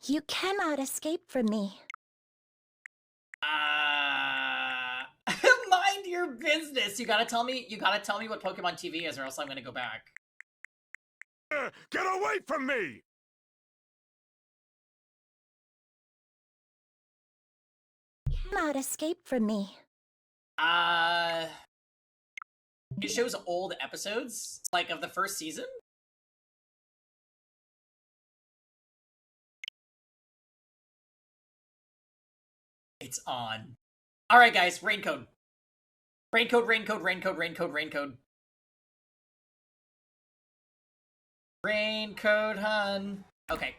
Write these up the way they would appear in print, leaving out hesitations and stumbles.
You cannot escape from me. Mind your business. You gotta tell me what Pokemon TV is, or else I'm gonna go back. Get away from me! Cannot escape from me. It shows old episodes, like of the first season. It's on. All right, guys, raincoat. Raincoat, raincoat, raincoat, raincoat, raincoat. Raincoat, hun. Okay.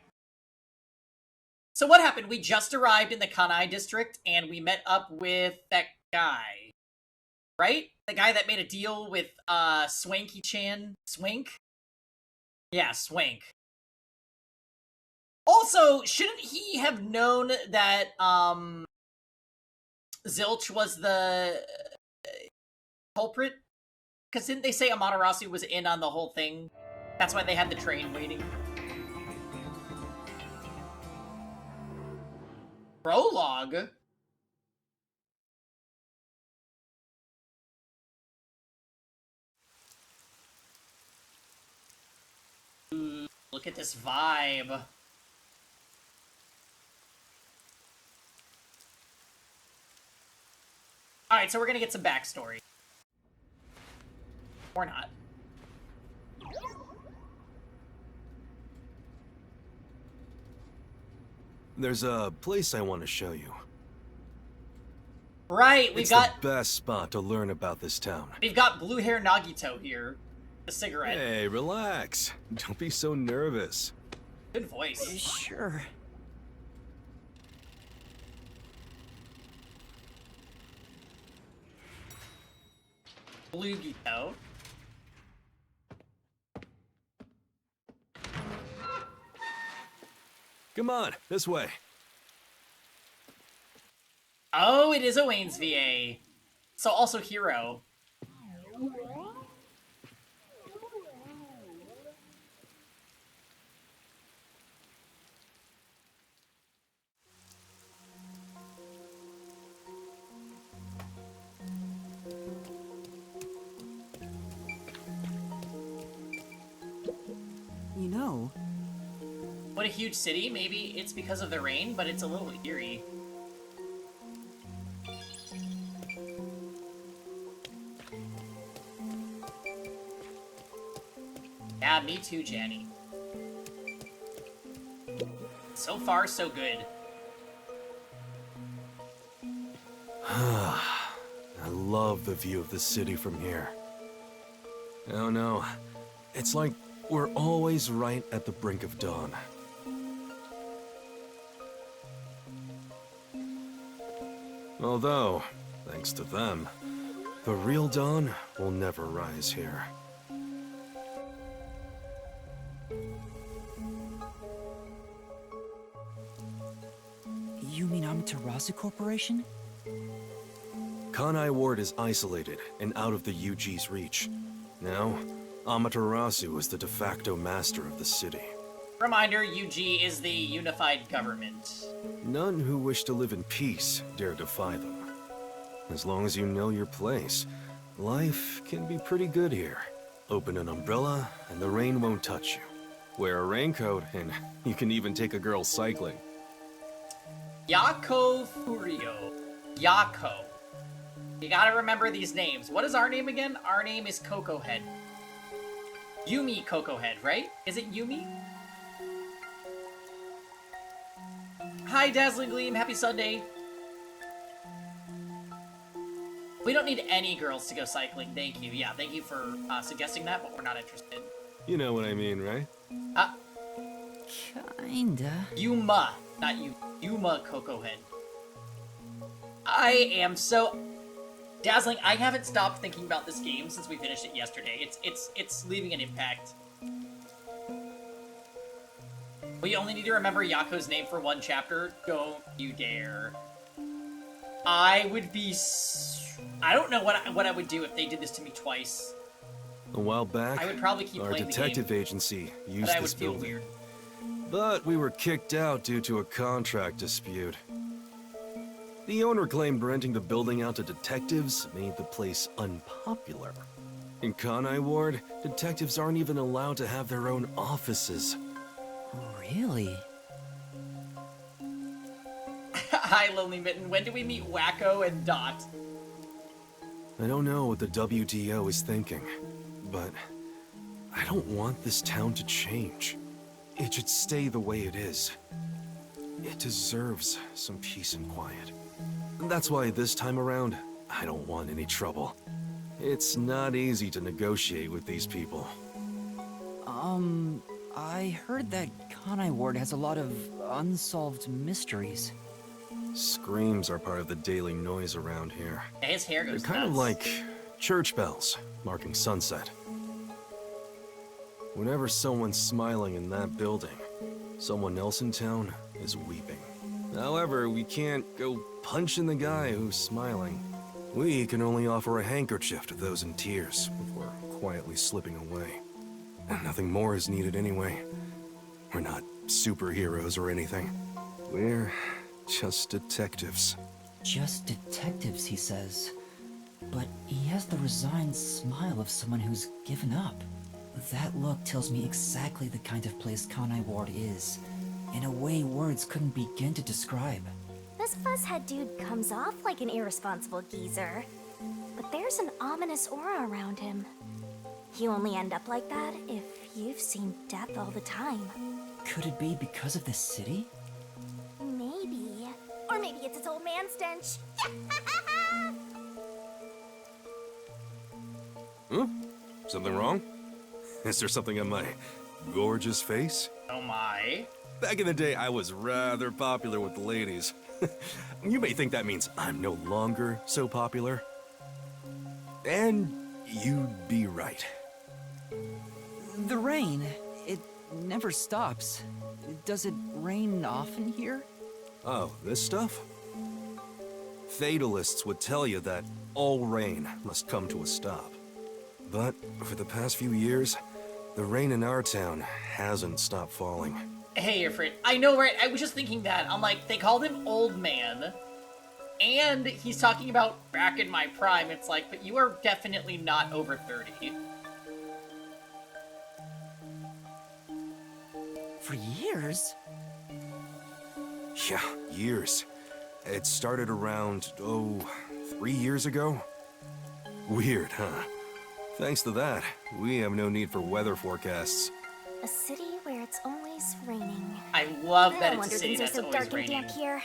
So what happened? We just arrived in the Kanai district, and we met up with that guy. Right? The guy that made a deal with, Swanky-chan? Swink? Yeah, Swank. Also, shouldn't he have known that, Zilch was the culprit? Because didn't they say Amaterasu was in on the whole thing? That's why they had the train waiting. Prologue? Ooh, look at this vibe. Alright, so we're gonna get some backstory. Or not. There's a place I want to show you. Right, It's the best spot to learn about this town. We've got blue hair Nagito here. The cigarette. Hey, relax. Don't be so nervous. Good voice. Sure. Blue Gito. Come on, this way. Oh, it is a Wayne's VA. So also Hero. You know, What a huge city. Maybe it's because of the rain, but it's a little eerie. Yeah, me too, Janny. So far, so good. I love the view of the city from here. Oh no, it's like we're always right at the brink of dawn. Although, thanks to them, the real dawn will never rise here. you mean Amaterasu Corporation? Kanai Ward is isolated and out of the UG's reach. Now, Amaterasu is the de facto master of the city. Reminder, UG is the unified government. None who wish to live in peace dare defy them. As long as you know your place, life can be pretty good here. Open an umbrella, and the rain won't touch you. Wear a raincoat, and you can even take a girl cycling. Yako Furio. Yako. You gotta remember these names. What is our name again? Our name is Coco Head. Yumi Coco Head, right? Is it Yumi? Hi, Dazzling Gleam. Happy Sunday. We don't need any girls to go cycling. Thank you. Yeah, thank you for suggesting that, but we're not interested. You know what I mean, right? Kinda. Yuma. Not you. Yuma Coco Head. I am so... Dazzling, I haven't stopped thinking about this game since we finished it yesterday. It's leaving an impact. We only need to remember Yako's name for one chapter. Don't you dare. I would be... I don't know what I would do if they did this to me twice. A while back, I would probably keep our playing detective the game, agency but used I would this feel building. weird. But we were kicked out due to a contract dispute. The owner claimed renting the building out to detectives made the place unpopular. In Kanai Ward, detectives aren't even allowed to have their own offices. Really? Hi, Lonely Mitten. When do we meet Wacko and Dot? I don't know what the WTO is thinking, but I don't want this town to change. It should stay the way it is. It deserves some peace and quiet. That's why this time around, I don't want any trouble. It's not easy to negotiate with these people. I heard that Kanai Ward has a lot of unsolved mysteries. Screams are part of the daily noise around here. Yeah, his hair They're goes kind of nuts. like church bells, marking sunset. Whenever someone's smiling in that building, someone else in town is weeping. However, we can't go punching the guy who's smiling. We can only offer a handkerchief to those in tears before quietly slipping away. And nothing more is needed anyway. We're not superheroes or anything. We're just detectives. Just detectives, he says. But he has the resigned smile of someone who's given up. That look tells me exactly the kind of place Kanai Ward is, in a way words couldn't begin to describe. This fuzzhead dude comes off like an irresponsible geezer, but there's an ominous aura around him. You only end up like that if you've seen death all the time. Could it be because of this city? Maybe. Or maybe it's its old man stench. Something wrong? Is there something on my gorgeous face? Oh my. Back in the day, I was rather popular with the ladies. You may think that means I'm no longer so popular. And you'd be right. The rain, it never stops. Does it rain often here? Oh, this stuff? Fatalists would tell you that all rain must come to a stop. But for the past few years, the rain in our town hasn't stopped falling. Hey, Ifrit. I know, right? I was just thinking that. I'm like, they called him Old Man. And he's talking about back in my prime. It's like, but you are definitely not over 30. For years? Yeah, years. It started around, 3 years ago? Weird, huh? Thanks to that, we have no need for weather forecasts. A city where it's always raining. I love that No it's a wonder city things are that's so always dark and raining. damp here.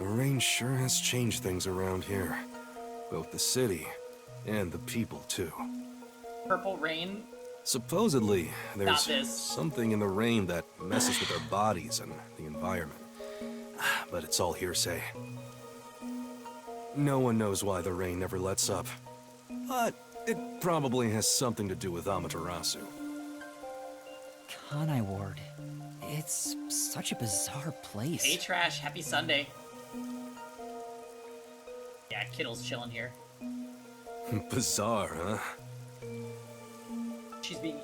The rain sure has changed things around here. Both the city and the people, too. Purple rain. Supposedly, there's this. something in the rain that messes with our bodies and the environment. But it's all hearsay. No one knows why the rain never lets up. But it probably has something to do with Amaterasu. Kanai Ward. It's such a bizarre place. Hey, Trash. Happy Sunday. Yeah, Kittle's chilling here. Bizarre, huh? She's being...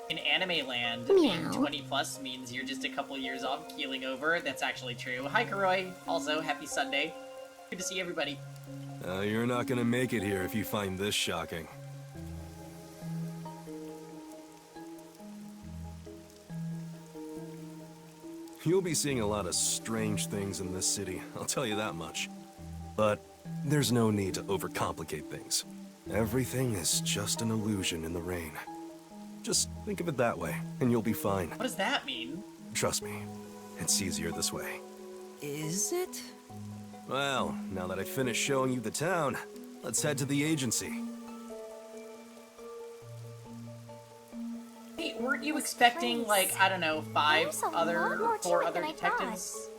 In anime land, being Meow. 20 plus means you're just a couple years off keeling over. That's actually true. Hi, Karoi. Also, happy Sunday. Good to see everybody. You're not gonna make it here if you find this shocking. You'll be seeing a lot of strange things in this city, I'll tell you that much. But there's no need to overcomplicate things. Everything is just an illusion in the rain. Just think of it that way, and you'll be fine. What does that mean? Trust me, it's easier this way. Is it? Well, now that I finished showing you the town, let's head to the agency. Hey, weren't you expecting, like, I don't know, There's a lot more to four it other than I thought. detectives?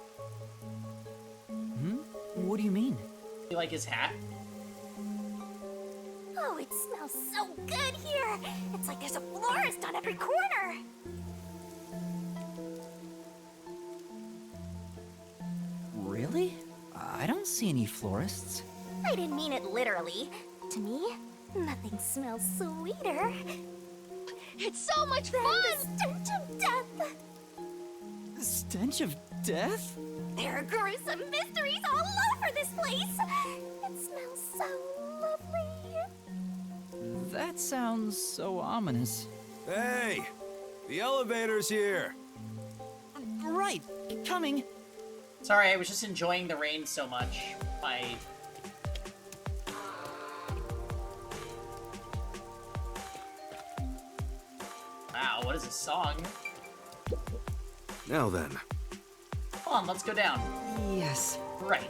What do you mean? You like his hat? Oh, it smells so good here. It's like there's a florist on every corner. Really? I don't see any florists. I didn't mean it literally. To me, nothing smells sweeter. It's so much than fun! the stench of death. Stench of death? There are gruesome mysteries all over this place. It smells so lovely. That sounds so ominous. Hey! The elevator's here! Right, coming. Sorry, I was just enjoying the rain so much. Wow, what is this song? Now then. Come on, let's go down. Yes. Right.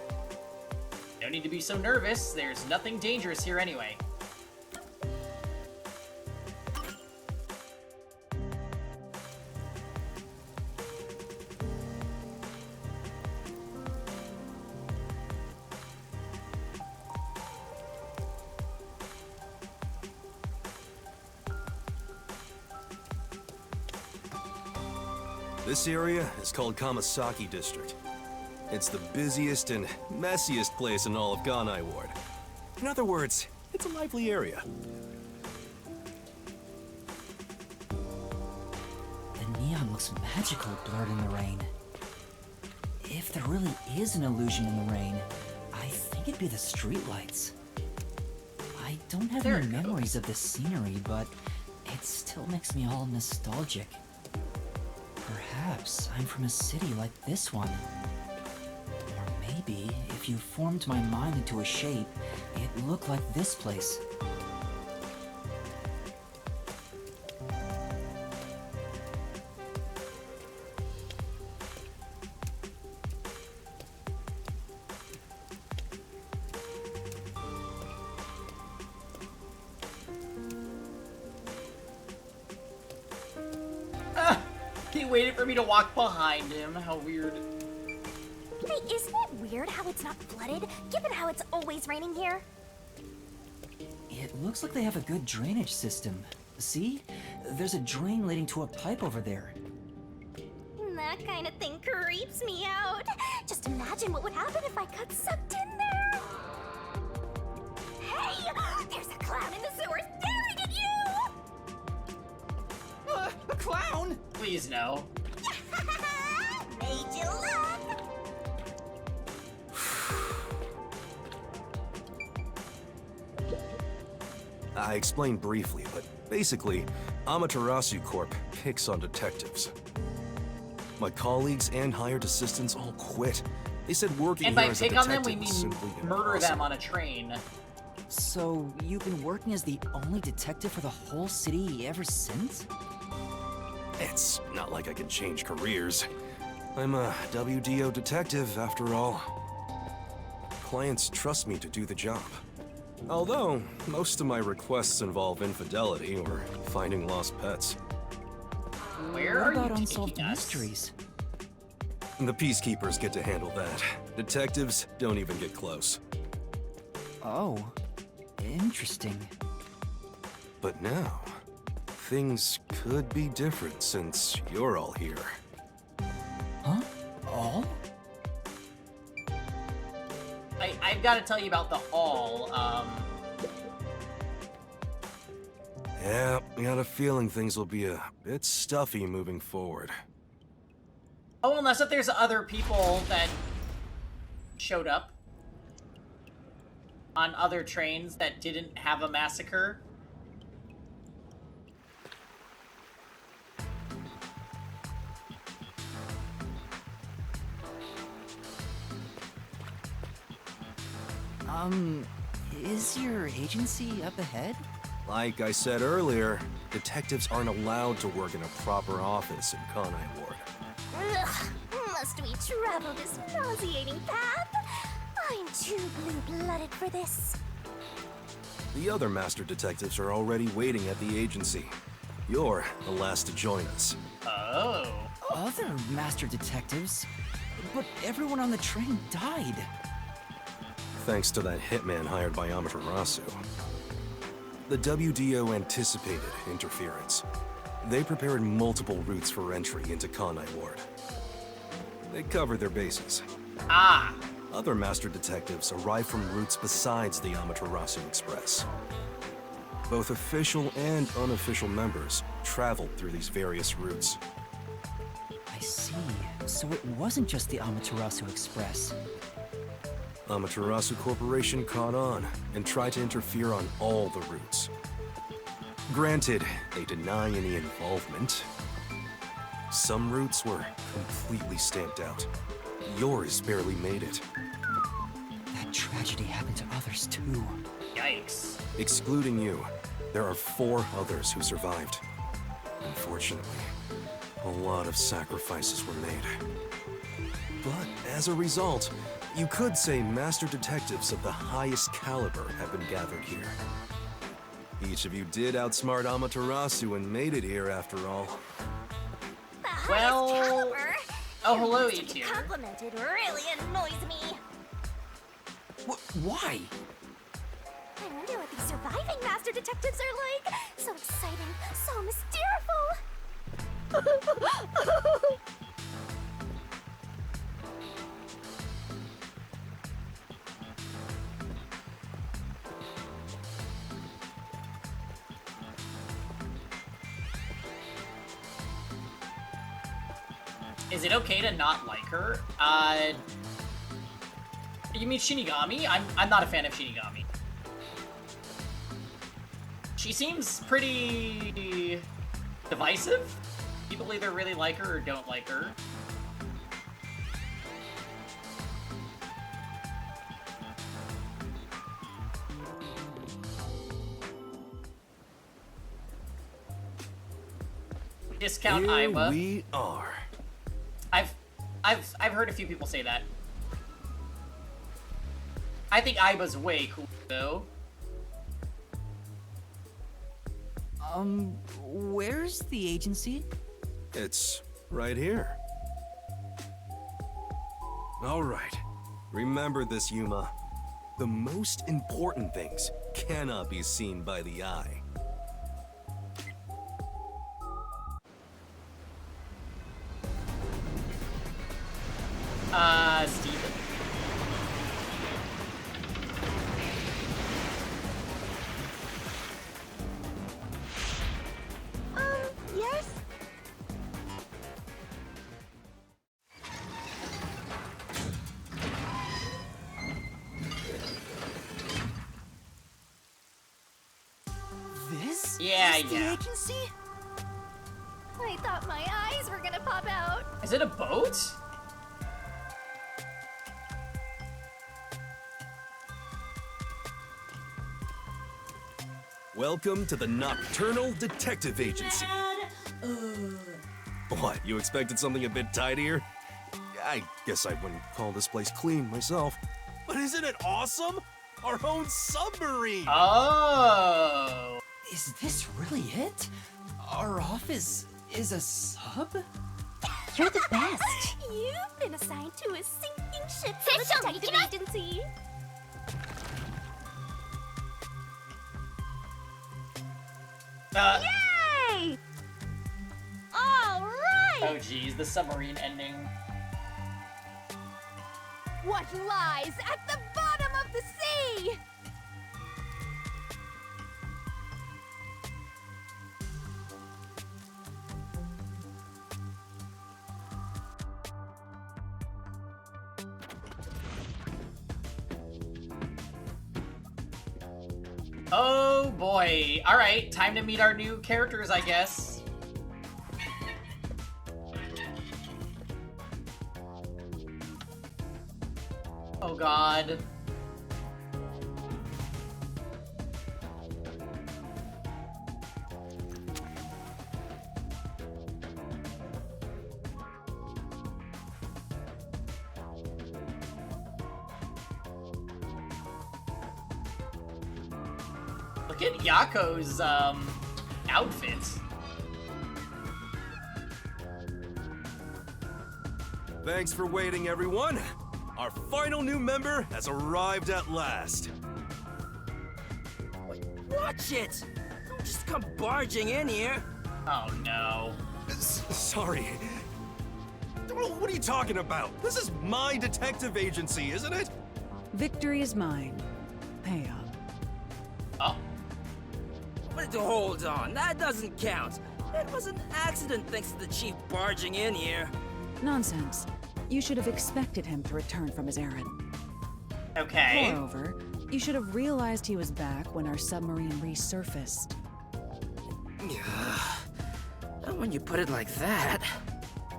No need to be so nervous. There's nothing dangerous here anyway. This area is called Kamasaki District. It's the busiest and messiest place in all of Ganai Ward. In other words, it's a lively area. The neon looks magical blurred in the rain. If there really is an illusion in the rain, I think it'd be the streetlights. I don't have There any it goes. memories of this scenery, but it still makes me all nostalgic. Perhaps I'm from a city like this one. Or maybe, if you formed my mind into a shape, it looked like this place. He waited for me to walk behind him. How weird. Hey, isn't it weird how it's not flooded, given how it's always raining here? It looks like they have a good drainage system. See? There's a drain leading to a pipe over there. That kind of thing creeps me out. Just imagine what would happen if I got sucked in there. Hey! There's a clown in the sewer staring at you! A clown? Please no. Made you look! I explained briefly, but basically, Amaterasu Corp picks on detectives. My colleagues and hired assistants all quit. They said working And here by as a pick on them, detective we is mean simply murder them impossible. on a train. So, you've been working as the only detective for the whole city ever since? It's not like I can change careers. I'm a WDO detective, after all. Clients trust me to do the job. Although, most of my requests involve infidelity or finding lost pets. Where What are about you unsolved taking us? mysteries? The peacekeepers get to handle that. Detectives don't even get close. Oh, interesting. But now, things could be different since you're all here. Huh? All? I've got to tell you about the hall. Yeah, I got a feeling things will be a bit stuffy moving forward. Oh, unless if there's other people that showed up on other trains that didn't have a massacre. Is your agency up ahead? Like I said earlier, detectives aren't allowed to work in a proper office in Kanai Ward. Ugh, must we travel this nauseating path? I'm too blue-blooded for this. The other master detectives are already waiting at the agency. You're the last to join us. Oh. Other master detectives? But everyone on the train died. Thanks to that hitman hired by Amaterasu. The WDO anticipated interference. They prepared multiple routes for entry into Kanai Ward. They covered their bases. Ah. Other master detectives arrive from routes besides the Amaterasu Express. Both official and unofficial members traveled through these various routes. I see. So it wasn't just the Amaterasu Express. Amaterasu Corporation caught on and tried to interfere on all the routes. Granted, they deny any involvement. Some routes were completely stamped out. Yours barely made it. That tragedy happened to others too. Yikes. Excluding you, there are 4 others who survived. Unfortunately, a lot of sacrifices were made. But as a result, you could say master detectives of the highest caliber have been gathered here. Each of you did outsmart Amaterasu and made it here after all. The highest Well- caliber. Oh, hello, To be E-tier. complimented really annoys me. Why? I wonder what these surviving master detectives are like. So exciting, so mysterious. Is it okay to not like her? You mean Shinigami? I'm not a fan of Shinigami. She seems pretty divisive. People either really like her or don't like her. Discount Here Iowa. we are. I've heard a few people say that. I think Aiba's way cool though. Where's the agency? It's right here. All right. Remember this, Yuma. The most important things cannot be seen by the eye. Steven. Yes? This? Yeah, is the yeah. agency? I thought my eyes were gonna pop out. Is it a boat? Welcome to the Nocturnal Detective Agency. What, you expected something a bit tidier? I guess I wouldn't call this place clean myself. But isn't it awesome? Our own submarine! Oh. Is this really it? Our office is a sub? You're the best. You've been assigned to a sinking ship for the detective agency. Yay! All right. Oh geez, the submarine ending. What lies at the bottom of the sea? Oh boy. Alright, time to meet our new characters, I guess. Oh god. Look at Yako's, outfits. Thanks for waiting, everyone. Our final new member has arrived at last. Watch it! Don't just come barging in here. Oh no. Sorry. What are you talking about? This is my detective agency, isn't it? Victory is mine. Pay up. Oh. But hold on, that doesn't count. It was an accident thanks to the chief barging in here. Nonsense. You should have expected him to return from his errand. Okay. Moreover, you should have realized he was back when our submarine resurfaced. When you put it like that.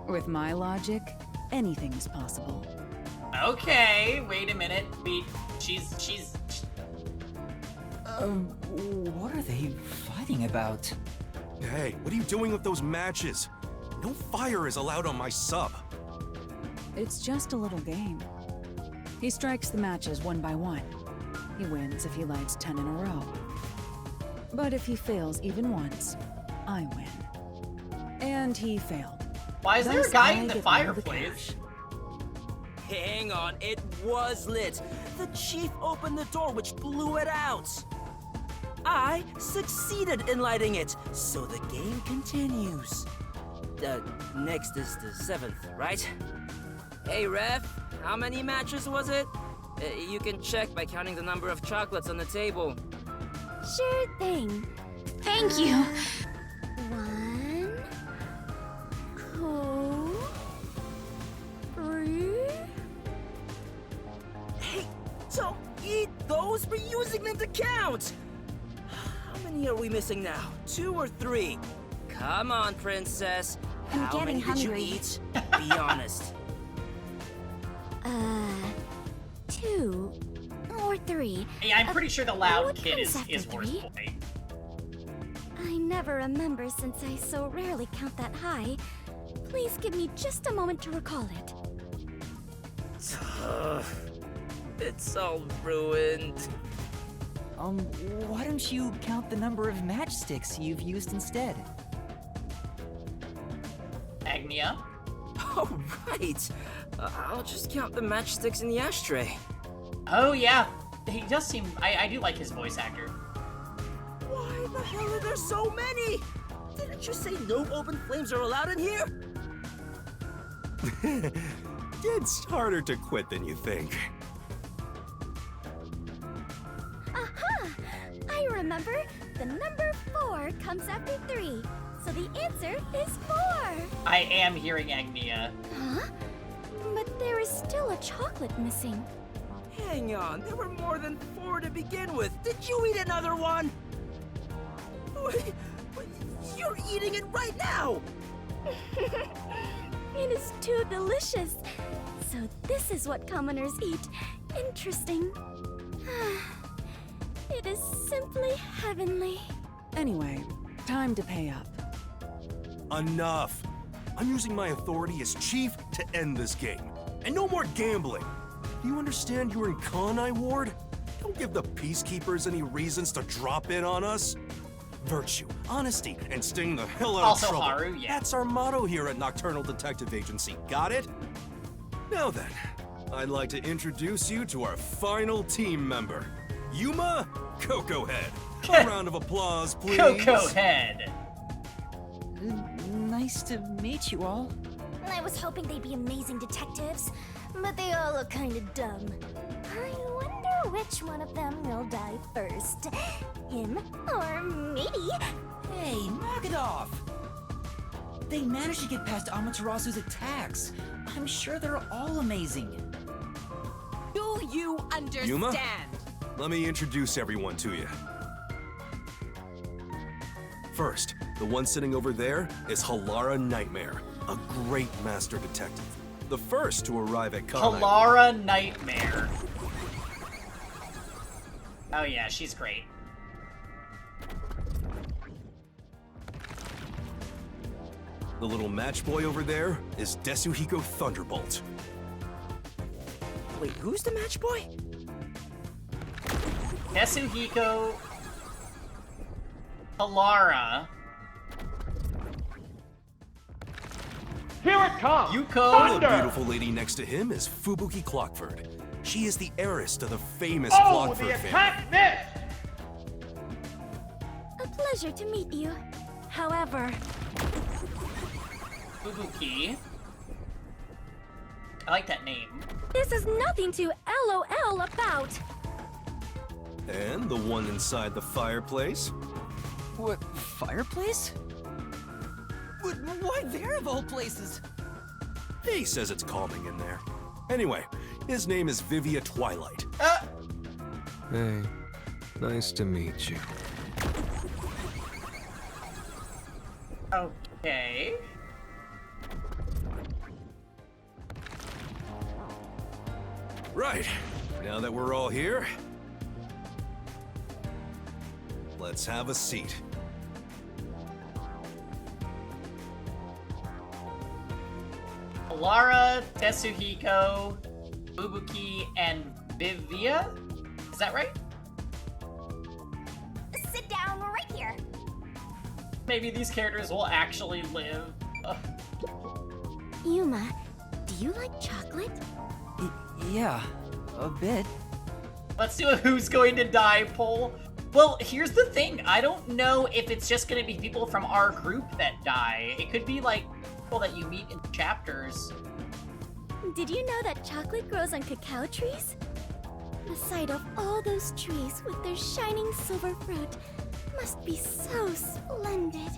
With my logic, anything is possible. Okay, wait a minute. She's... What are they fighting about? Hey, what are you doing with those matches? No fire is allowed on my sub. It's just a little game. He strikes the matches one by one. He wins if he lights 10 in a row. But if he fails even once, I win. And he failed. Why is there a Thus, guy I in the get all the fireplace? cash. Hang on, it was lit. The chief opened the door, which blew it out. I succeeded in lighting it, so the game continues. Next is the 7th, right? Hey, ref, how many matches was it? You can check by counting the number of chocolates on the table. Sure thing. Thank you. 1, 2, 3. Hey, don't eat those! We're using them to count! How many are we missing now? 2 or 3? Come on, princess. I'm How getting many hungry. did you eat? Be honest. 2 or 3. Yeah, I'm pretty sure the loud what kid comes is after worst 3? boy. I never remember since I so rarely count that high. Please give me just a moment to recall it. It's all ruined. Why don't you count the number of matchsticks you've used instead? Agnia? Oh, right. I'll just count the matchsticks in the ashtray. Oh yeah, he does seem... I do like his voice actor. Why the hell are there so many? Didn't you say no open flames are allowed in here? It's harder to quit than you think. Aha! I remember. The number 4 comes after 3. So the answer is 4. I am hearing Agnia. Huh? But there is still a chocolate missing. Hang on, there were more than 4 to begin with. Did you eat another one? You're eating it right now! It is too delicious. So this is what commoners eat. Interesting. It is simply heavenly. Anyway, time to pay up. Enough! I'm using my authority as chief to end this game. And no more gambling! Do you understand you're in Kanai Ward? Don't give the peacekeepers any reasons to drop in on us. Virtue, honesty, and staying the hell out Also of trouble. Haru, yeah. That's our motto here at Nocturnal Detective Agency, got it? Now then, I'd like to introduce you to our final team member, Yuma Coco Head. A round of applause, please. Coco Head. Nice to meet you all. I was hoping they'd be amazing detectives, but they all look kind of dumb. I wonder which one of them will die first. Him or me? Hey, knock it off! They managed to get past Amaterasu's attacks. I'm sure they're all amazing. Do you understand? Yuma? Let me introduce everyone to you. First, the one sitting over there is Halara Nightmare, a great master detective. The first to arrive at Kanai. Halara Nightmare. Oh yeah, she's great. The little match boy over there is Desuhiko Thunderbolt. Wait, who's the match boy? Nesuhiko... Halara... Here it comes! Yuko... The beautiful lady next to him is Fubuki Clockford. She is the heiress to the famous Oh, Clockford the family. attack missed! A pleasure to meet you. However, Fubuki... I like that name. This is nothing to LOL about. And the one inside the fireplace? What, fireplace? But why there of all places? He says it's calming in there. Anyway, his name is Vivia Twilight. Hey, nice to meet you. Okay. Right, now that we're all here, let's have a seat. Lara, Tetsuhiko, Fubuki, and Vivia? Is that right? Sit down right here. Maybe these characters will actually live. Ugh. Yuma, do you like chocolate? Yeah, a bit. Let's do a who's going to die poll. Well, here's the thing. I don't know if it's just going to be people from our group that die. It could be, like, people that you meet in chapters. Did you know that chocolate grows on cacao trees? The sight of all those trees with their shining silver fruit must be so splendid.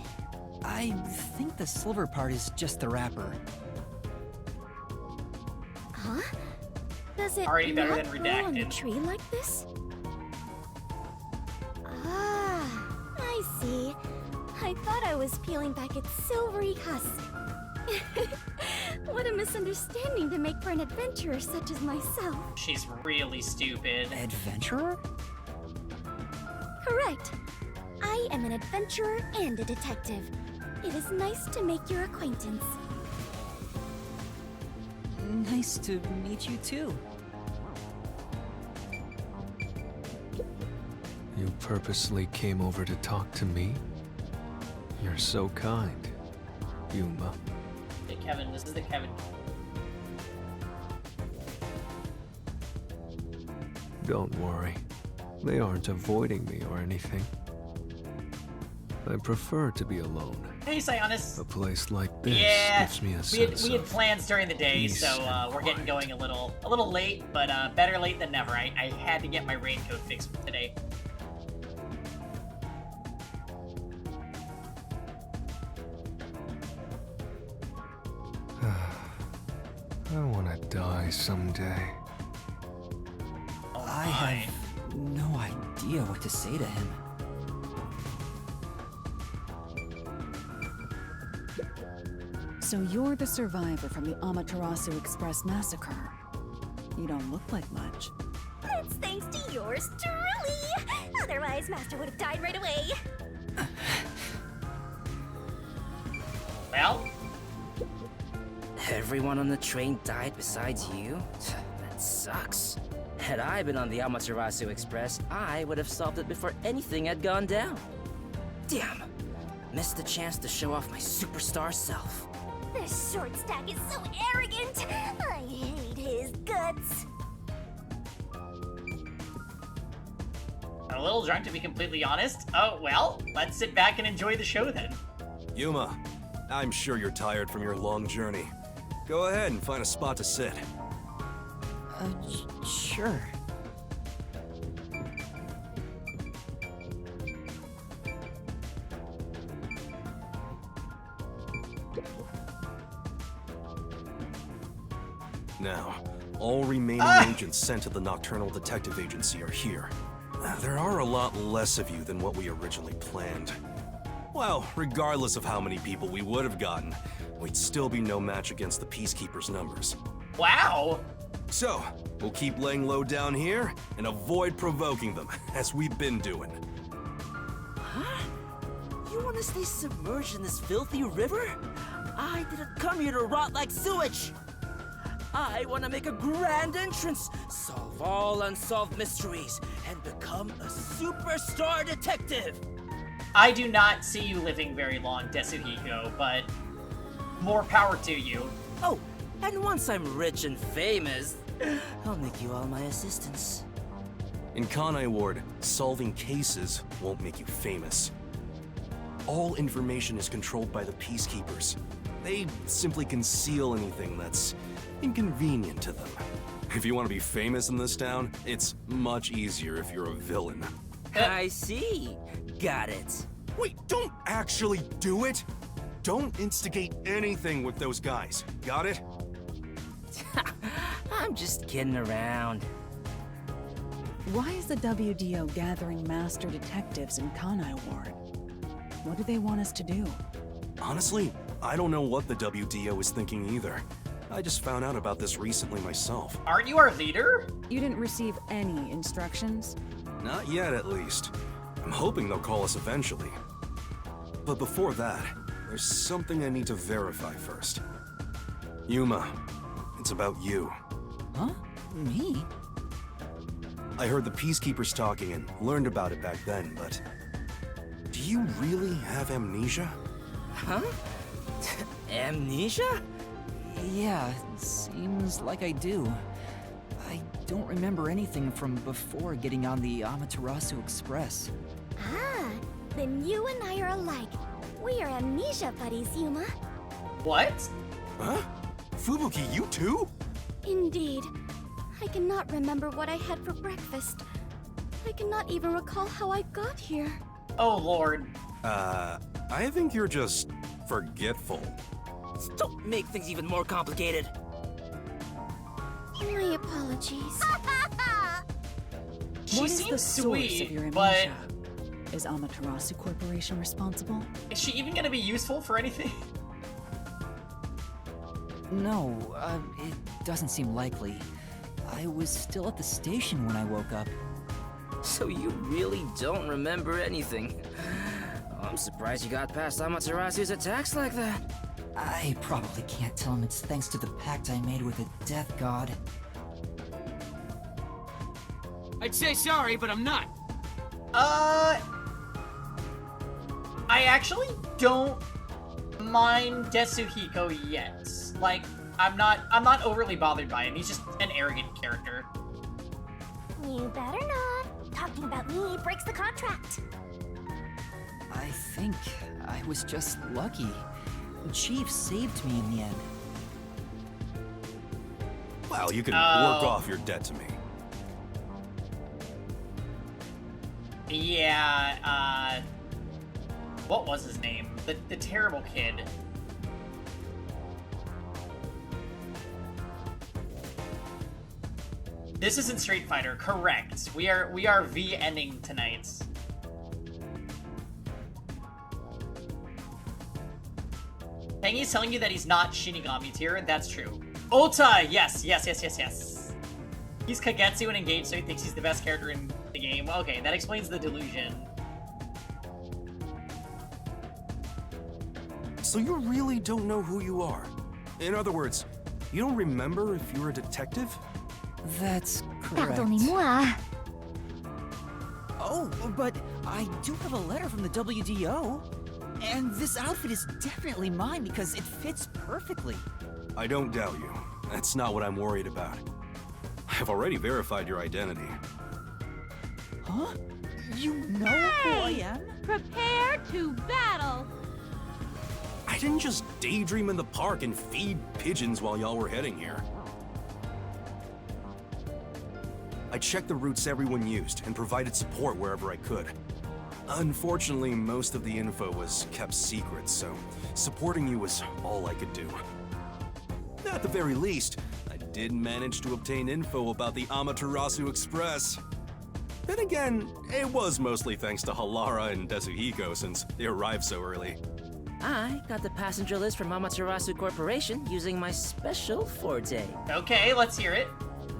I think the silver part is just the wrapper. Huh? Does it Already better not than grow on the redacted. tree like this? Ah, I see. I thought I was peeling back its silvery husk. What a misunderstanding to make for an adventurer such as myself. She's really stupid. Adventurer? Correct. I am an adventurer and a detective. It is nice to make your acquaintance. Nice to meet you too. You purposely came over to talk to me? You're so kind, Yuma. Hey, Kevin, this is the Kevin. Don't worry. They aren't avoiding me or anything. I prefer to be alone. Hey, Sionis. A place like this Yeah, gives me a we sense had of plans during the day, peace so and we're getting quiet. going a little late, but better late than never. I had to get my raincoat fixed for today. I want to die someday. Oh, I my. have no idea what to say to him. So you're the survivor from the Amaterasu Express massacre. You don't look like much. It's thanks to yours truly. Otherwise, Master would have died right away. Well, Everyone on the train died besides you? That sucks. Had I been on the Amaterasu Express, I would have solved it before anything had gone down. Damn. Missed the chance to show off my superstar self. This short stack is so arrogant. I hate his guts. I'm a little drunk to be completely honest. Oh, well, let's sit back and enjoy the show then. Yuma, I'm sure you're tired from your long journey. Go ahead and find a spot to sit. Sure. Now, all remaining agents sent to the Nocturnal Detective Agency are here. There are a lot less of you than what we originally planned. Well, regardless of how many people we would have gotten, we'd still be no match against the Peacekeepers' numbers. Wow. So, we'll keep laying low down here and avoid provoking them, as we've been doing. Huh? You want to stay submerged in this filthy river? I didn't come here to rot like sewage. I want to make a grand entrance, solve all unsolved mysteries, and become a superstar detective. I do not see you living very long, Tetsuhiko, but more power to you. Oh, and once I'm rich and famous, I'll make you all my assistants. In Kanai Ward, solving cases won't make you famous. All information is controlled by the Peacekeepers. They simply conceal anything that's inconvenient to them. If you want to be famous in this town, it's much easier if you're a villain. I see. Got it. Wait, don't actually do it! Don't instigate anything with those guys. Got it? I'm just kidding around. Why is the WDO gathering master detectives in Kanai Ward? What do they want us to do? Honestly, I don't know what the WDO is thinking either. I just found out about this recently myself. Aren't you our leader? You didn't receive any instructions? Not yet, at least. I'm hoping they'll call us eventually. But before that, there's something I need to verify first. Yuma, it's about you. Huh? Me? I heard the Peacekeepers talking and learned about it back then, but... do you really have amnesia? Huh? Amnesia? Yeah, seems like I do. I don't remember anything from before getting on the Amaterasu Express. Ah, then you and I are alike. We are amnesia buddies, Yuma. What? Huh? Fubuki, you too? Indeed. I cannot remember what I had for breakfast. I cannot even recall how I got here. Oh, Lord. I think you're just forgetful. Don't make things even more complicated. My apologies. She What is seems the source sweet, of your but amnesia? Is Amaterasu Corporation responsible? is she even gonna be useful for anything? No, it doesn't seem likely. I was still at the station when I woke up. So you really don't remember anything. I'm surprised you got past Amaterasu's attacks like that. I probably can't tell him it's thanks to the pact I made with the Death God. I'd say sorry, but I'm not. I actually don't mind Tetsuhiko yet. Like, I'm not overly bothered by him. He's just an arrogant character. You better not. Talking about me breaks the contract. I think I was just lucky. Chief saved me in the end. Well, you can Oh. work off your debt to me. Yeah, what was his name? The terrible kid. This isn't Street Fighter, correct. We are V-ending tonight. Tengi's telling you that he's not Shinigami tier, and that's true. Ota! Yes. He's Kagetsu and engaged, so he thinks he's the best character in the game. Okay, that explains the delusion. So you really don't know who you are? In other words, you don't remember if you're a detective? That's correct. Pardonnez-moi. Oh, but I do have a letter from the WDO. And this outfit is definitely mine because it fits perfectly. I don't doubt you. That's not what I'm worried about. I have already verified your identity. Huh? You know who I am? Prepare to battle. I didn't just daydream in the park and feed pigeons while y'all were heading here. I checked the routes everyone used and provided support wherever I could. Unfortunately, most of the info was kept secret, so supporting you was all I could do. At the very least, I did manage to obtain info about the Amaterasu Express. Then again, it was mostly thanks to Halara and Tetsuhiko since they arrived so early. I got the passenger list from Amaterasu Corporation using my special forte. Okay, let's hear it.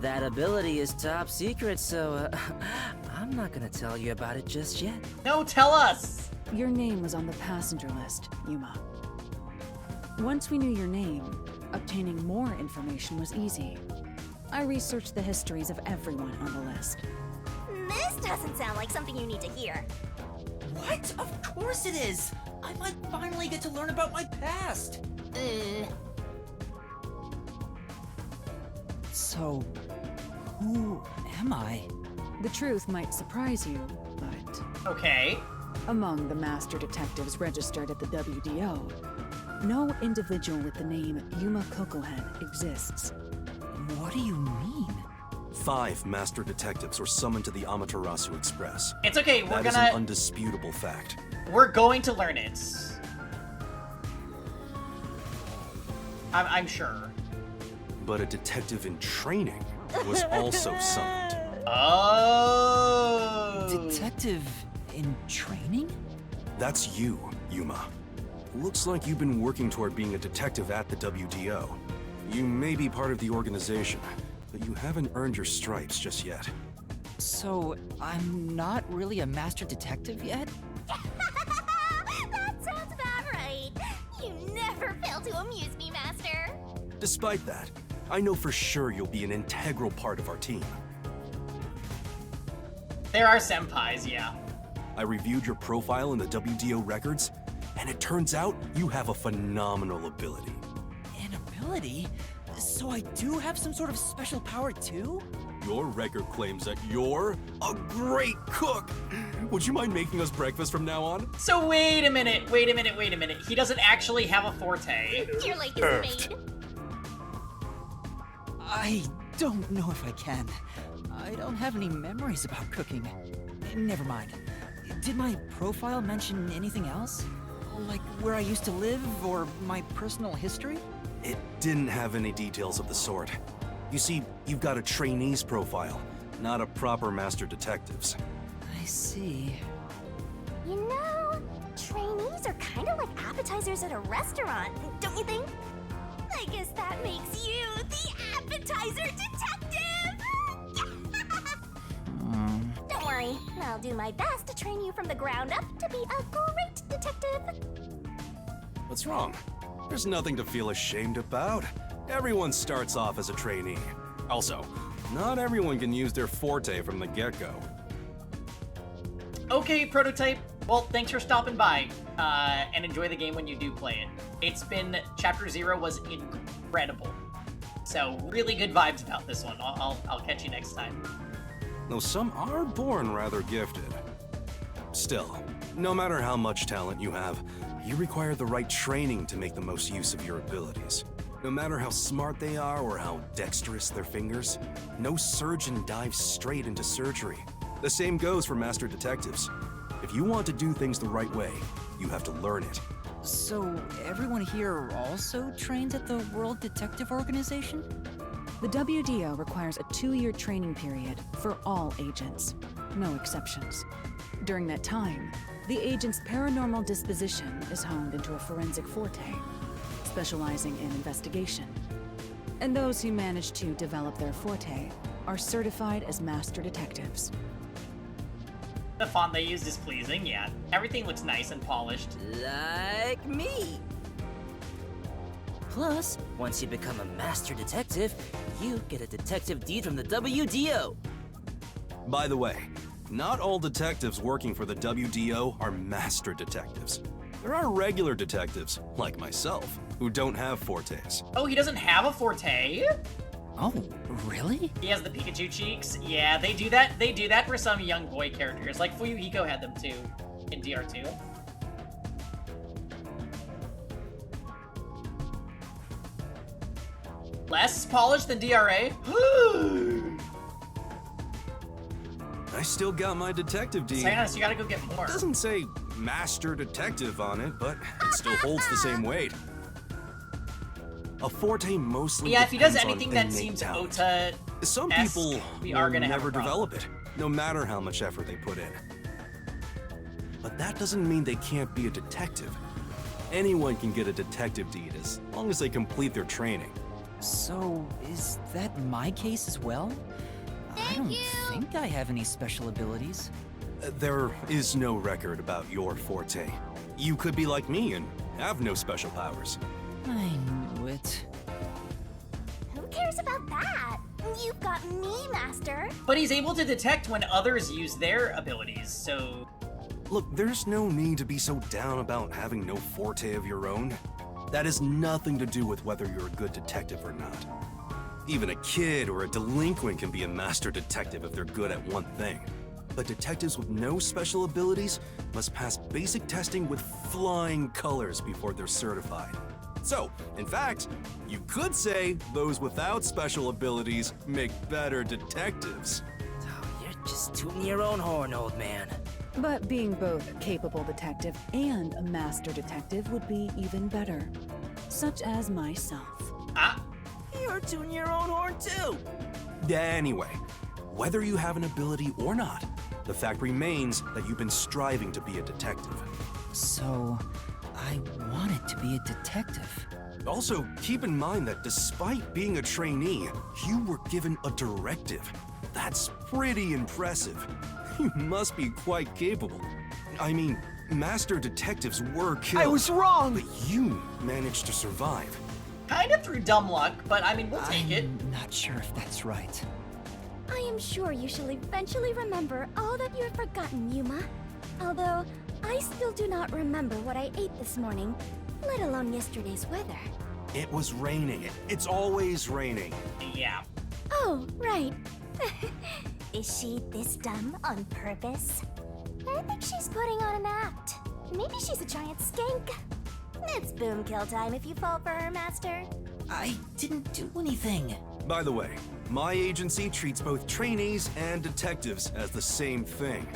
That ability is top secret, so I'm not gonna tell you about it just yet. No, tell us! Your name was on the passenger list, Yuma. Once we knew your name, obtaining more information was easy. I researched the histories of everyone on the list. This doesn't sound like something you need to hear. What? Of course it is! I might finally get to learn about my past! So, who am I? The truth might surprise you, but Okay. among the master detectives registered at the WDO, no individual with the name Yuma Kokohead exists. What do you mean? 5 master detectives were summoned to the Amaterasu Express. It's okay, That is an undisputable fact. We're going to learn it. I'm sure. But a detective in training was also summoned. Oh. Detective in training? That's you, Yuma. Looks like you've been working toward being a detective at the WDO. You may be part of the organization, but you haven't earned your stripes just yet. So, I'm not really a master detective yet? That sounds about right. You never fail to amuse me, Master. Despite that, I know for sure you'll be an integral part of our team. There are senpais, yeah. I reviewed your profile in the WDO records, and it turns out you have a phenomenal ability. An ability? So I do have some sort of special power too? Your record claims that you're a great cook! Would you mind making us breakfast from now on? So wait a minute. He doesn't actually have a forte. You're like his maid. I don't know if I can. I don't have any memories about cooking. Never mind. Did my profile mention anything else? Like where I used to live or my personal history? It didn't have any details of the sort. You see, you've got a trainee's profile, not a proper master detective's. I see. You know, trainees are kind of like appetizers at a restaurant, don't you think? I guess that makes you the appetizer detective! Don't worry, I'll do my best to train you from the ground up to be a great detective. What's wrong? There's nothing to feel ashamed about. Everyone starts off as a trainee. Also, not everyone can use their forte from the get-go. Okay, Prototype. Well, thanks for stopping by, and enjoy the game when you do play it. It's been... Chapter 0 was incredible. So, really good vibes about this one. I'll catch you next time. Though some are born rather gifted. Still, no matter how much talent you have, you require the right training to make the most use of your abilities. No matter how smart they are or how dexterous their fingers, no surgeon dives straight into surgery. The same goes for master detectives. If you want to do things the right way, you have to learn it. So everyone here also trains at the World Detective Organization? The WDO requires a 2-year training period for all agents, no exceptions. During that time, the agent's paranormal disposition is honed into a forensic forte, specializing in investigation. And those who manage to develop their forte are certified as master detectives. The font they used is pleasing, yeah. Everything looks nice and polished. Like me. Plus, once you become a master detective, you get a detective deed from the WDO. By the way, not all detectives working for the WDO are master detectives. There are regular detectives, like myself, who don't have fortes. Oh, he doesn't have a forte? Oh, really? He has the Pikachu cheeks? Yeah, they do that. They do that for some young boy characters. Like Fuyuhiko had them too in DR2. Less polished than DRA? I still got my detective deed. Sayonara, you gotta go get more. It doesn't say master detective on it, but it still holds the same weight. A forte mostly Yeah, if he does depends on anything that innate seems talent. Ota, Some people we will are gonna have never a problem. develop it, no matter how much effort they put in. But that doesn't mean they can't be a detective. Anyone can get a detective deed as long as they complete their training. So, is that my case as well? I don't think I have any special abilities. There is no record about your forte. You could be like me and have no special powers. I knew it. Who cares about that? You've got me, Master. but he's able to detect when others use their abilities, so... Look, there's no need to be so down about having no forte of your own. That has nothing to do with whether you're a good detective or not. Even a kid or a delinquent can be a master detective if they're good at one thing. But detectives with no special abilities must pass basic testing with flying colors before they're certified. So, in fact, you could say those without special abilities make better detectives. Oh, you're just tooting your own horn, old man. But being both a capable detective and a master detective would be even better. Such as myself. Ah, You're tooting your own horn, too. Anyway, whether you have an ability or not, the fact remains that you've been striving to be a detective. So, I wanted to be a detective. Also, keep in mind that despite being a trainee, you were given a directive. That's pretty impressive. You must be quite capable. I mean, master detectives were killed. I was wrong! But you managed to survive. kind of through dumb luck, but I mean, we'll take it. I'm not sure if that's right. I am sure you shall eventually remember all that you have forgotten, Yuma. Although, I still do not remember what I ate this morning, let alone yesterday's weather. It was raining. It's always raining. Yeah. Oh, right. Is she this dumb on purpose? I think she's putting on an act. Maybe she's a giant skink. It's boom kill time if you fall for her, Master. I didn't do anything. By the way, my agency treats both trainees and detectives as the same thing.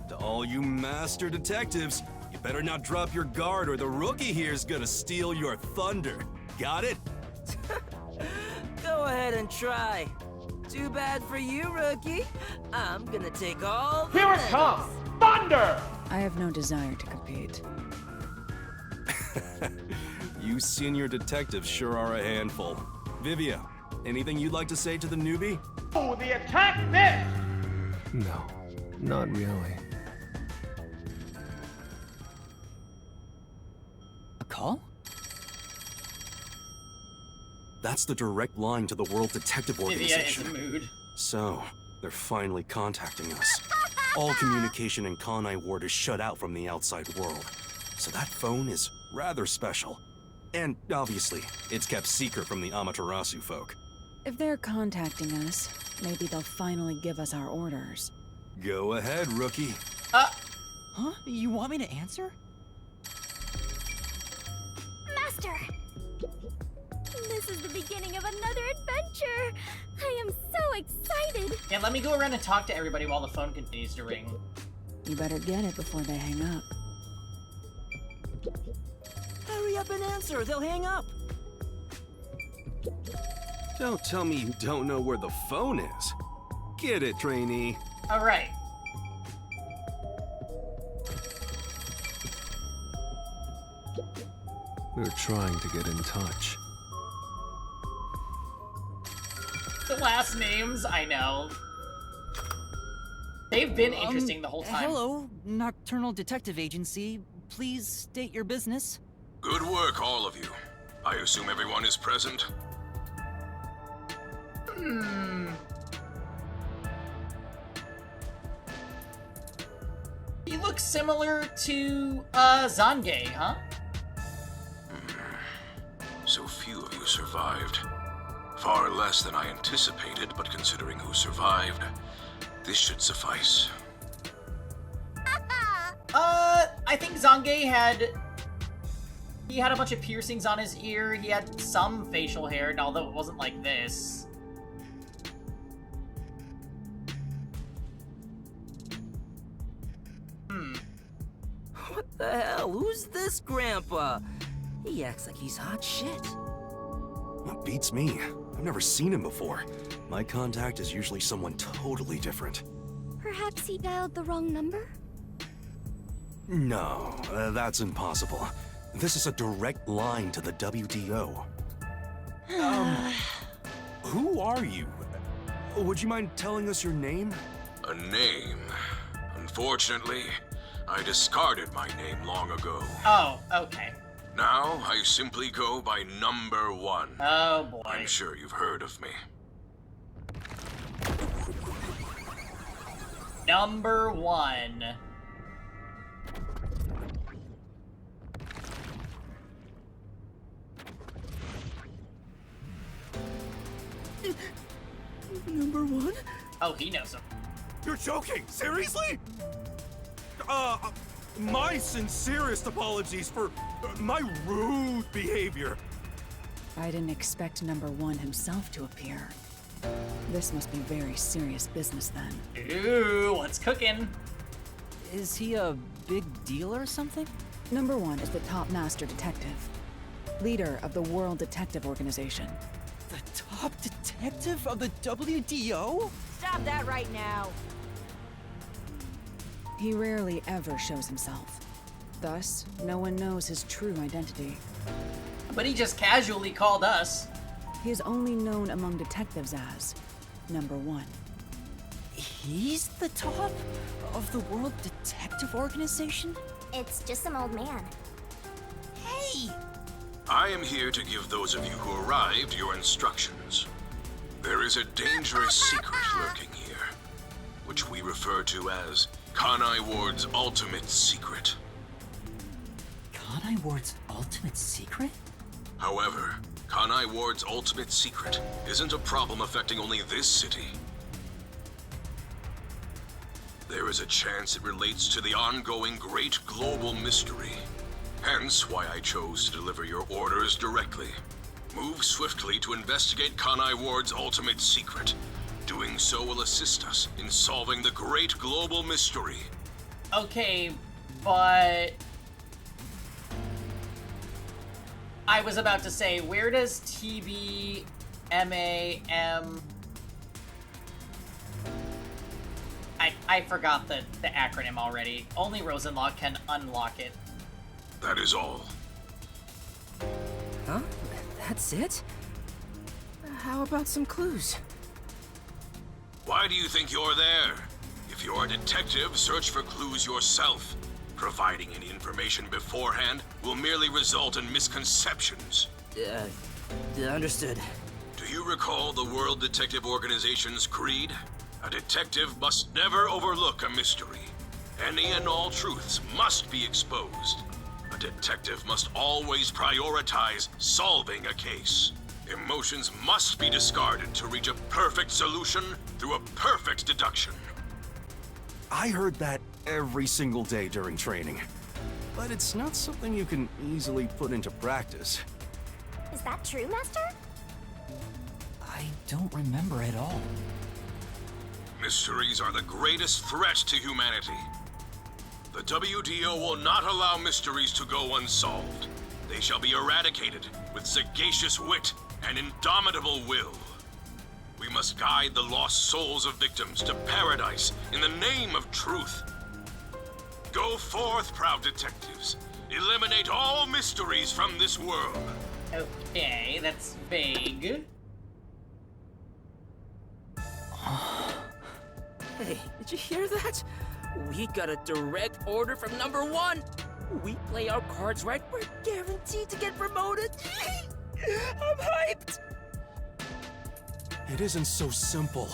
To all you master detectives, you better not drop your guard or the rookie here's gonna steal your thunder. Got it? Go ahead and try. Too bad for you, rookie. I'm gonna take all the Here it medals. comes! Thunder! I have no desire to compete. You senior detectives sure are a handful. Vivia, anything you'd like to say to the newbie? Oh, the attack missed! No, not really. A call? That's the direct line to the World Detective Vivia is Organization. in the mood. So, they're finally contacting us. All communication in Kanai Ward is shut out from the outside world. So that phone is rather special. And obviously, it's kept secret from the Amaterasu folk. If they're contacting us, maybe they'll finally give us our orders. Go ahead, rookie. Huh? You want me to answer? Master! This is the beginning of another adventure! I am so excited! And let me go around and talk to everybody while the phone continues to ring. You better get it before they hang up. Hurry up and answer, they'll hang up. Don't tell me you don't know where the phone is. Get it, trainee. All right. They're trying to get in touch. The last names, I know. They've been interesting the whole time. Hello, Nocturnal Detective Agency. Please state your business. Good work, all of you. I assume everyone is present? He looks similar to, Zange, huh? So few of you survived. Far less than I anticipated, but considering who survived, this should suffice. I think Zange had... He had a bunch of piercings on his ear, he had some facial hair, although it wasn't like this. What the hell? Who's this grandpa? He acts like he's hot shit. What beats me? I've never seen him before. My contact is usually someone totally different. Perhaps he dialed the wrong number? No, that's impossible. This is a direct line to the WDO. Who are you? Would you mind telling us your name? A name? Unfortunately, I discarded my name long ago. Oh, okay. Now, I simply go by number 1. Oh, boy. I'm sure you've heard of me. Number 1. Number 1? Oh, he knows him. You're joking! Seriously? My sincerest apologies for my rude behavior. I didn't expect number one himself to appear. This must be very serious business then. Ooh, what's cooking? Is he a big deal or something? Number one is the top master detective, leader of the World Detective Organization. The top detective of the WDO? Stop that right now. He rarely ever shows himself. Thus, no one knows his true identity. But he just casually called us. He is only known among detectives as number one. He's the top of the World Detective Organization? It's just some old man. Hey! I am here to give those of you who arrived your instructions. There is a dangerous secret lurking here, which we refer to as Kanai Ward's ultimate secret. Kanai Ward's ultimate secret? However, Kanai Ward's ultimate secret isn't a problem affecting only this city. There is a chance it relates to the ongoing great global mystery. Hence why I chose to deliver your orders directly. Move swiftly to investigate Kanai Ward's ultimate secret. Doing so will assist us in solving the great global mystery. Okay, but... I was about to say, where does TBMAM... I forgot the acronym already. Only Rosenlock can unlock it. That is all. Huh? That's it? How about some clues? Why do you think you're there? If you're a detective, search for clues yourself. Providing any information beforehand will merely result in misconceptions. Understood. Do you recall the World Detective Organization's creed? A detective must never overlook a mystery. Any and all truths must be exposed. A detective must always prioritize solving a case. Emotions must be discarded to reach a perfect solution through a perfect deduction. I heard that every single day during training. But it's not something you can easily put into practice. Is that true, Master? I don't remember at all. Mysteries are the greatest threat to humanity. The WDO will not allow mysteries to go unsolved. They shall be eradicated with sagacious wit and indomitable will. We must guide the lost souls of victims to paradise in the name of truth. Go forth, proud detectives. Eliminate all mysteries from this world. Okay, that's vague. Hey, did you hear that? We got a direct order from number one. We play our cards right, we're guaranteed to get promoted. I'm hyped. It isn't so simple.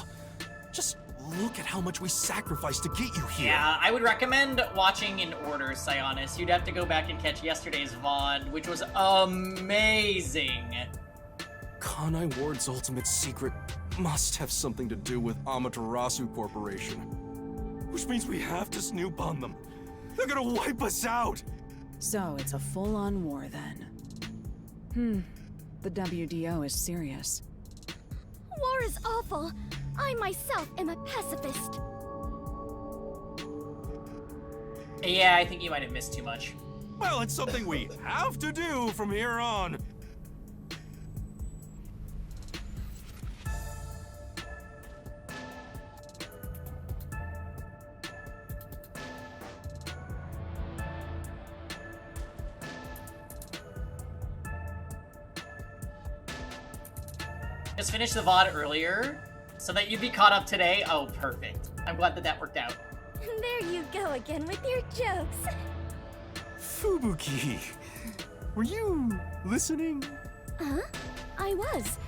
Just look at how much we sacrificed to get you here. Yeah, I would recommend watching in order, Sionis. You'd have to go back and catch yesterday's VOD, which was amazing. Kanai Ward's ultimate secret must have something to do with Amaterasu Corporation. Which means we have to snoop on them. They're gonna wipe us out! So it's a full-on war then. The WDO is serious. War is awful. I myself am a pacifist. Yeah, I think you might have missed too much. Well, it's something we have to do from here on. Just finished the VOD earlier, so that you'd be caught up today. Oh, perfect. I'm glad that that worked out. There you go again with your jokes. Fubuki, were you listening? Huh? I was.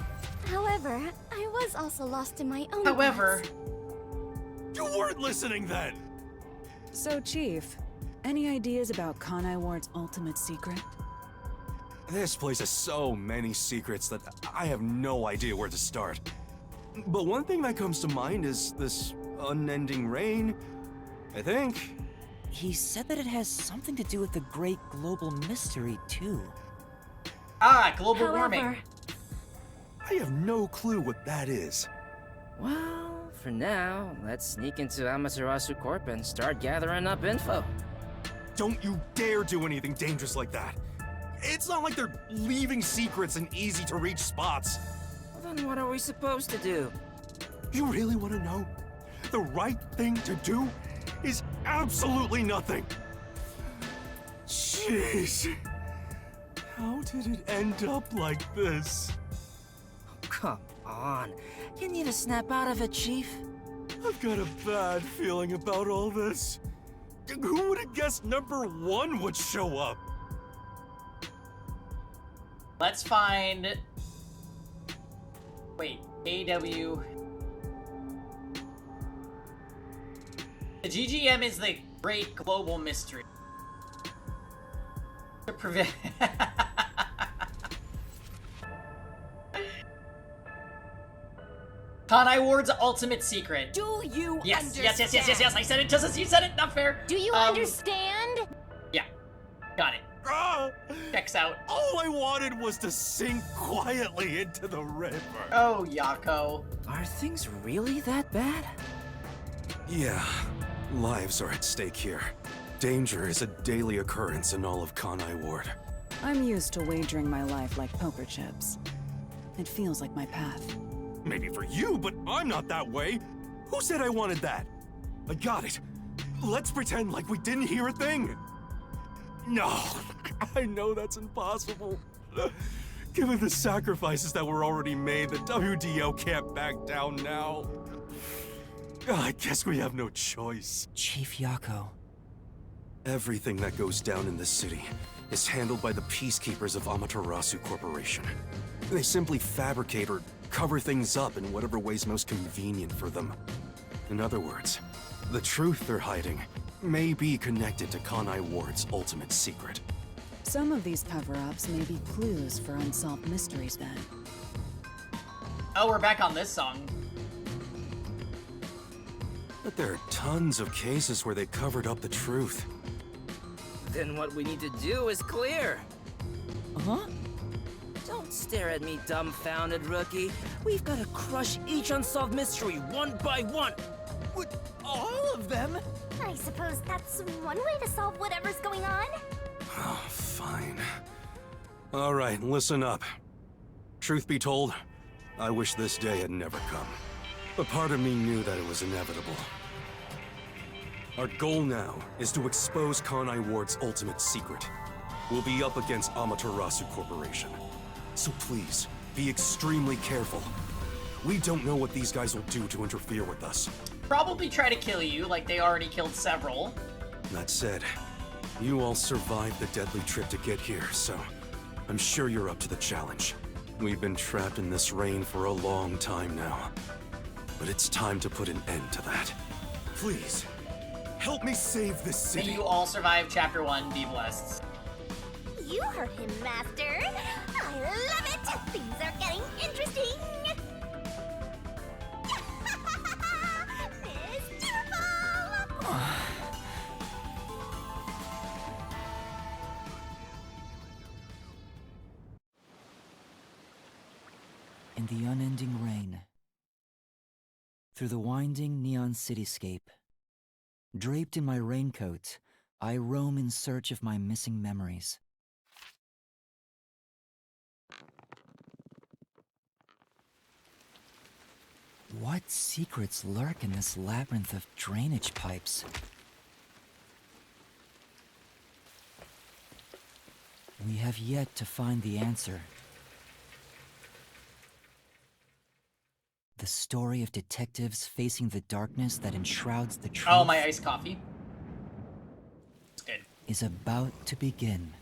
However, I was also lost in my own However, thoughts. You weren't listening then! So, Chief, any ideas about Kanai Ward's ultimate secret? This place has so many secrets that I have no idea where to start. But one thing that comes to mind is this unending rain, I think. He said that it has something to do with the great global mystery, too. global However, warming. I have no clue what that is. Well, for now, let's sneak into Amaterasu Corp and start gathering up info. Don't you dare do anything dangerous like that. It's not like they're leaving secrets in easy-to-reach spots. Then what are we supposed to do? You really want to know? The right thing to do is absolutely nothing. Jeez. How did it end up like this? Come on. You need to snap out of it, Chief. I've got a bad feeling about all this. Who would have guessed number 1 would show up? Let's find... Wait, AW... The GGM is the Great Global Mystery. To prevent... Kanai Ward's ultimate secret. Do you Yes, understand? yes. I said it just as you said it. Not fair. Do you understand? Yeah. Got it. Ah, Checks out. all I wanted was to sink quietly into the river. Oh, Yako. Are things really that bad? Yeah, lives are at stake here. Danger is a daily occurrence in all of Kanai Ward. I'm used to wagering my life like poker chips. It feels like my path. Maybe for you, but I'm not that way. Who said I wanted that? I got it. Let's pretend like we didn't hear a thing. No, I know that's impossible. Given the sacrifices that were already made, the WDO can't back down now. I guess we have no choice. Chief Yako. Everything that goes down in this city is handled by the peacekeepers of Amaterasu Corporation. They simply fabricate or cover things up in whatever way's most convenient for them. In other words, the truth they're hiding may be connected to Kanai Ward's ultimate secret. Some of these cover-ups may be clues for unsolved mysteries then. Oh, we're back on this song. But there are tons of cases where they covered up the truth. Then what we need to do is clear. Huh? Don't stare at me, dumbfounded rookie. We've got to crush each unsolved mystery one by one. With all of them? I suppose that's one way to solve whatever's going on. Oh, fine. All right, listen up. Truth be told, I wish this day had never come. But part of me knew that it was inevitable. Our goal now is to expose Kanai Ward's ultimate secret. We'll be up against Amaterasu Corporation. So please, be extremely careful. We don't know what these guys will do to interfere with us. Probably try to kill you, like they already killed several. That said, you all survived the deadly trip to get here, so I'm sure you're up to the challenge. We've been trapped in this rain for a long time now. But it's time to put an end to that. Please, help me save this city. May you all survive Chapter 1, be blessed. You heard him, Master. I love it. Things are getting interesting. Mystical. In the unending rain, through the winding neon cityscape, draped in my raincoat, I roam in search of my missing memories. What secrets lurk in this labyrinth of drainage pipes? We have yet to find the answer. The story of detectives facing the darkness that enshrouds the truth. Oh, my iced coffee. It's good. Is about to begin.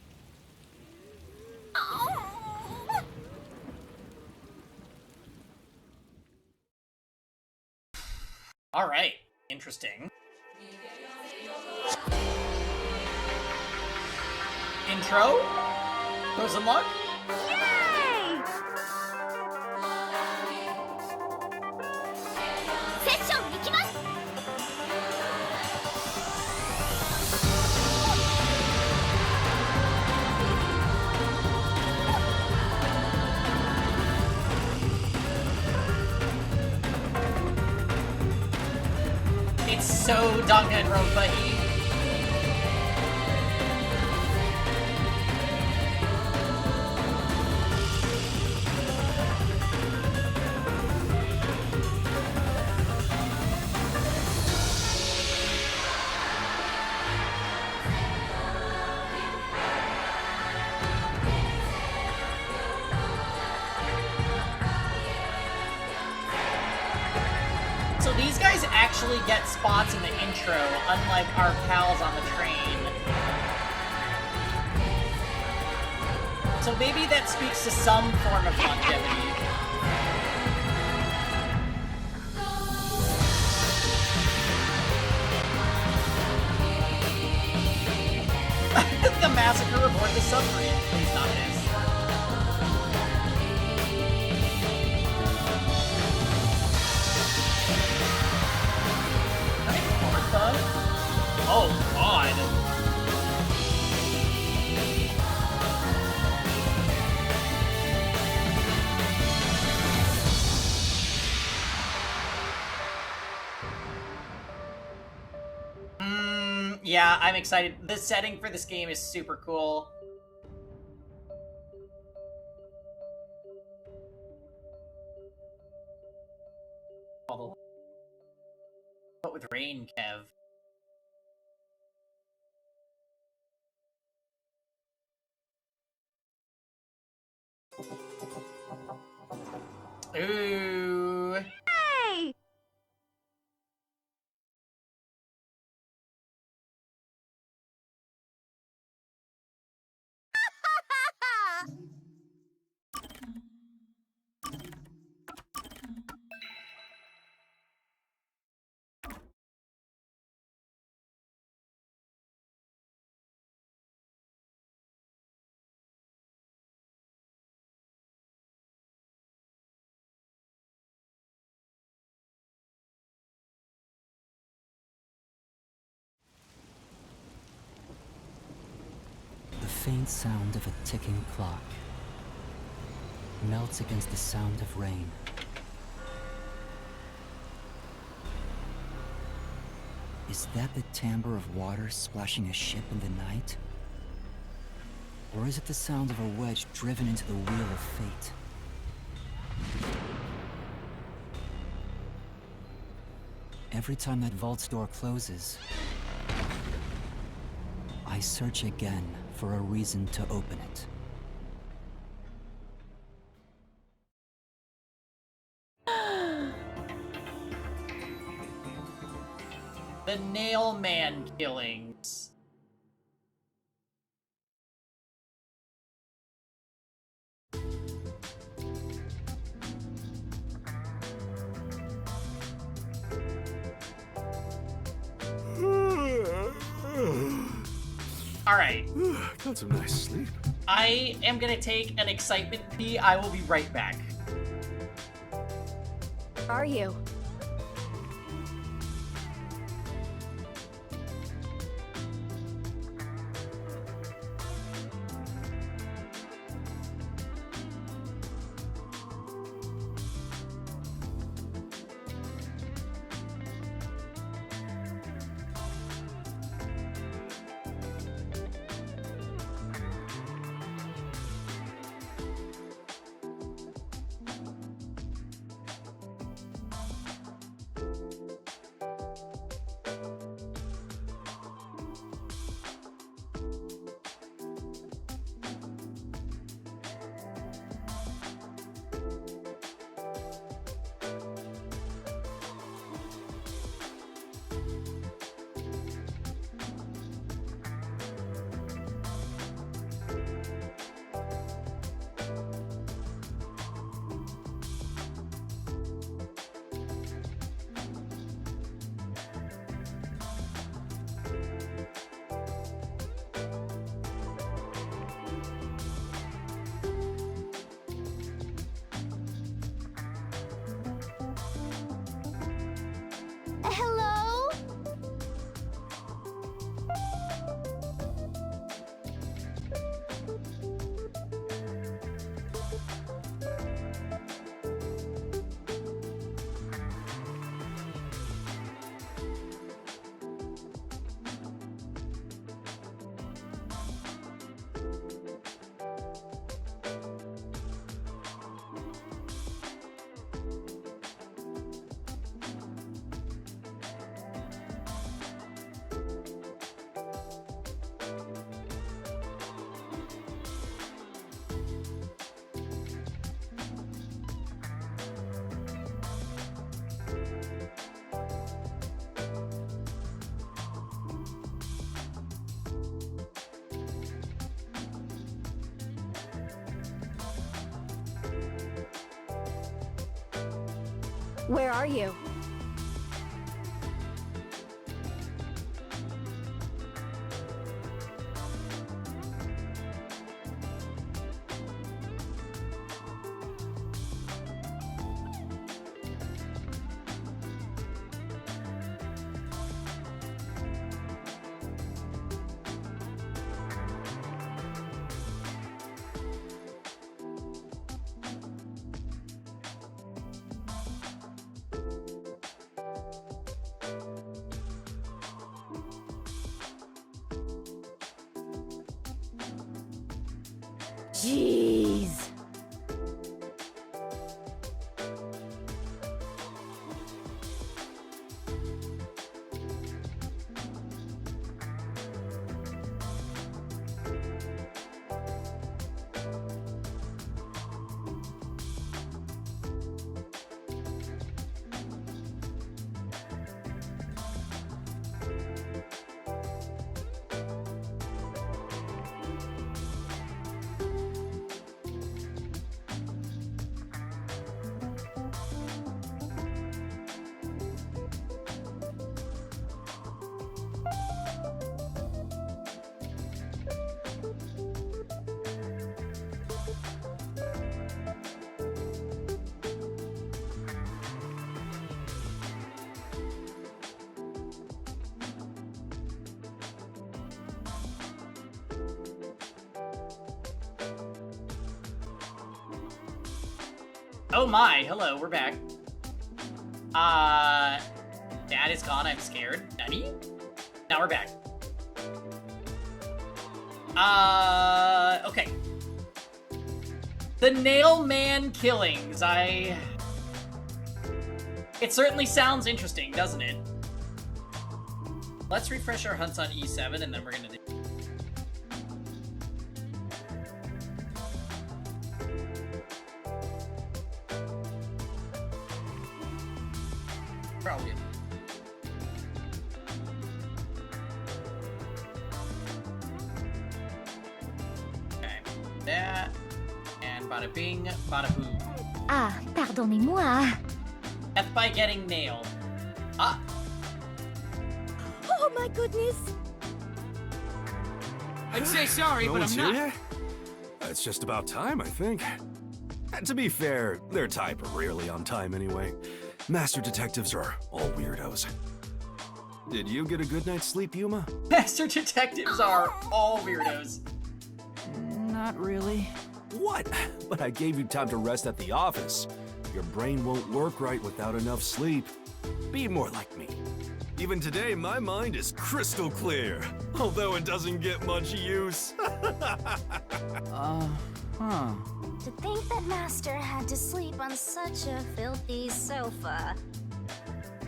All right. Interesting. Intro? Frozen Log? Yay! Session, ikimasu! So, Danganronpa. So these guys actually get spots in the intro, unlike our pals on the train. So maybe that speaks to some form of longevity. The massacre aboard the submarine. Please not this. Oh, God. Yeah, I'm excited. The setting for this game is super cool. But with rain, Kev. Ooh. Hey! The faint sound of a ticking clock melts against the sound of rain. Is that the timbre of water splashing a ship in the night? Or is it the sound of a wedge driven into the wheel of fate? Every time that vault's door closes, I search again for a reason to open it. The Nail Man killings. Alright. Got some nice sleep. I am gonna take an excitement pee. I will be right back. Are you? Where are you? Jeez. Oh my, hello, we're back. Dad is gone, I'm scared. Nani? Now we're back. Okay. The Nail Man killings, It certainly sounds interesting, doesn't it? Let's refresh our hunts on E7 and then we're gonna do... Probably. Okay, that, and bada bing, bada boom. Ah, pardonnez-moi. Death by getting nailed. Ah! Oh my goodness. I'd say sorry, No but one's I'm here not. yet? It's just about time, I think. And to be fair, their type are rarely on time anyway. Master detectives are all weirdos. Did you get a good night's sleep, Yuma? Master detectives are all weirdos. Not really. What? But I gave you time to rest at the office. Your brain won't work right without enough sleep. Be more like me. Even today, my mind is crystal clear, although it doesn't get much use. Huh. To think that Master had to sleep on such a filthy sofa.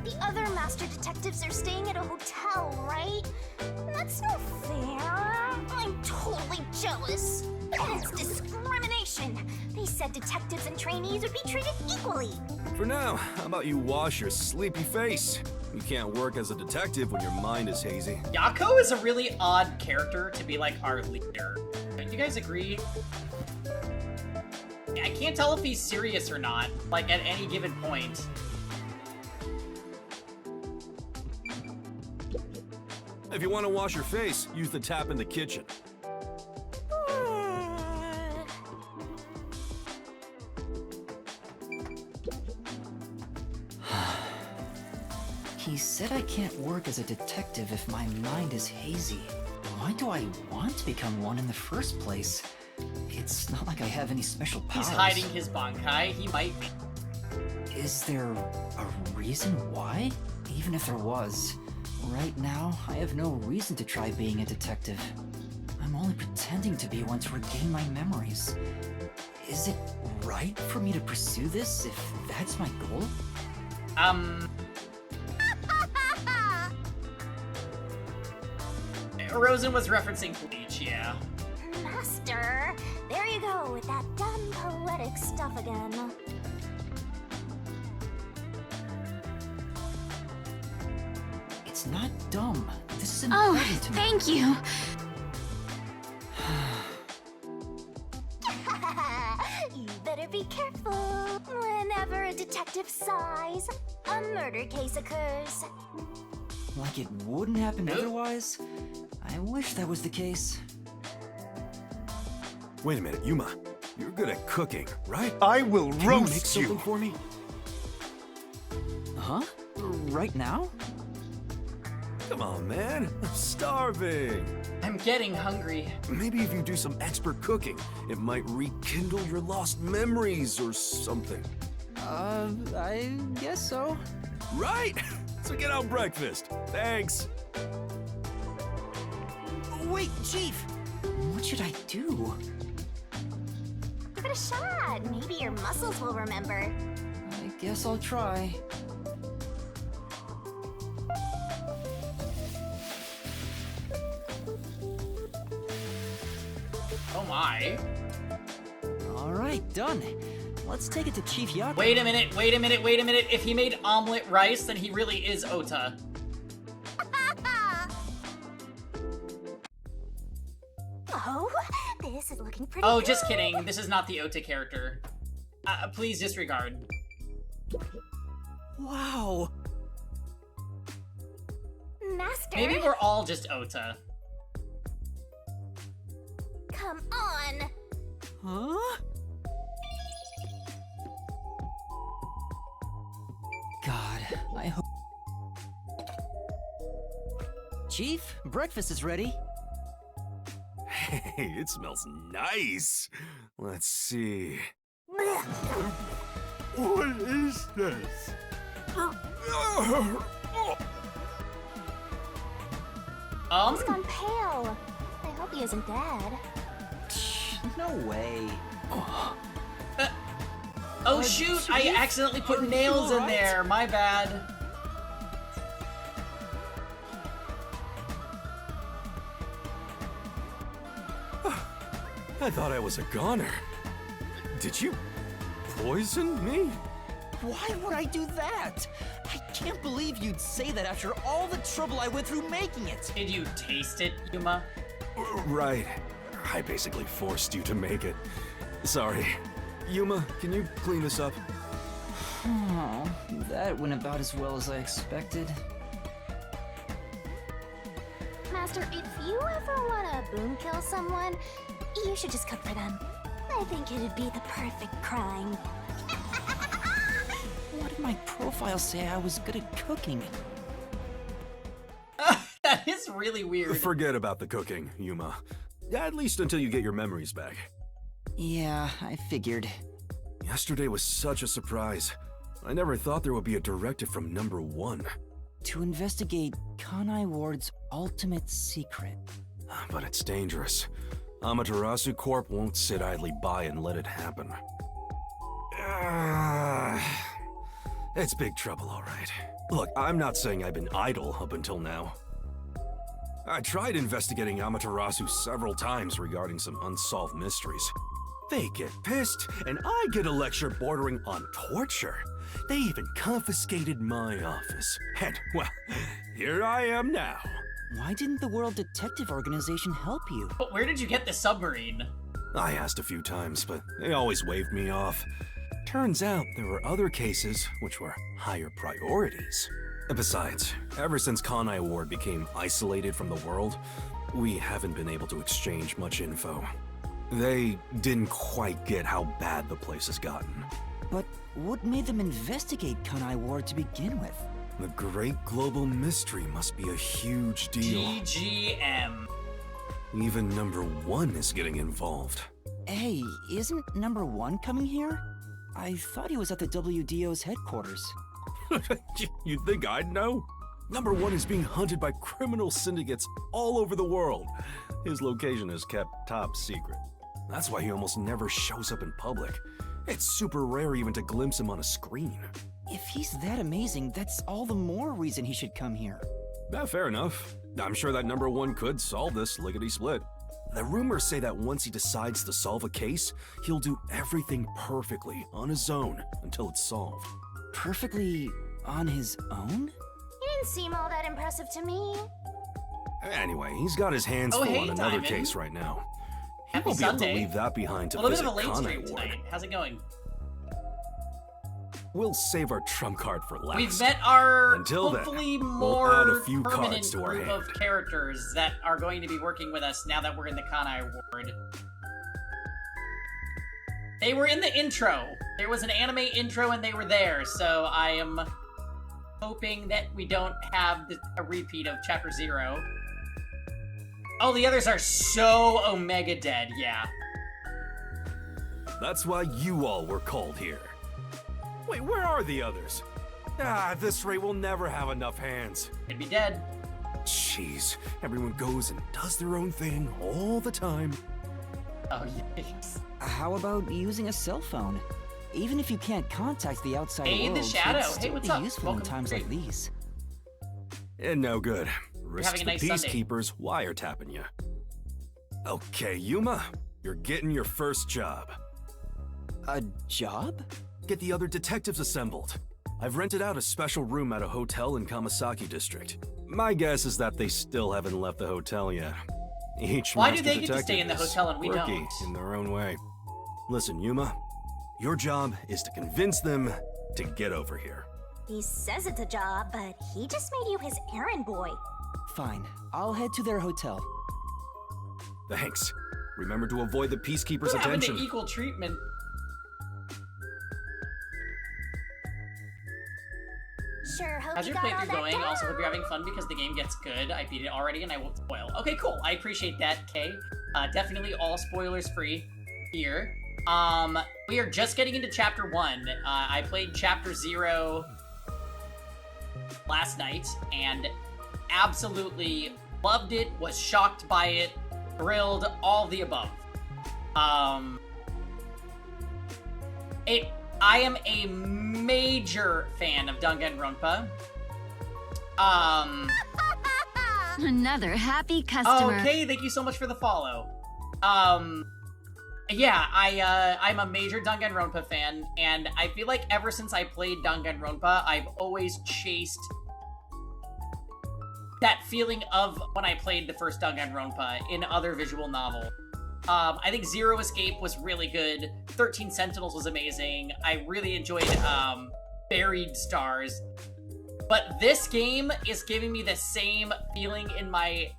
The other Master detectives are staying at a hotel, right? That's no fair. I'm totally jealous. It's discrimination. They said detectives and trainees would be treated equally. For now, how about you wash your sleepy face? You can't work as a detective when your mind is hazy. Yako is a really odd character to be like our leader. Don't you guys agree? I can't tell if he's serious or not, like at any given point. If you want to wash your face, use the tap in the kitchen. He said I can't work as a detective if my mind is hazy. Why do I want to become one in the first place? It's not like I have any special powers. He's hiding his bankai, he might be. Is there a reason why? Even if there was, right now, I have no reason to try being a detective. I'm only pretending to be one to regain my memories. Is it right for me to pursue this if that's my goal? Rosen was referencing Bleach, yeah. Master, there you go with that dumb poetic stuff again. It's not dumb. This is Oh, important to me. thank you. You better be careful. Whenever a detective sighs, a murder case occurs. Like it wouldn't happen otherwise? I wish that was the case. Wait a minute, Yuma. You're good at cooking, right? I will Can you roast make something you. for me? Huh? Right now? Come on, man. I'm starving. I'm getting hungry. Maybe if you do some expert cooking, it might rekindle your lost memories or something. I guess so. Right? So get out breakfast. Thanks. Wait, Chief! What should I do? Give it a shot. Maybe your muscles will remember. I guess I'll try. Oh my. Alright, done. Let's take it to Chief Yato. Wait a minute, wait a minute, wait a minute. If he made omelet rice, then he really is Ota. Oh, this is looking pretty Oh, good. just kidding. This is not the Ota character. Please disregard. Wow! Master, Maybe we're all just Ota. come on. Huh? God, I hope... Chief, breakfast is ready. Hey, it smells nice. Let's see. What is this? He's gone pale. I hope he isn't dead. No way. Oh shoot, I Chief? accidentally put Are you nails in alright? there. My bad. I thought I was a goner. Did you poison me? Why would I do that? I can't believe you'd say that after all the trouble I went through making it. Did you taste it, Yuma? Right. I basically forced you to make it. Sorry. Yuma, can you clean this up? Oh, that went about as well as I expected. Master, if you ever want to boom kill someone, you should just cook for them. I think it'd be the perfect crime. What did my profile say I was good at cooking? That is really weird. Forget about the cooking, Yuma. At least until you get your memories back. Yeah, I figured. Yesterday was such a surprise. I never thought there would be a directive from number 1. To investigate Kanai Ward's ultimate secret. But it's dangerous. Amaterasu Corp won't sit idly by and let it happen. It's big trouble, all right. Look, I'm not saying I've been idle up until now. I tried investigating Amaterasu several times regarding some unsolved mysteries. They get pissed, and I get a lecture bordering on torture. They even confiscated my office. And, well, here I am now. Why didn't the World Detective Organization help you? But where did you get the submarine? I asked a few times, but they always waved me off. Turns out there were other cases which were higher priorities. And besides, ever since Kanai Ward became isolated from the world, we haven't been able to exchange much info. They didn't quite get how bad the place has gotten. But what made them investigate Kanai Ward to begin with? The great global mystery must be a huge deal. DGM. Even number 1 is getting involved. Hey, isn't number 1 coming here? I thought he was at the WDO's headquarters. You think I'd know? Number 1 is being hunted by criminal syndicates all over the world. His location is kept top secret. That's why he almost never shows up in public. It's super rare even to glimpse him on a screen. If he's that amazing, that's all the more reason he should come here. Fair enough. I'm sure that number 1 could solve this lickety-split. The rumors say that once he decides to solve a case, he'll do everything perfectly on his own until it's solved. Perfectly on his own? He didn't seem all that impressive to me. Anyway, he's got his hands full hey, on another Diamond. case right now. He Happy won't be able to Sunday. leave that behind to A little bit visit of a late Kanai stream Ward. tonight. How's it going? we'll save our trump card for last. We've met our Until then, hopefully we'll add more a few permanent cards to our group of hand. characters that are going to be working with us now that we're in the Kanai Ward. They were in the intro. There was an anime intro and they were there, so I am hoping that we don't have a repeat of Chapter 0. Oh, the others are so Omega dead, yeah. That's why you all were called here. Wait, where are the others? At this rate, we'll never have enough hands. They'd be dead. Jeez, everyone goes and does their own thing all the time. Oh, yes. How about using a cell phone? Even if you can't contact the outside Hey, world, the Shadow. it'd Hey, still what's be up? useful Welcome in times to the like these. And no good. Risks having a the nice Sunday. peacekeepers wiretapping you. Okay, Yuma, you're getting your first job. A job? Get the other detectives assembled. I've rented out a special room at a hotel in Kamasaki District. My guess is that they still haven't left the hotel yet. Each Why do master they get to stay detective in the is hotel and we quirky don't? in their own way. Listen, Yuma, your job is to convince them to get over here. He says it's a job, but he just made you his errand boy. Fine, I'll head to their hotel. Thanks. Remember to avoid the peacekeepers' What happened attention. to equal treatment? Sure hope How's you your got all playthrough that going? down. Also, hope you're having fun because the game gets good. I beat it already and I won't spoil. Okay, cool. I appreciate that, Kay. Definitely all spoilers free here. We are just getting into Chapter 1. I played Chapter 0 last night and absolutely loved it, was shocked by it, thrilled, all the above. I am a major fan of Danganronpa. Another happy customer. Okay, thank you so much for the follow. Yeah, I'm a major Danganronpa fan, and I feel like ever since I played Danganronpa, I've always chased that feeling of when I played the first Danganronpa in other visual novels. I think Zero Escape was really good. 13 Sentinels was amazing. I really enjoyed Buried Stars. But this game is giving me the same feeling in my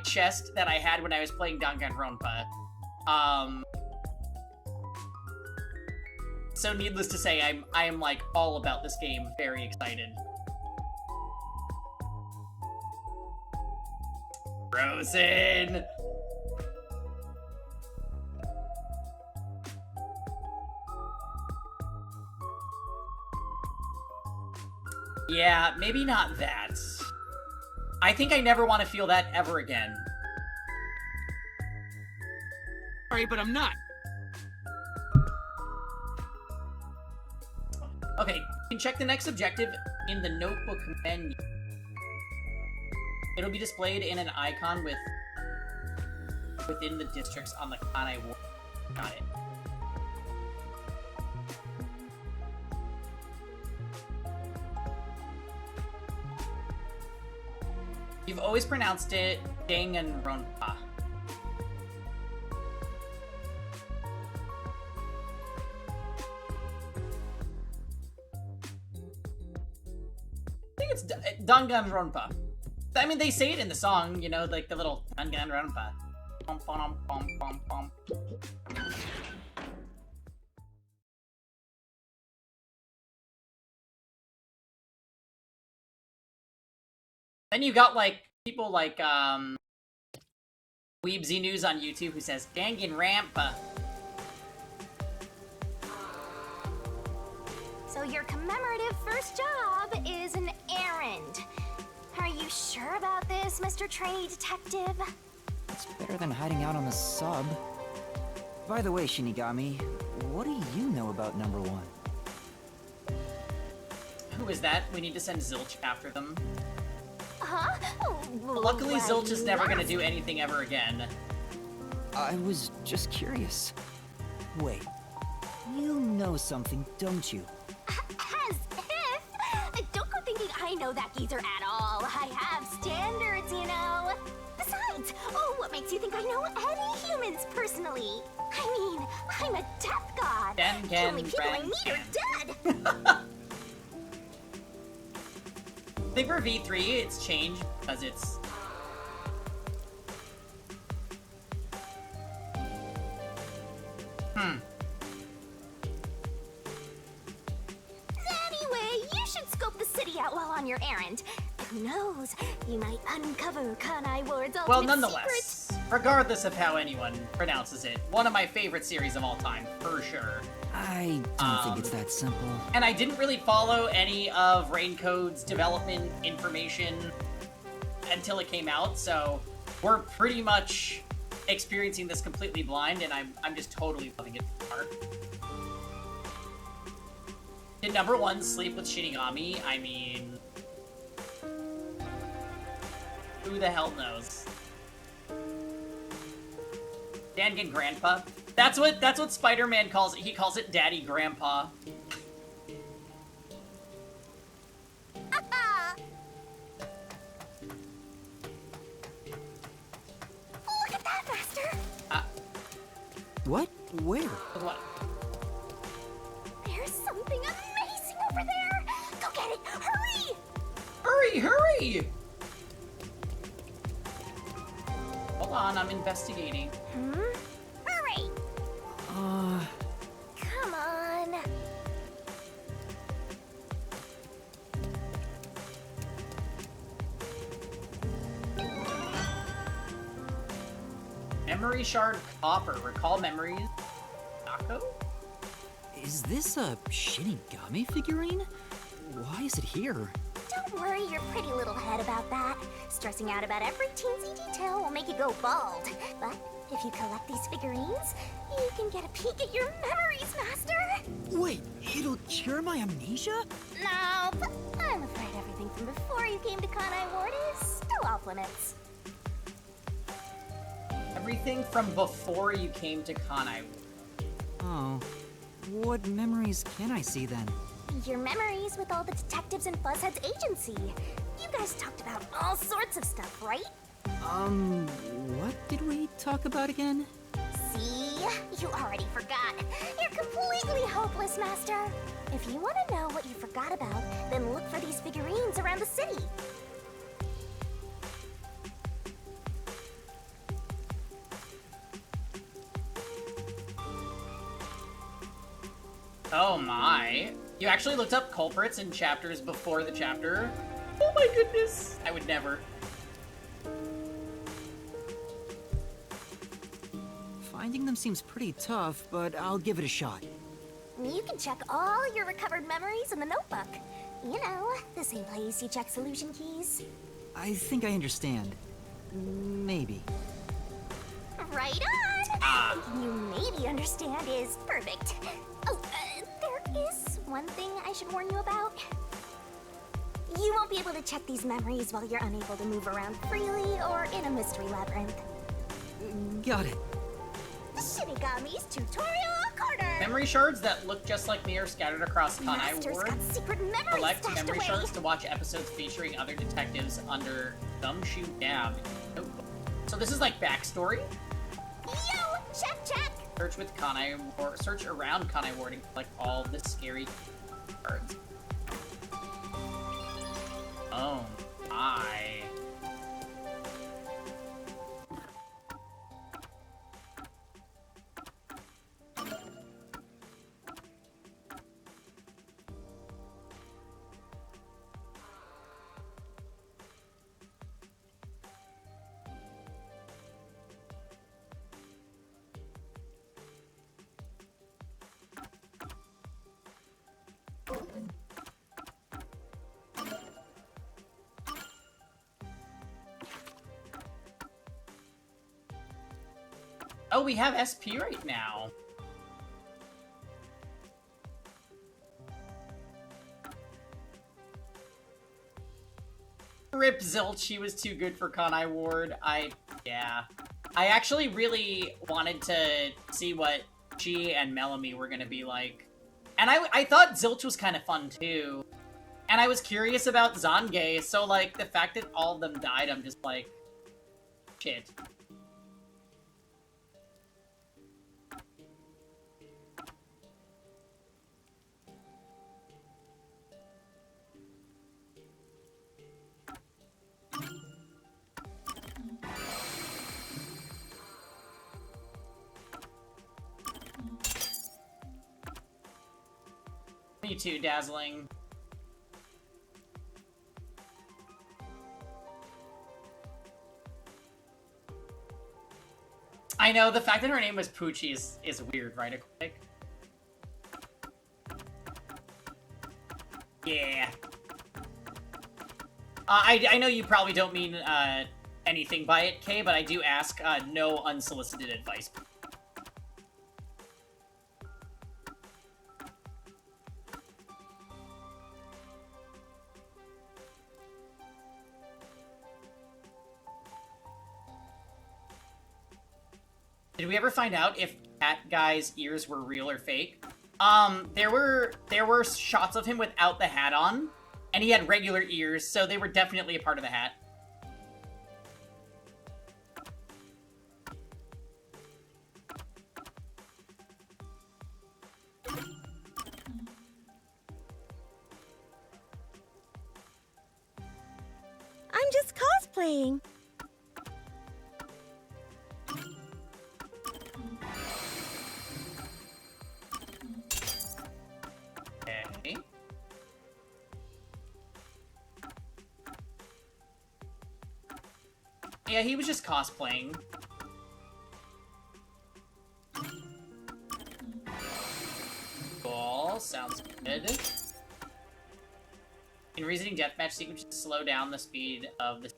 chest that I had when I was playing Danganronpa. So needless to say, I am like all about this game, very excited. Frozen! Yeah, maybe not that. I think I never want to feel that ever again. Sorry, but I'm not. Okay, you can check the next objective in the notebook menu. It'll be displayed in an icon within the districts on the Kanai Ward. Got it. You've always pronounced it Danganronpa. I think it's Danganronpa. I mean, they say it in the song, you know, like the little Danganronpa. Pom, pom, pom, pom, pom. Then you got, like, people like, Weebzy News on YouTube who says, Danganronpa. So your commemorative first job is an errand. Are you sure about this, Mr. Trainee Detective? It's better than hiding out on the sub. By the way, Shinigami, what do you know about number 1? Who is that? We need to send Zilch after them. Huh? Luckily, Why Zilch is you never gonna ask? do anything ever again. I was just curious. Wait, you know something, don't you? As if! Don't go thinking I know that geezer at all. I have standards, you know. Besides, what makes you think I know any humans personally? I mean, I'm a death god. Then The only people I friend meet are can. dead. I think for V3, it's changed because it's... Anyway, you should scope the city out while on your errand. Who knows? You might uncover Kanai Ward's ultimate Well, nonetheless, regardless of how anyone pronounces it, one of my favorite series of all time, for sure. I don't think it's that simple. And I didn't really follow any of Raincode's development information until it came out, so we're pretty much experiencing this completely blind, and I'm just totally loving it so far. Did number 1 sleep with Shinigami? I mean, who the hell knows? Dangan Grandpa? That's what Spider-Man calls it. He calls it Daddy Grandpa. Look at that, Master! What? Where? What? There's something amazing over there! Go get it! Hurry! Hurry, hurry! Hold on, I'm investigating. Hurry! Come on. Memory shard copper. Recall memories. Nako? Is this a Shinigami figurine? Why is it here? Don't worry your pretty little head about that. Stressing out about every teensy detail will make you go bald. But if you collect these figurines, you can get a peek at your memories, Master! Wait, it'll cure my amnesia? No, but I'm afraid everything from before you came to Kanai Ward is still off limits. Everything from before you came to Kanai. Oh. What memories can I see then? Your memories with all the detectives in Fuzzhead's agency. You guys talked about all sorts of stuff, right? What did we talk about again? See? You already forgot. You're completely hopeless, Master. If you want to know what you forgot about, then look for these figurines around the city. Oh my. You actually looked up culprits in chapters before the chapter? Oh my goodness. I would never. Finding them seems pretty tough, but I'll give it a shot. You can check all your recovered memories in the notebook. You know, the same place you check solution keys. I think I understand. Maybe. Right on! You maybe understand is perfect. Oh, there is one thing I should warn you about. You won't be able to check these memories while you're unable to move around freely or in a mystery labyrinth. Got it. Shinigami's tutorial corner! Memory shards that look just like me are scattered across Kanai Master's Ward. got secret memories Collect stashed memory away. shards to watch episodes featuring other detectives under Gumshoe Dab. Notebook. So this is like backstory? Yo, check! Search with Kanai or search around Kanai Ward and collect all the scary cards. Oh my. Oh, we have SP right now. Rip Zilch, she was too good for Kanai Ward. Yeah. I actually really wanted to see what she and Melanie were gonna be like. And I thought Zilch was kind of fun too. And I was curious about Zange, so like, the fact that all of them died, I'm just like, shit. you too, Dazzling. I know, the fact that her name was Poochie is weird, right, Aquatic? Yeah. I know you probably don't mean anything by it, Kay, but I do ask no unsolicited advice. Did we ever find out if that guy's ears were real or fake? There were shots of him without the hat on, and he had regular ears, so they were definitely a part of the hat. I'm just cosplaying. Okay. Yeah, he was just cosplaying. Cool, sounds good. In reasoning deathmatch sequences, slow down the speed of the...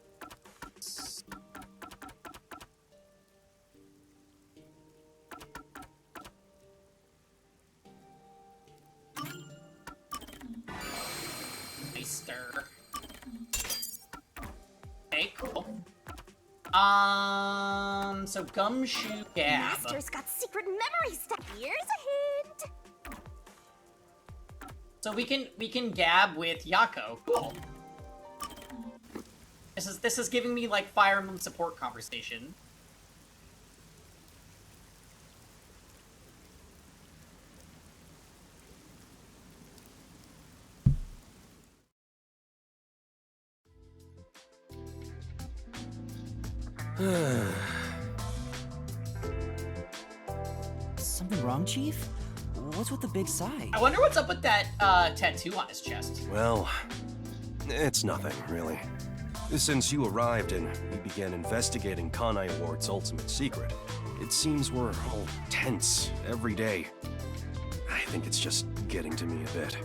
Meister. Okay, cool. So Gumshoe Gab. Master's got secret memory stuff. Here's a hint. So we can gab with Yako. Cool. This is giving me like Fire Emblem support conversation. Something wrong, Chief? What's with the big sigh? I wonder what's up with that tattoo on his chest. Well, it's nothing, really. Since you arrived and we began investigating Kanai Ward's ultimate secret, it seems we're all tense every day. I think it's just getting to me a bit.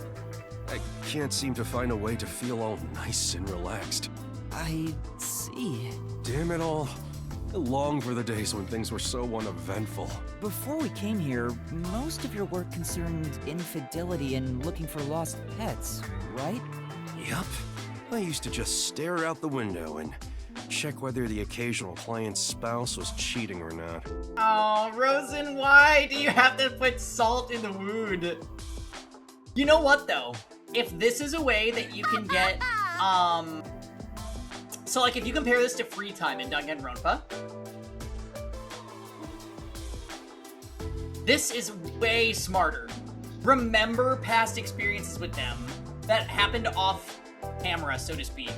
I can't seem to find a way to feel all nice and relaxed. I see. Damn it all. I long for the days when things were so uneventful. Before we came here, most of your work concerned infidelity and looking for lost pets, right? Yup. I used to just stare out the window and check whether the occasional client's spouse was cheating or not. Oh, Rosen, why do you have to put salt in the wound? You know what, though? If this is a way that you can get, so, like, if you compare this to free time in Danganronpa, this is way smarter. Remember past experiences with them that happened off camera, so to speak.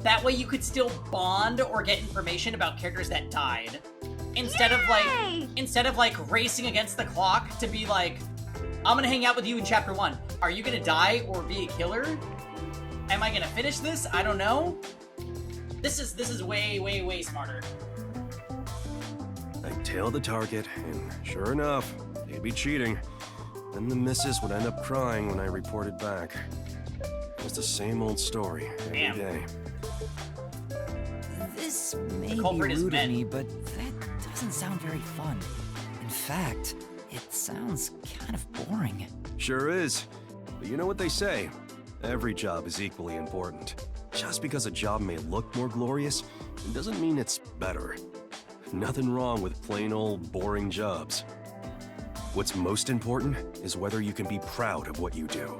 That way you could still bond or get information about characters that died. Instead of like racing against the clock to be like, I'm gonna hang out with you in chapter 1. Are you gonna die or be a killer? Am I gonna finish this? I don't know. This is way, way, way smarter. I'd tail the target, and sure enough, they'd be cheating. Then the missus would end up crying when I reported back. It was the same old story every day. This may be rude of me, but that doesn't sound very fun. In fact, it sounds kind of boring. Sure is. But you know what they say? Every job is equally important. Just because a job may look more glorious, it doesn't mean it's better. Nothing wrong with plain old boring jobs. What's most important is whether you can be proud of what you do.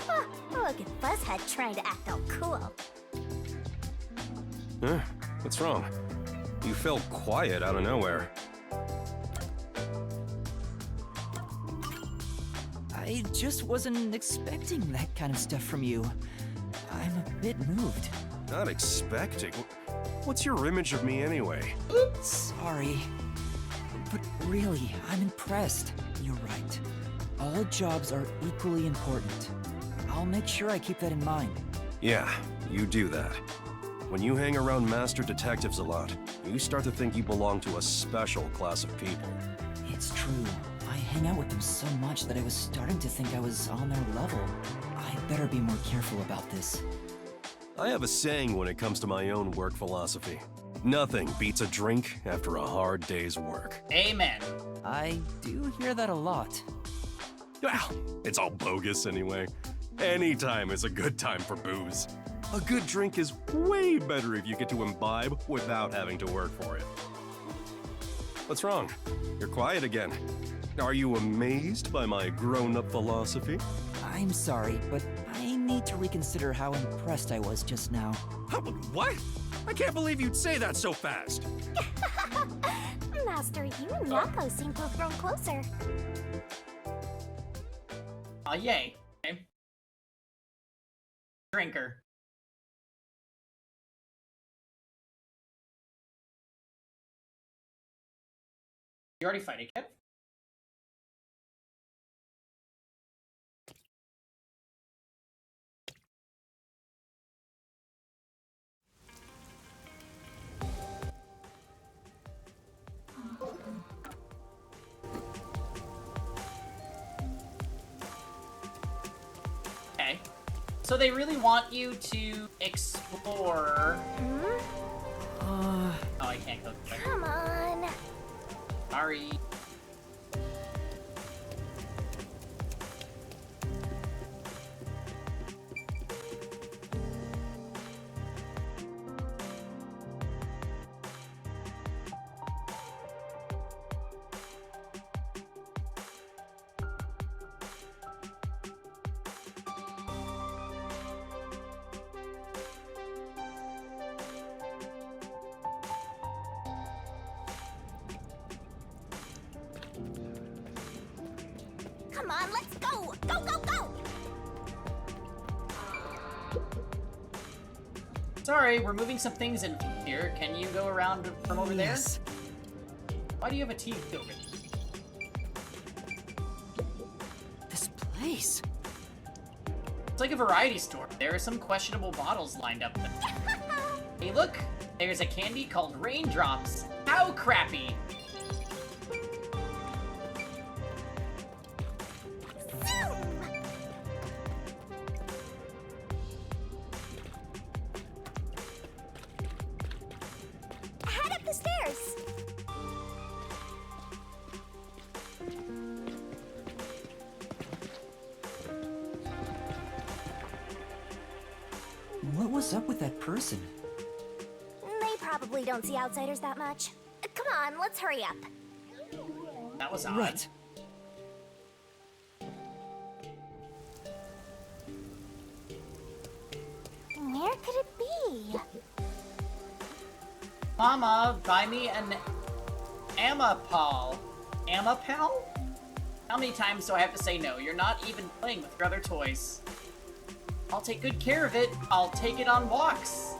Oh, look at Buzzhead trying to act all cool. Huh? What's wrong? You fell quiet out of nowhere. I just wasn't expecting that kind of stuff from you. I'm a bit moved. Not expecting? What's your image of me anyway? Sorry. But really, I'm impressed. You're right. All jobs are equally important. I'll make sure I keep that in mind. Yeah, you do that. When you hang around master detectives a lot, you start to think you belong to a special class of people. It's true. I hang out with them so much that I was starting to think I was on their level. I better be more careful about this. I have a saying when it comes to my own work philosophy. Nothing beats a drink after a hard day's work. Amen. I do hear that a lot. Well, it's all bogus anyway. Any time is a good time for booze. A good drink is way better if you get to imbibe without having to work for it. What's wrong? You're quiet again. Are you amazed by my grown-up philosophy? I'm sorry, but I need to reconsider how impressed I was just now. What? I can't believe you'd say that so fast. Master, you and Yako seem to have grown closer. Aw, yay. Okay. Drinker. You already fighting it? Okay. So they really want you to explore... Oh, I can't go there. Come on. Sorry. Come on, let's go! Go, go, go! Sorry, we're moving some things in here. Can you go around from over there? Why do you have a TV over there? This place... It's like a variety store. There are some questionable bottles lined up. Hey, look! There's a candy called Raindrops. How crappy! Head up the stairs! What was up with that person? They probably don't see outsiders that much. Come on, let's hurry up. That was odd. Right. Where could it be? Mama, buy me an Amapal. Amapal? How many times do I have to say no? You're not even playing with your other toys. I'll take good care of it. I'll take it on walks.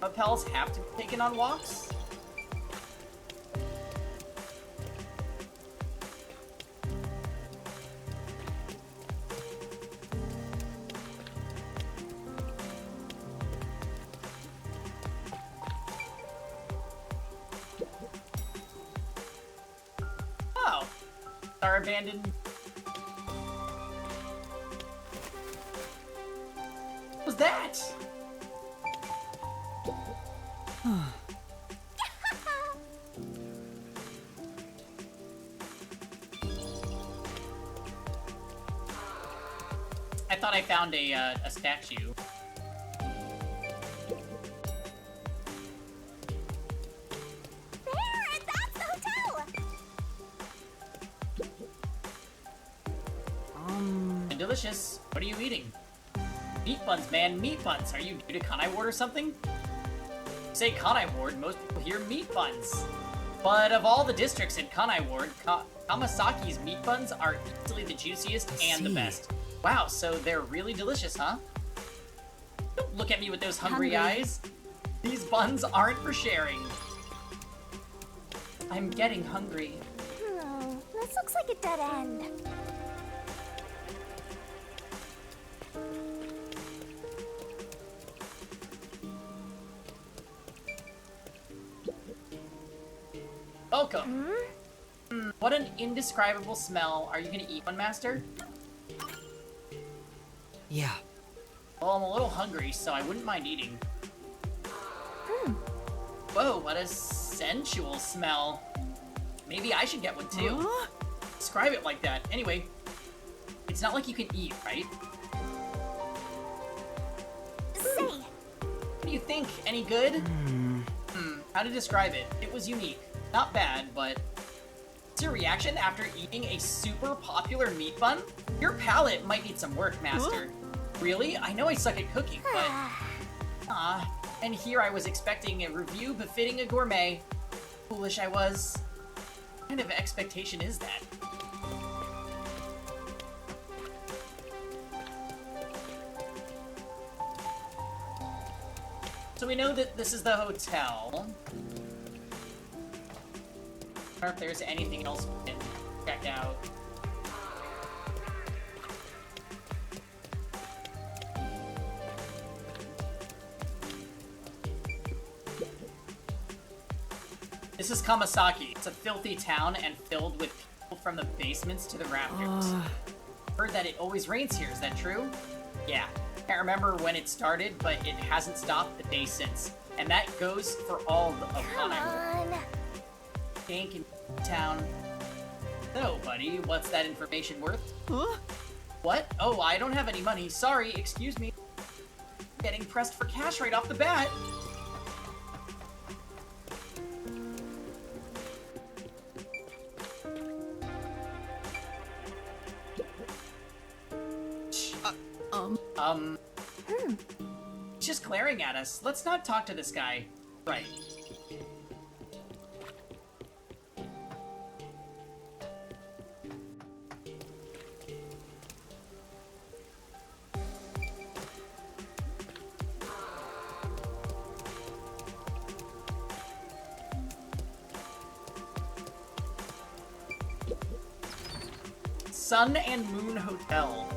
Amapals have to be taken on walks? Oh. Our abandoned... What was that? I thought I found a statue. There! That's the hotel! Delicious. What are you eating? Meat buns, man. Meat buns. Are you new to Kanai Ward or something? Say Kanai Ward, most people hear meat buns. But of all the districts in Kanai Ward, Kamasaki's meat buns are easily the juiciest and the best. Wow, so they're really delicious, huh? Don't look at me with those hungry eyes. These buns aren't for sharing. I'm getting hungry. This looks like a dead end. Welcome. What an indescribable smell. Are you gonna eat one, Master? Yeah. Well, I'm a little hungry, so I wouldn't mind eating. Whoa, what a sensual smell. Maybe I should get one too. Describe it like that. Anyway, it's not like you can eat, right? Say. What do you think? Any good? How to describe it? It was unique. Not bad, but... What's your reaction after eating a super popular meat bun? Your palate might need some work, Master. Really? I know I suck at cooking, but... and here I was expecting a review befitting a gourmet. Foolish I was. What kind of expectation is that? So we know that this is the hotel. I wonder if there's anything else we can check out. This is Kamasaki. It's a filthy town and filled with people from the basements to the rafters. Heard that it always rains here, is that true? Yeah. Can't remember when it started, but it hasn't stopped the day since. And that goes for all of Kanai. Dank in town. So, buddy, what's that information worth? What? Oh, I don't have any money. Sorry, excuse me. Getting pressed for cash right off the bat. He's just glaring at us. Let's not talk to this guy. Right. Sun and Moon Hotel.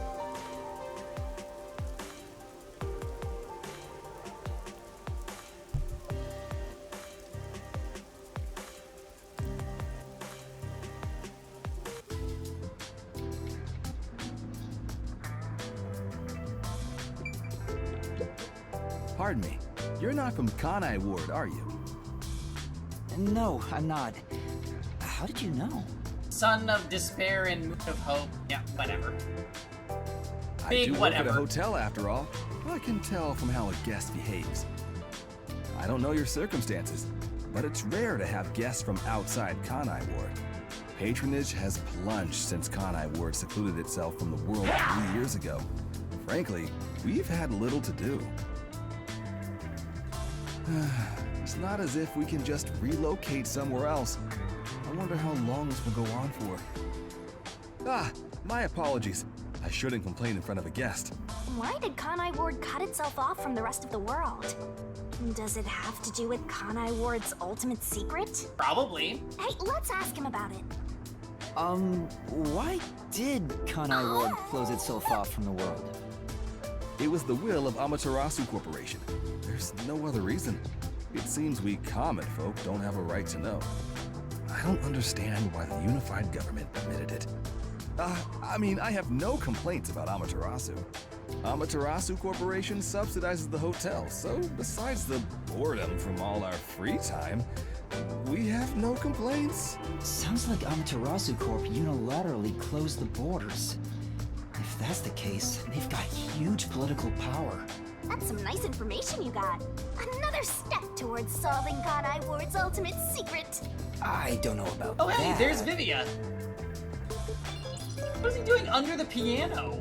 Pardon me, you're not from Kanai Ward, are you? No, I'm not. How did you know? Son of Despair and Moon of Hope. Yeah, whatever. I Big do work whatever. at a hotel after all. I can tell from how a guest behaves. I don't know your circumstances, but it's rare to have guests from outside Kanai Ward. Patronage has plunged since Kanai Ward secluded itself from the world 3 years ago. Frankly, we've had little to do. It's not as if we can just relocate somewhere else. I wonder how long this will go on for. My apologies. I shouldn't complain in front of a guest. Why did Kanai Ward cut itself off from the rest of the world? Does it have to do with Kanai Ward's ultimate secret? Probably. Hey, let's ask him about it. Why did Kanai Ward close itself off from the world? It was the will of Amaterasu Corporation. There's no other reason. It seems we common folk don't have a right to know. I don't understand why the unified government permitted it. I have no complaints about Amaterasu. Amaterasu Corporation subsidizes the hotel, so besides the boredom from all our free time, we have no complaints. Sounds like Amaterasu Corp unilaterally closed the borders. If that's the case, they've got huge political power. That's some nice information you got. Another step towards solving Kanai Ward's ultimate secret. I don't know about Oh, that. hey, there's Vivia. What is he doing under the piano?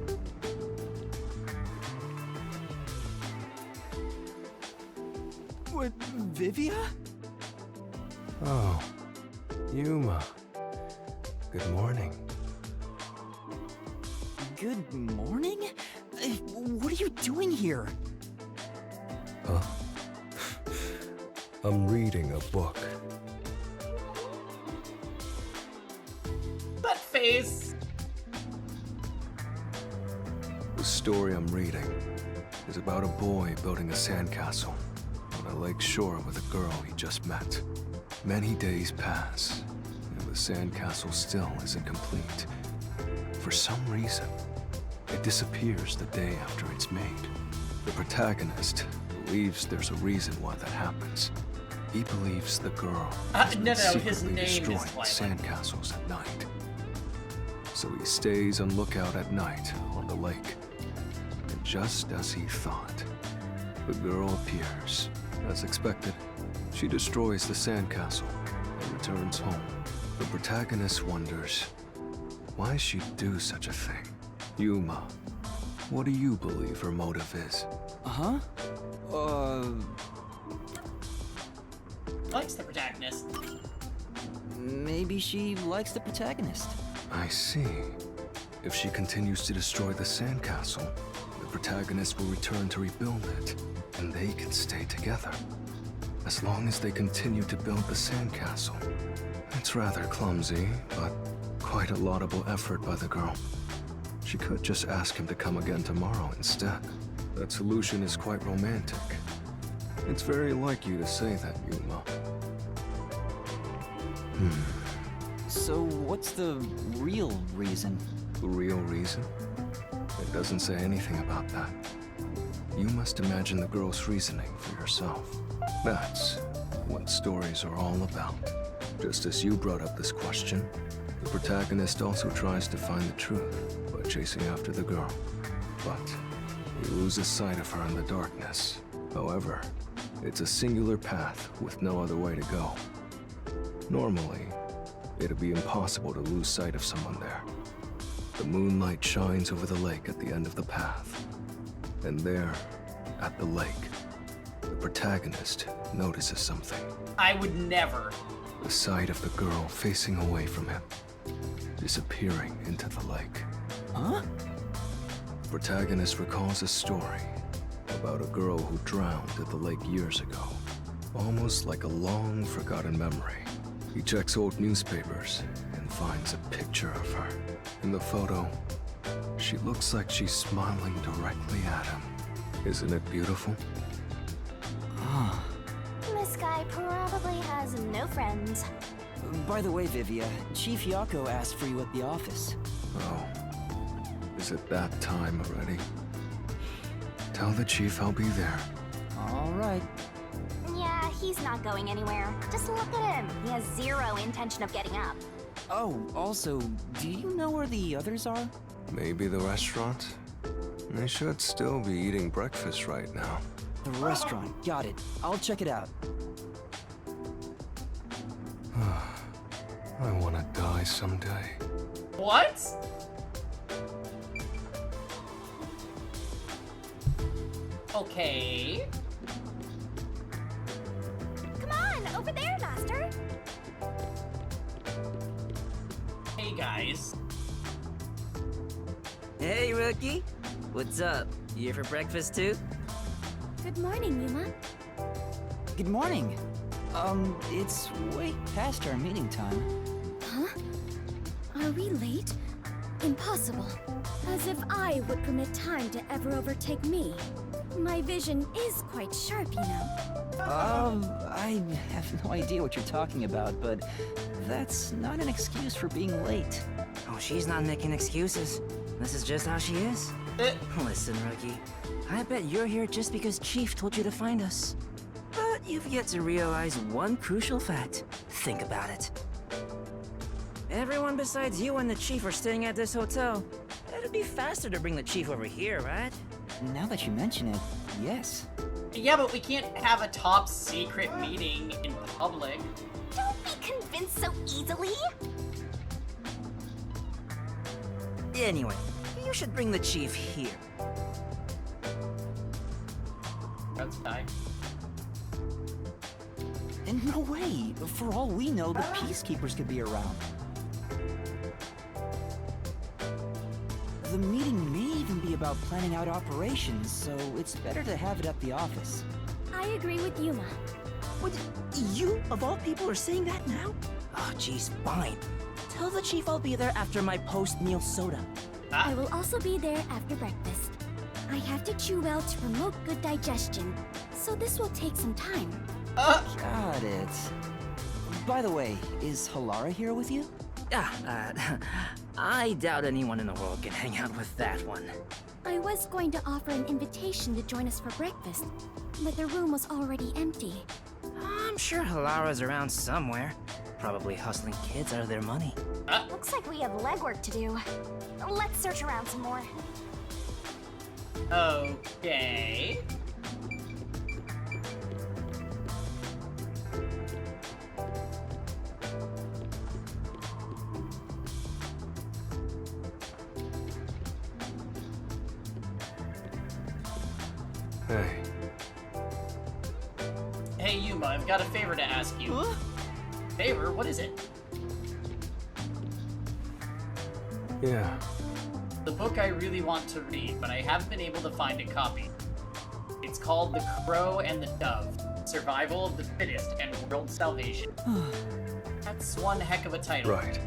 What, Vivia? Oh, Yuma. Good morning. Good morning? What are you doing here? I'm reading a book. That face. The story I'm reading is about a boy building a sandcastle on a lake shore with a girl he just met. Many days pass, and the sandcastle still isn't complete. For some reason, it disappears the day after it's made. The protagonist believes there's a reason why that happens. He believes the girl has been his secretly name is destroying Twilight. sandcastles at night. So he stays on lookout at night on the lake. And just as he thought, the girl appears. As expected, she destroys the sandcastle and returns home. The protagonist wonders why she'd do such a thing. Yuma, what do you believe her motive is? Huh? Likes the protagonist. Maybe she likes the protagonist. I see. If she continues to destroy the sandcastle, the protagonist will return to rebuild it, and they can stay together. As long as they continue to build the sandcastle. It's rather clumsy, but quite a laudable effort by the girl. She could just ask him to come again tomorrow instead. That solution is quite romantic. It's very like you to say that, Yuma. So what's the real reason? The real reason? It doesn't say anything about that. You must imagine the girl's reasoning for yourself. That's what stories are all about. Just as you brought up this question, the protagonist also tries to find the truth by chasing after the girl. But he loses sight of her in the darkness. However, it's a singular path with no other way to go. Normally, it'd be impossible to lose sight of someone there. The moonlight shines over the lake at the end of the path. And there, at the lake, the protagonist notices something. I would never. The sight of the girl facing away from him, disappearing into the lake. Huh? The protagonist recalls a story about a girl who drowned at the lake years ago. Almost like a long forgotten memory. He checks old newspapers and finds a picture of her. In the photo, she looks like she's smiling directly at him. Isn't it beautiful? Ah. This guy probably has no friends. By the way, Vivia, Chief Yako asked for you at the office. Oh. Is it that time already? Tell the chief I'll be there. All right. Yeah, he's not going anywhere. Just look at him. He has zero intention of getting up. Oh, also, do you know where the others are? Maybe the restaurant? They should still be eating breakfast right now. The restaurant, got it. I'll check it out. I want to die someday. What? Okay. Come on, over there, Master. Hey, guys. Hey, rookie. What's up? You here for breakfast, too? Good morning, Yuma. Good morning. It's way past our meeting time. Huh? Are we late? Impossible. As if I would permit time to ever overtake me. My vision is quite sharp, you know. I have no idea what you're talking about, but that's not an excuse for being late. Oh, she's not making excuses. This is just how she is. Listen, rookie. I bet you're here just because Chief told you to find us. But you've yet to realize one crucial fact. Think about it. Everyone besides you and the Chief are staying at this hotel. It'd be faster to bring the Chief over here, right? Now that you mention it, yes. Yeah, but we can't have a top secret meeting in public. Don't be convinced so easily. Anyway, you should bring the Chief here. Outside. And no way! For all we know, the Peacekeepers could be around. The meeting may even be about planning out operations, so it's better to have it at the office. I agree with Yuma. What? You, of all people, are saying that now? Oh, geez, fine. Tell the chief I'll be there after my post-meal soda. I will also be there after breakfast. I have to chew well to promote good digestion, so this will take some time. Got it. By the way, is Halara here with you? I doubt anyone in the world can hang out with that one. I was going to offer an invitation to join us for breakfast, but the room was already empty. I'm sure Halara's around somewhere. Probably hustling kids out of their money. Looks like we have legwork to do. Let's search around some more. Okay. Hey. Hey, Yuma, I've got a favor to ask you. Favor? What is it? Yeah. The book I really want to read, but I haven't been able to find a copy. It's called The Crow and the Dove, Survival of the Fittest and World Salvation. That's one heck of a title. Right.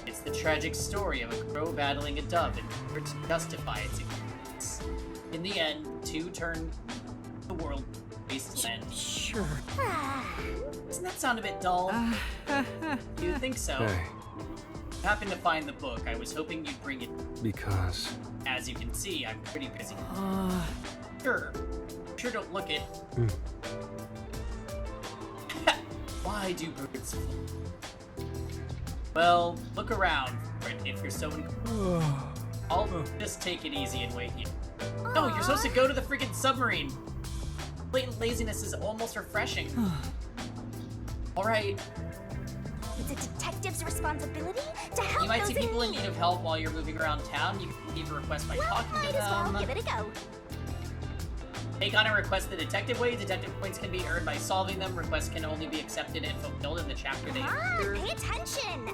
It's the tragic story of a crow battling a dove in order to justify its existence. In the end, two turn the world wasteland. Sure. Doesn't that sound a bit dull? Do you think so? Hey. I happened to find the book. I was hoping you'd bring it. Because... As you can see, I'm pretty busy. Sure. Sure don't look it. Why do birds fly? Well, look around for it if you're so I'll just take it easy and wait here. No, you're supposed to go to the freaking submarine. Blatant laziness is almost refreshing. Alright. It's a detective's responsibility to help You might those see people in need. need of help while you're moving around town. You can leave a request by talking to Might as well them. give it a go. Take on a request the detective way. Detective points can be earned by solving them. Requests can only be accepted and fulfilled in the chapter they enter. Pay attention!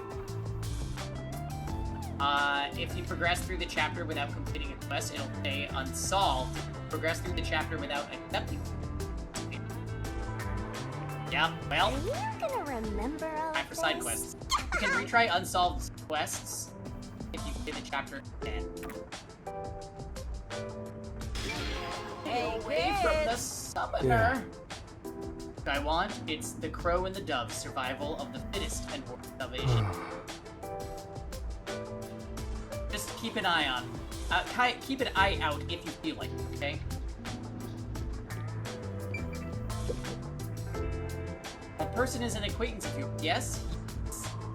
If you progress through the chapter without completing a quest, it'll say unsolved. Progress through the chapter without accepting. Yeah, well. Are you gonna remember all Time of for side this? quests. You can retry unsolved quests if you play the chapter again. Hey, away from the summoner. What I want, it's The Crow and the Dove, Survival of the Fittest and World Salvation. Just keep an eye on. Keep an eye out if you feel like it, okay? That person is an acquaintance of yours. Yes?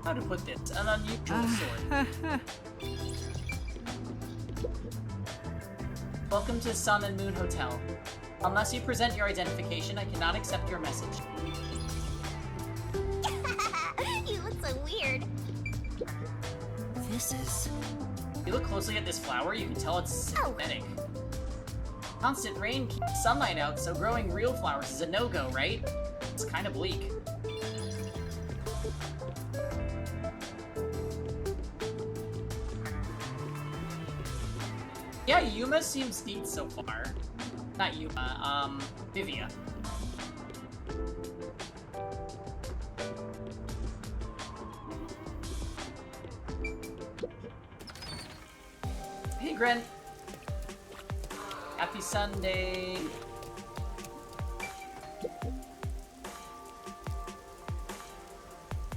How to put this? An unusual sort. Welcome to Sun and Moon Hotel. Unless you present your identification, I cannot accept your message. You look so weird. This is... If you look closely at this flower, you can tell it's synthetic. Constant rain keeps sunlight out, so growing real flowers is a no-go, right? It's kind of bleak. Yeah, Yuma seems neat so far. Not Yuma, Vivia. Hey, Gren. Happy Sunday.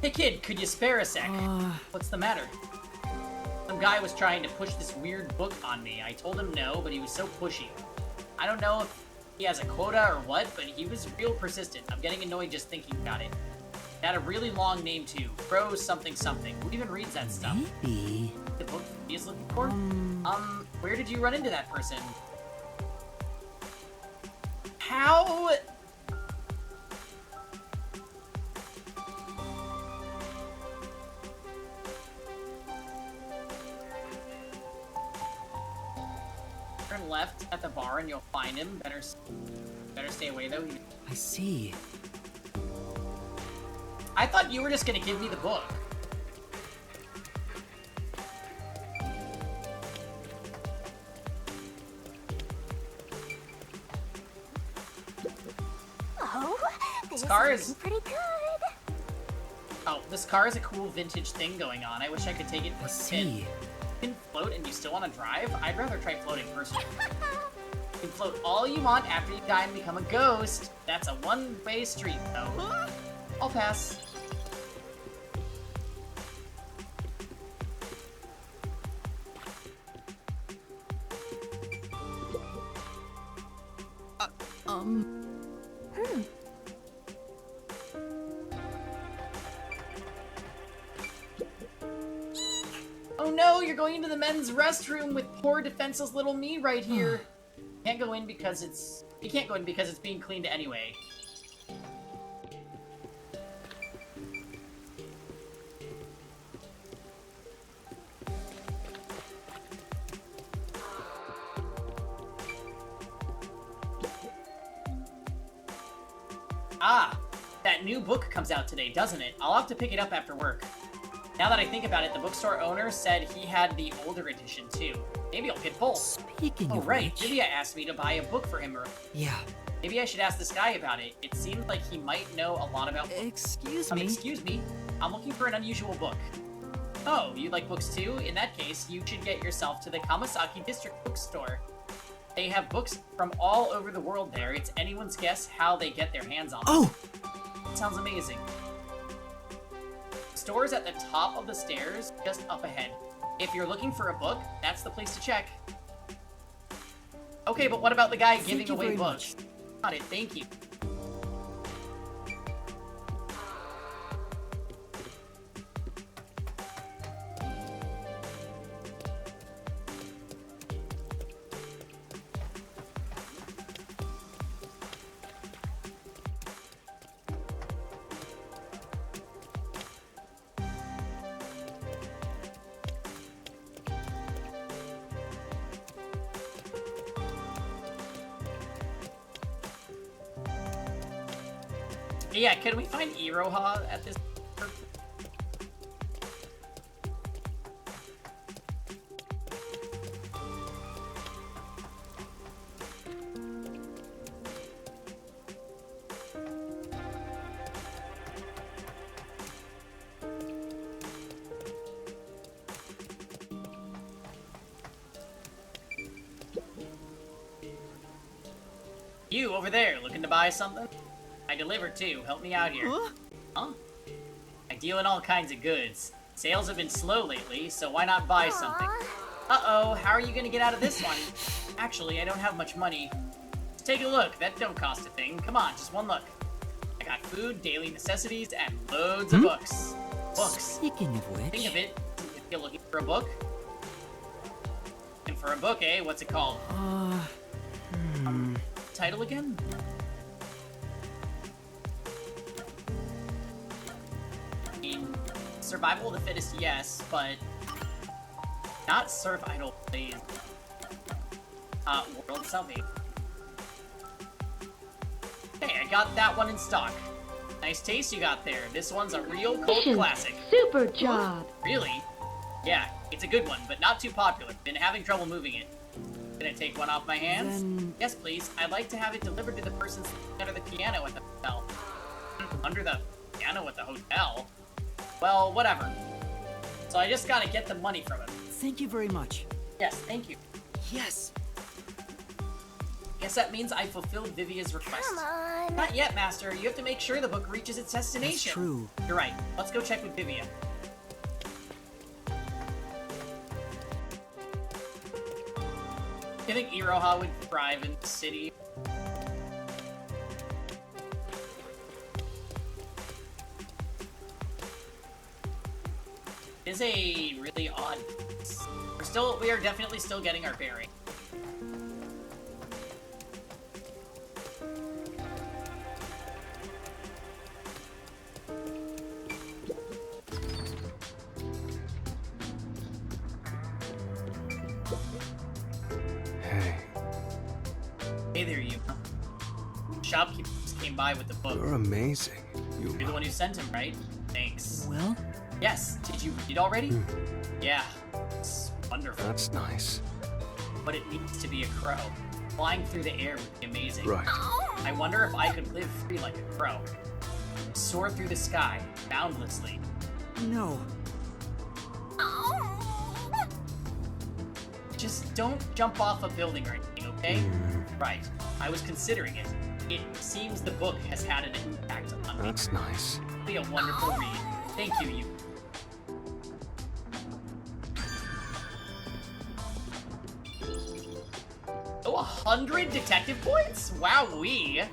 Hey, kid, could you spare a sec? What's the matter? Some guy was trying to push this weird book on me. I told him no, but he was so pushy. I don't know if he has a quota or what, but he was real persistent. I'm getting annoyed just thinking about it. It had a really long name too. Crow something something. Who even reads that stuff? Maybe. The book he is looking for? Where did you run into that person? How? Turn left at the bar and you'll find him. Better stay away though. I see. I thought you were just gonna give me the book. Oh, this Scar is is- looking pretty good. Oh, this car is a cool vintage thing going on. I wish I could take it for a spin. see. You can float and you still want to drive? I'd rather try floating personally. You can float all you want after you die and become a ghost. That's a one-way street, though. I'll pass. Oh no, you're going into the men's restroom with poor defenseless little me right here. Can't go in because it's... You can't go in because it's being cleaned anyway. Ah, that new book comes out today, doesn't it? I'll have to pick it up after work. Now that I think about it, the bookstore owner said he had the older edition too. Maybe I'll get both. Speaking Oh of right, which... Divya asked me to buy a book for him. Yeah. Maybe I should ask this guy about it. It seems like he might know a lot about books. Excuse me? Excuse me? I'm looking for an unusual book. Oh, you like books too? In that case, you should get yourself to the Kamasaki District Bookstore. They have books from all over the world there. It's anyone's guess how they get their hands on them. Oh! It sounds amazing. The store is at the top of the stairs, just up ahead. If you're looking for a book, that's the place to check. Okay, but what about the guy giving away books? Got it, thank you. Yeah, can we find Iroha at this? You over there, looking to buy something? I deliver too. Help me out here. Huh? I deal in all kinds of goods. Sales have been slow lately, so why not buy something? Uh-oh, how are you gonna get out of this one? Actually, I don't have much money. Just take a look. That don't cost a thing. Come on, just one look. I got food, daily necessities, and loads of books. Books. Speaking of which... Think of it. If you're looking for a book. And for a book, eh? What's it called? Title again? Survival of the fittest, yes, but not survival, please. World Salvation. Hey, I got that one in stock. Nice taste you got there. This one's a real cult classic. Super job. Really? Yeah, it's a good one, but not too popular. Been having trouble moving it. Can I take one off my hands? Yes, please. I'd like to have it delivered to the person sitting under the piano at the hotel. Under the piano at the hotel? Well, whatever. So I just gotta get the money from him. Thank you very much. Yes, thank you. Yes. Guess that means I fulfilled Vivia's request. Come on. Not yet, Master. You have to make sure the book reaches its destination. That's true. You're right. Let's go check with Vivia. I think Iroha would thrive in the city. It is a really odd... We are definitely still getting our bearing. Hey. Hey there, you. Shopkeeper just came by with the book. You're amazing. You're the one who sent him, right? Thanks. Well? Yes. Did you read already? Yeah. It's wonderful. That's nice. But it needs to be a crow. Flying through the air would be amazing. Right. I wonder if I could live free like a crow. Soar through the sky, boundlessly. No. Just don't jump off a building or anything, okay? Right. I was considering it. It seems the book has had an impact on me. That's nice. Be a wonderful read. Thank you, you. Oh, 100 detective points? Wowee.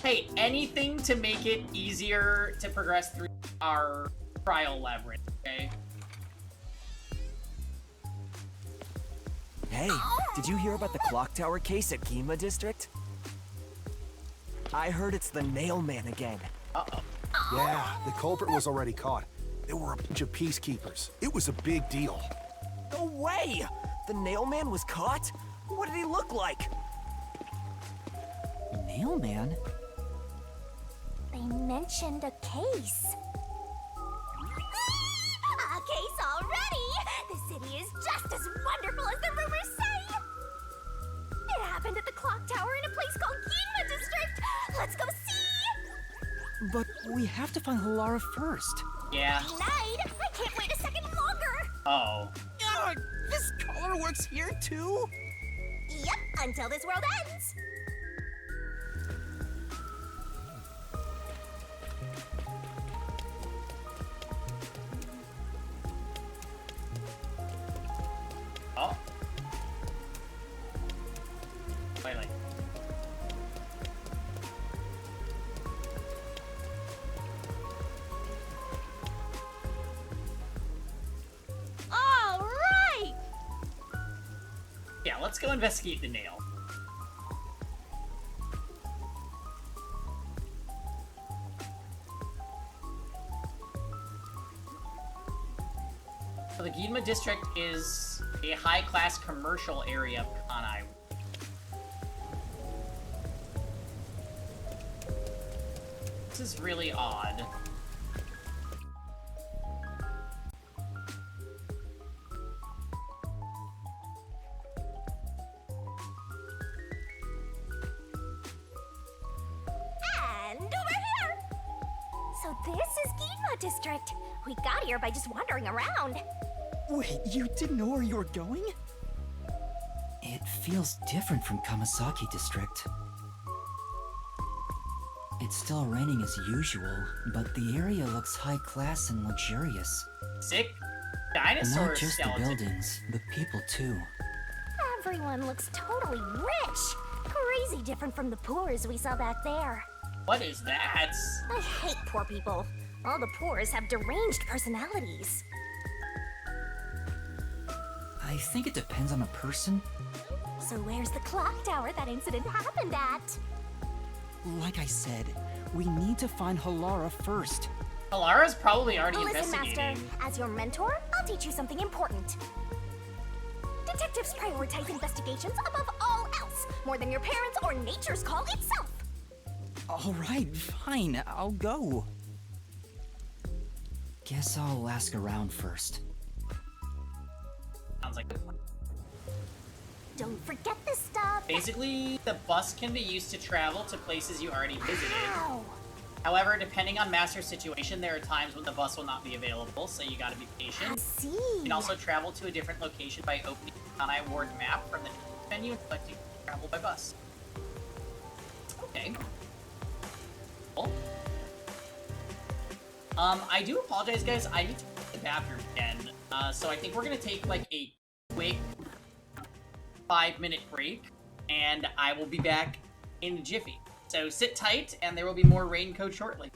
Hey, anything to make it easier to progress through our trial labyrinth, okay? Hey, did you hear about the clock tower case at Gima District? I heard it's the nail man again. Uh-oh. Yeah, the culprit was already caught. There were a bunch of peacekeepers. It was a big deal. No way! The nail man was caught? What did he look like? Mailman? They mentioned a case. A case already! The city is just as wonderful as the rumors say! It happened at the clock tower in a place called Ginma District! Let's go see! But we have to find Halara first. Yeah. Denied! I can't wait a second longer! Oh. This color works here too? Yep, until this world ends! Oh. Twilight. All right! Yeah, let's go investigate the nail. So the Ginma district is a high-class commercial area of Kanai. This is really odd. And over here! So this is Ginma District. We got here by just wandering around. Wait, you didn't know where you were going? It feels different from Kamasaki District. It's still raining as usual, but the area looks high class and luxurious. Sick dinosaur Not just skeleton. the buildings, the people too. Everyone looks totally rich. Crazy different from the poors we saw back there. What is that? I hate poor people. All the poors have deranged personalities. I think it depends on a person. So where's the clock tower that incident happened at? Like I said, we need to find Halara first. Halara's probably already Listen, investigating. Master, as your mentor, I'll teach you something important. Detectives prioritize investigations above all else, more than your parents or nature's call itself. All right, fine, I'll go. Guess I'll ask around first. Sounds like a plan. Don't forget this stuff. Basically, the bus can be used to travel to places you already visited. Wow. However, depending on Master's situation, there are times when the bus will not be available, so you gotta be patient. I see. You can also travel to a different location by opening the Kanai Ward map from the menu and selecting travel by bus. Okay. Cool. I do apologize, guys. I need to go to the bathroom again. So I think we're gonna take, like, a quick 5-minute break, and I will be back in a jiffy. So sit tight, and there will be more Raincoat shortly.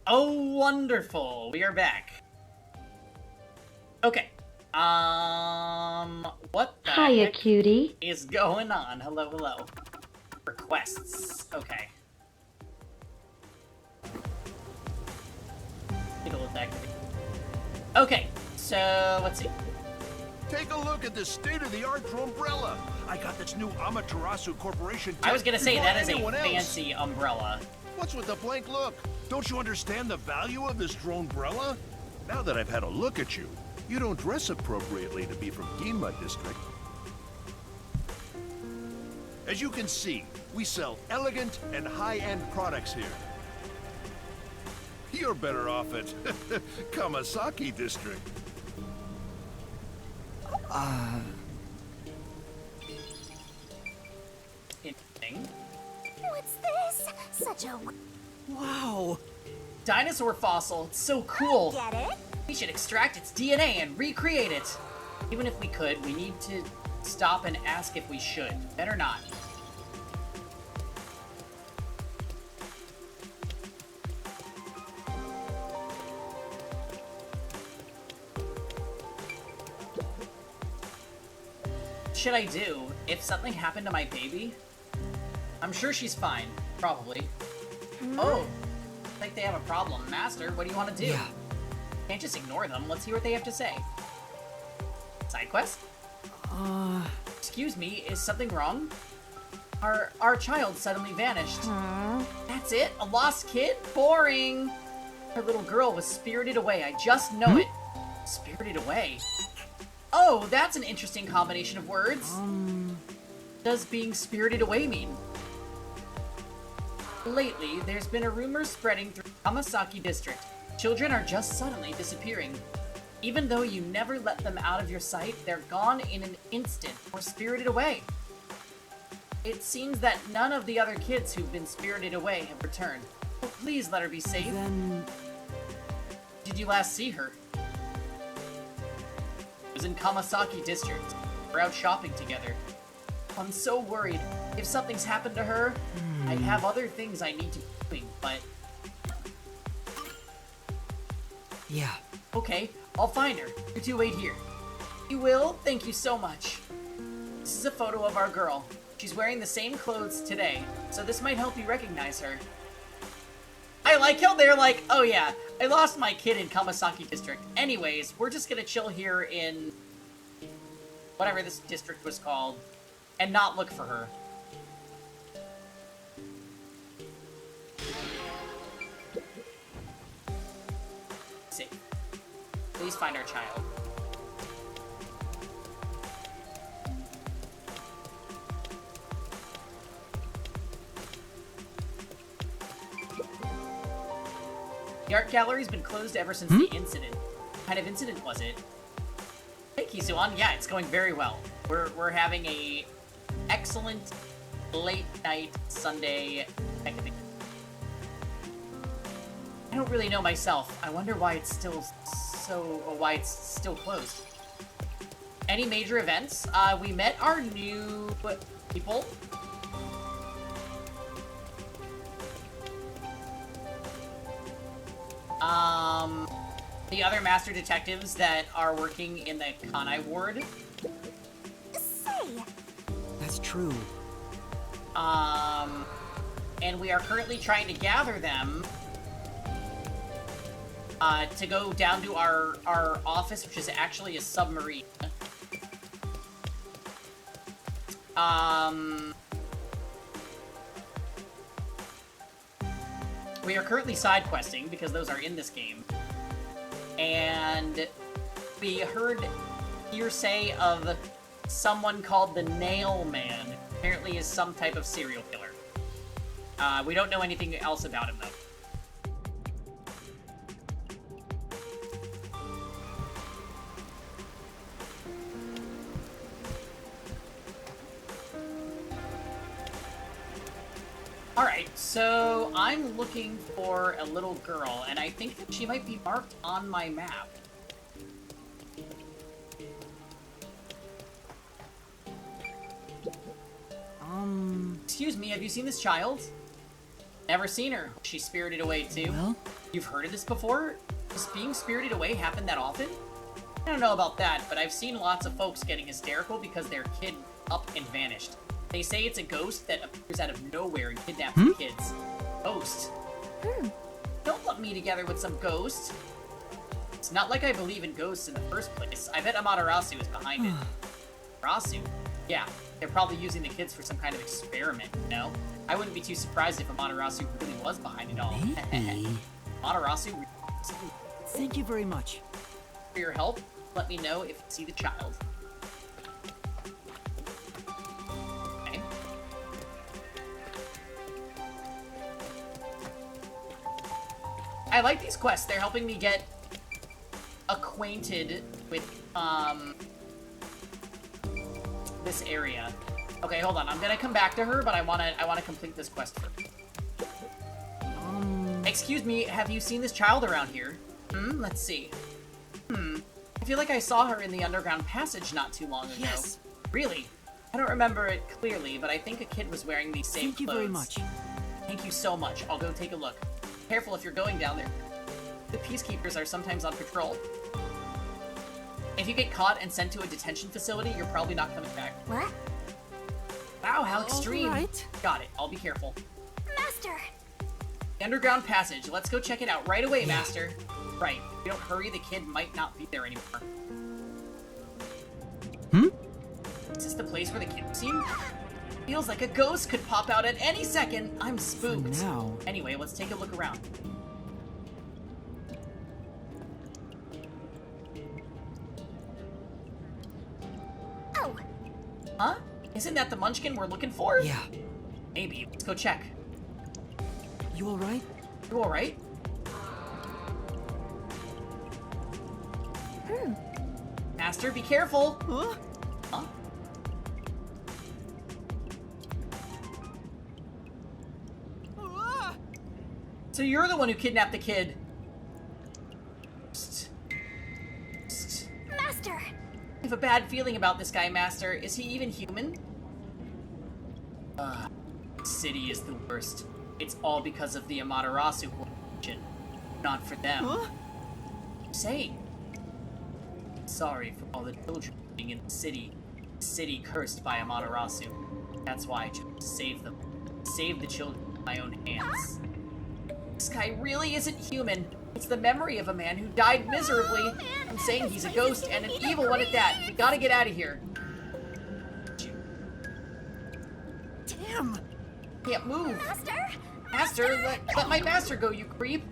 Oh, wonderful. We are back. Okay. What the Hiya, heck cutie. is going on? Hello, hello. Requests. Okay. Okay, so let's see. Take a look at this state-of-the-art umbrella. I got this new Amaterasu Corporation. I was gonna say, that is a anyone else. fancy umbrella. What's with the blank look? Don't you understand the value of this drone umbrella? Now that I've had a look at you, you don't dress appropriately to be from Ginma District. As you can see, we sell elegant and high-end products here. You're better off at Kamasaki District. Interesting. What's this? Such a... Wow. Dinosaur fossil. It's so cool. Get it? We should extract its DNA and recreate it. Even if we could, we need to stop and ask if we should. Better not. What should I do if something happened to my baby? I'm sure she's fine. Probably. Oh. I think they have a problem. Master, what do you want to do? Yeah. Can't just ignore them. Let's hear what they have to say. Side quest? Excuse me, is something wrong? Our child suddenly vanished. That's it? A lost kid? Boring! Her little girl was spirited away. I just know it. Spirited away? Oh, that's an interesting combination of words. Does being spirited away mean? Lately, there's been a rumor spreading through Kamasaki District. Children are just suddenly disappearing. Even though you never let them out of your sight, they're gone in an instant or spirited away. It seems that none of the other kids who've been spirited away have returned. Oh, please let her be safe. Then... Did you last see her? It was in Kamasaki District. We're out shopping together. I'm so worried. If something's happened to her, I have other things I need to be doing, but... Yeah. Okay, I'll find her. You two wait here. You will? Thank you so much. This is a photo of our girl. She's wearing the same clothes today, so this might help you recognize her. I like how they're like, oh yeah, I lost my kid in Kamasaki District. Anyways, we're just gonna chill here in... whatever this district was called, and not look for her. Let's see. Please find our child. The art gallery's been closed ever since the incident. What kind of incident was it? Hey, Kisuan. Yeah, it's going very well. We're having a excellent late night Sunday activity. I don't really know myself. I wonder why it's still closed. Any major events? We met our new people. The other master detectives that are working in the Kanai ward. Say. That's true. And we are currently trying to gather them to go down to our office, which is actually a submarine. We are currently side questing because those are in this game. And we heard hearsay of someone called the Nail Man. Apparently is some type of serial killer. We don't know anything else about him, though. Alright, so I'm looking for a little girl, and I think that she might be marked on my map. Excuse me, have you seen this child? Never seen her. She's spirited away too. Well? You've heard of this before? Does being spirited away happen that often? I don't know about that, but I've seen lots of folks getting hysterical because their kid up and vanished. They say it's a ghost that appears out of nowhere and kidnaps the kids. Ghost? Don't lump me together with some ghost. It's not like I believe in ghosts in the first place. I bet Amaterasu is behind it. Amaterasu? Yeah, they're probably using the kids for some kind of experiment, you know? I wouldn't be too surprised if Amaterasu really was behind it all. Maybe. Amaterasu? Thank you very much. For your help, let me know if you see the child. Okay. I like these quests. They're helping me get acquainted with, this area. Okay, hold on. I'm gonna come back to her, but I wanna complete this quest first. Excuse me, have you seen this child around here? Let's see. I feel like I saw her in the underground passage not too long ago. Yes. Really? I don't remember it clearly, but I think a kid was wearing these same clothes. Thank you very much. Thank you so much. I'll go take a look. Careful if you're going down there. The peacekeepers are sometimes on patrol. If you get caught and sent to a detention facility, you're probably not coming back. What? Wow, how extreme. Right. Got it. I'll be careful. Master! The underground passage. Let's go check it out right away, Master. Right. If we don't hurry, the kid might not be there anymore. Is this the place where the kid was seen? Feels like a ghost could pop out at any second. I'm spooked. For now. Anyway, let's take a look around. Oh! Huh? Isn't that the munchkin we're looking for? Yeah. Maybe. Let's go check. You alright? You alright? Master, be careful! Huh? So you're the one who kidnapped the kid. Psst. Psst. Master! I have a bad feeling about this guy, Master. Is he even human? City is the worst. It's all because of the Amaterasu Corporation. Not for them. Say. Sorry for all the children living in the city. City cursed by Amaterasu. That's why I chose to save them. Save the children with my own hands. This guy really isn't human. It's the memory of a man who died miserably. I'm saying he's a ghost and an evil one at that. We gotta get out of here. Damn! Can't move. Master! Master, let my master go, you creep.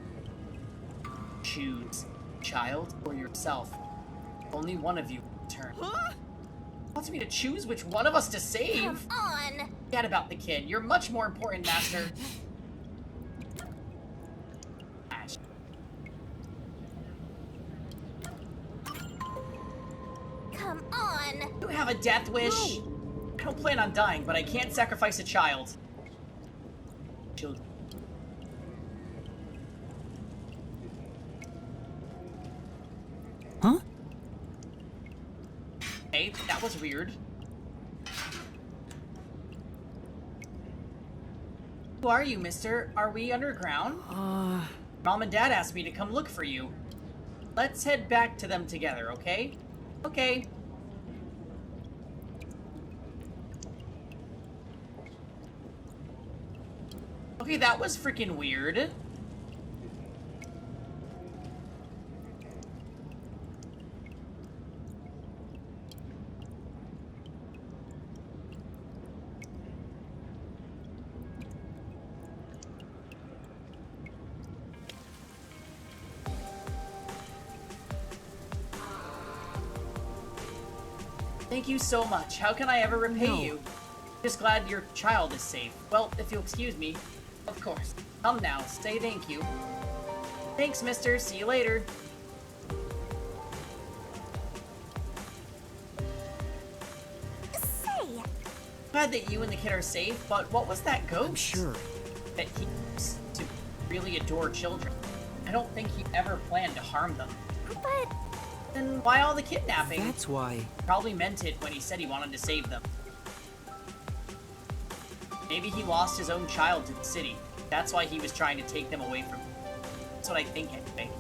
Choose, child or yourself. Only one of you will return. Wants me to choose which one of us to save? Come on! Forget about the kid. You're much more important, Master. Ash. Come on! You have a death wish? No. I don't plan on dying, but I can't sacrifice a child. Children. Huh? Hey, that was weird. Who are you, mister? Are we underground? Mom and Dad asked me to come look for you. Let's head back to them together, okay? Okay. Okay, that was freaking weird. Thank you so much. How can I ever repay you? Just glad your child is safe. Well, if you'll excuse me. Of course. Come now, say thank you. Thanks, mister. See you later. Say! Glad that you and the kid are safe, but what was that ghost? I'm sure. That he used to really adore children. I don't think he ever planned to harm them. But... Then why all the kidnapping? That's why. Probably meant it when he said he wanted to save them. Maybe he lost his own child to the city. That's why he was trying to take them away from him. That's what I think, anyway.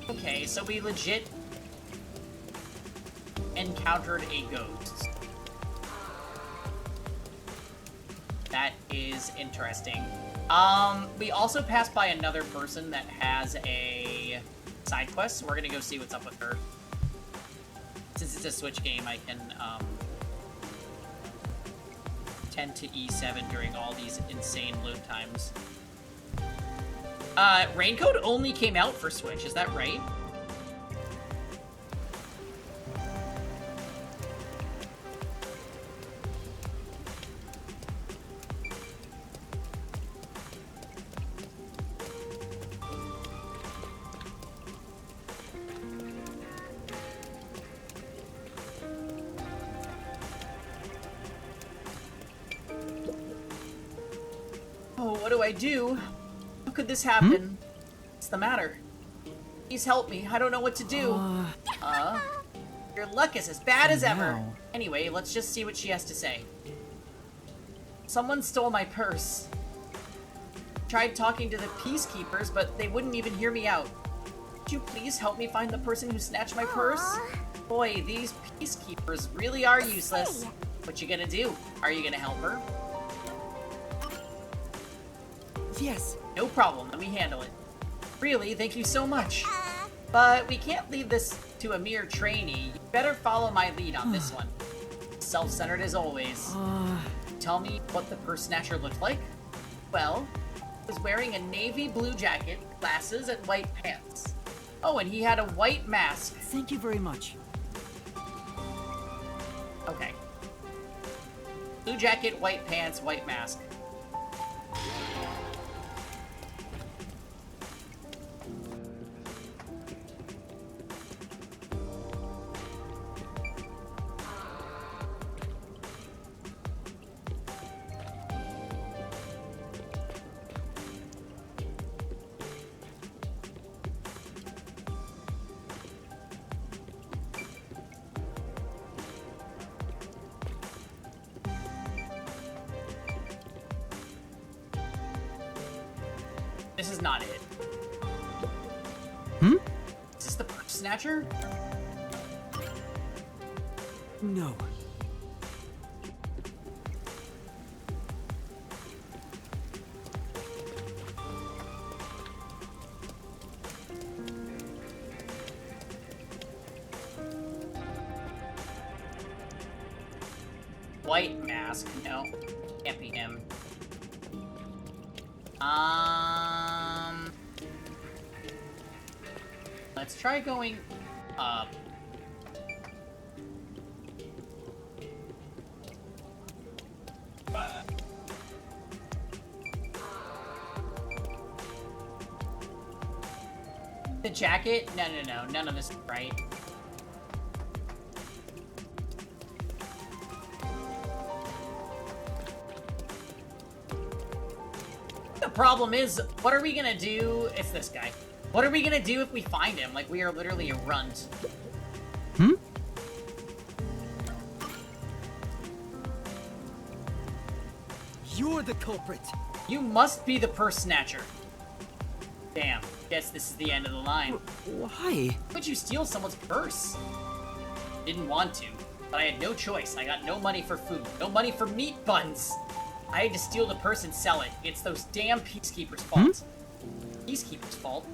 Okay, so we legit encountered a ghost. That is interesting. We also passed by another person that has a side quest, so we're gonna go see what's up with her. Since it's a Switch game, I can, 10 to E7 during all these insane load times. Raincoat only came out for Switch, is that right? Oh, what do I do? How could this happen? What's the matter? Please help me. I don't know what to do. Your luck is as bad as ever. Anyway, let's just see what she has to say. Someone stole my purse. Tried talking to the peacekeepers, but they wouldn't even hear me out. Could you please help me find the person who snatched my purse? Boy, these peacekeepers really are useless. What you gonna do? Are you gonna help her? Yes. No problem, let me handle it. Really, thank you so much. But we can't leave this to a mere trainee. You better follow my lead on this one. Self-centered as always. Tell me what the purse snatcher looked like? Well, he was wearing a navy blue jacket, glasses, and white pants. Oh, and he had a white mask. Thank you very much. Okay. Blue jacket, white pants, white mask. This is not it. Is this the purse snatcher? No. White mask. No. Can't be him. Let's try going up. The jacket? No, none of this is right. The problem is, what are we gonna do? It's this guy. What are we gonna do if we find him? Like, we are literally a runt. You're the culprit. You must be the purse snatcher. Damn. Guess this is the end of the line. Why? Would you steal someone's purse? Didn't want to, but I had no choice. I got no money for food, no money for meat buns. I had to steal the purse and sell it. It's those damn peacekeepers' fault. Peacekeepers' fault?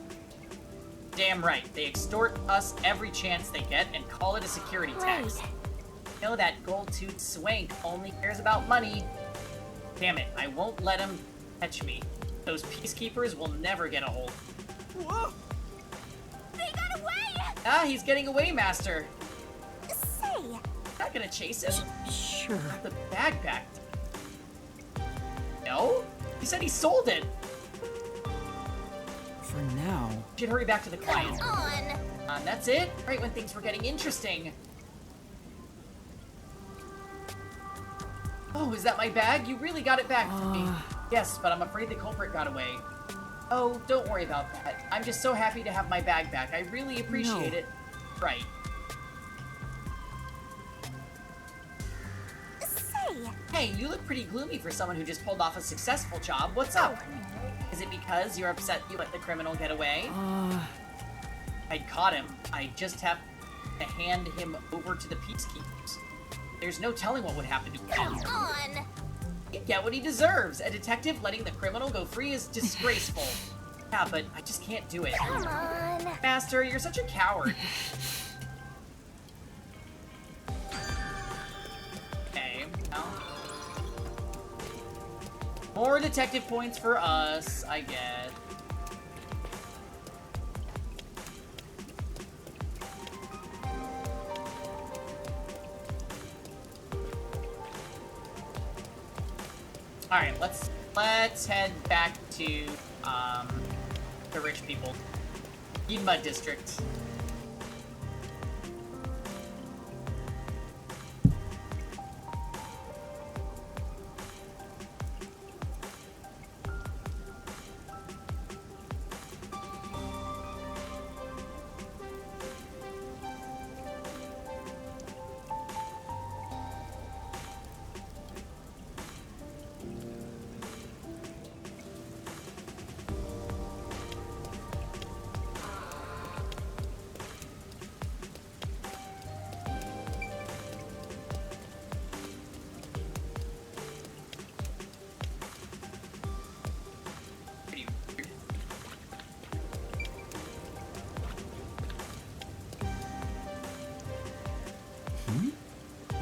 Damn right. They extort us every chance they get and call it a security tax. You know that gold-toothed swank only cares about money. Damn it, I won't let him catch me. Those peacekeepers will never get a hold. Whoa! They got away! Ah, he's getting away, Master. Say... Not gonna chase him? Sure. The bag back. No? He said he sold it. For now. Should hurry back to the client. Come on. That's it? Right when things were getting interesting. Oh, is that my bag? You really got it back for me. Yes, but I'm afraid the culprit got away. Oh, don't worry about that. I'm just so happy to have my bag back. I really appreciate it. Right. Say... Hey, you look pretty gloomy for someone who just pulled off a successful job. What's up? Is it because you're upset you let the criminal get away? I caught him. I just have to hand him over to the peacekeepers. There's no telling what would happen to him. Come on! He'd get what he deserves. A detective letting the criminal go free is disgraceful. Yeah, but I just can't do it. Come on! Master, you're such a coward. Okay, well. More detective points for us, I guess. Alright, let's head back to the rich people. Mud District.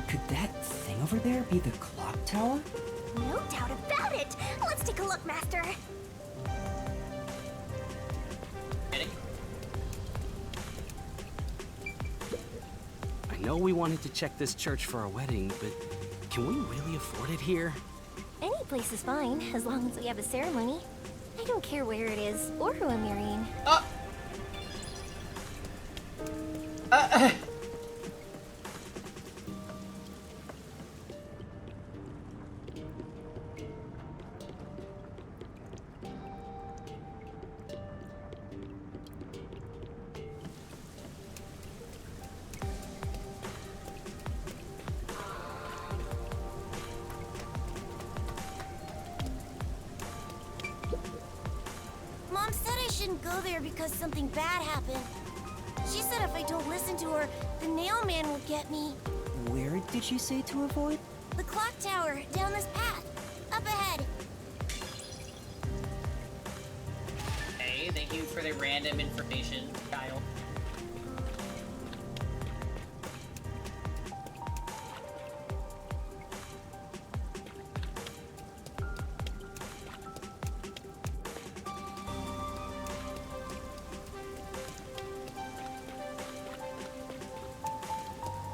Could that thing over there be the clock tower? No doubt about it! Let's take a look, Master! I know we wanted to check this church for our wedding, but can we really afford it here? Any place is fine, as long as we have a ceremony. I don't care where it is, or who I'm marrying. Mom said I shouldn't go there because something bad happened. She said if I don't listen to her, the nail man will get me. Where did she say to avoid? The clock tower, down this path. Up ahead. Hey, thank you for the random information, Kyle.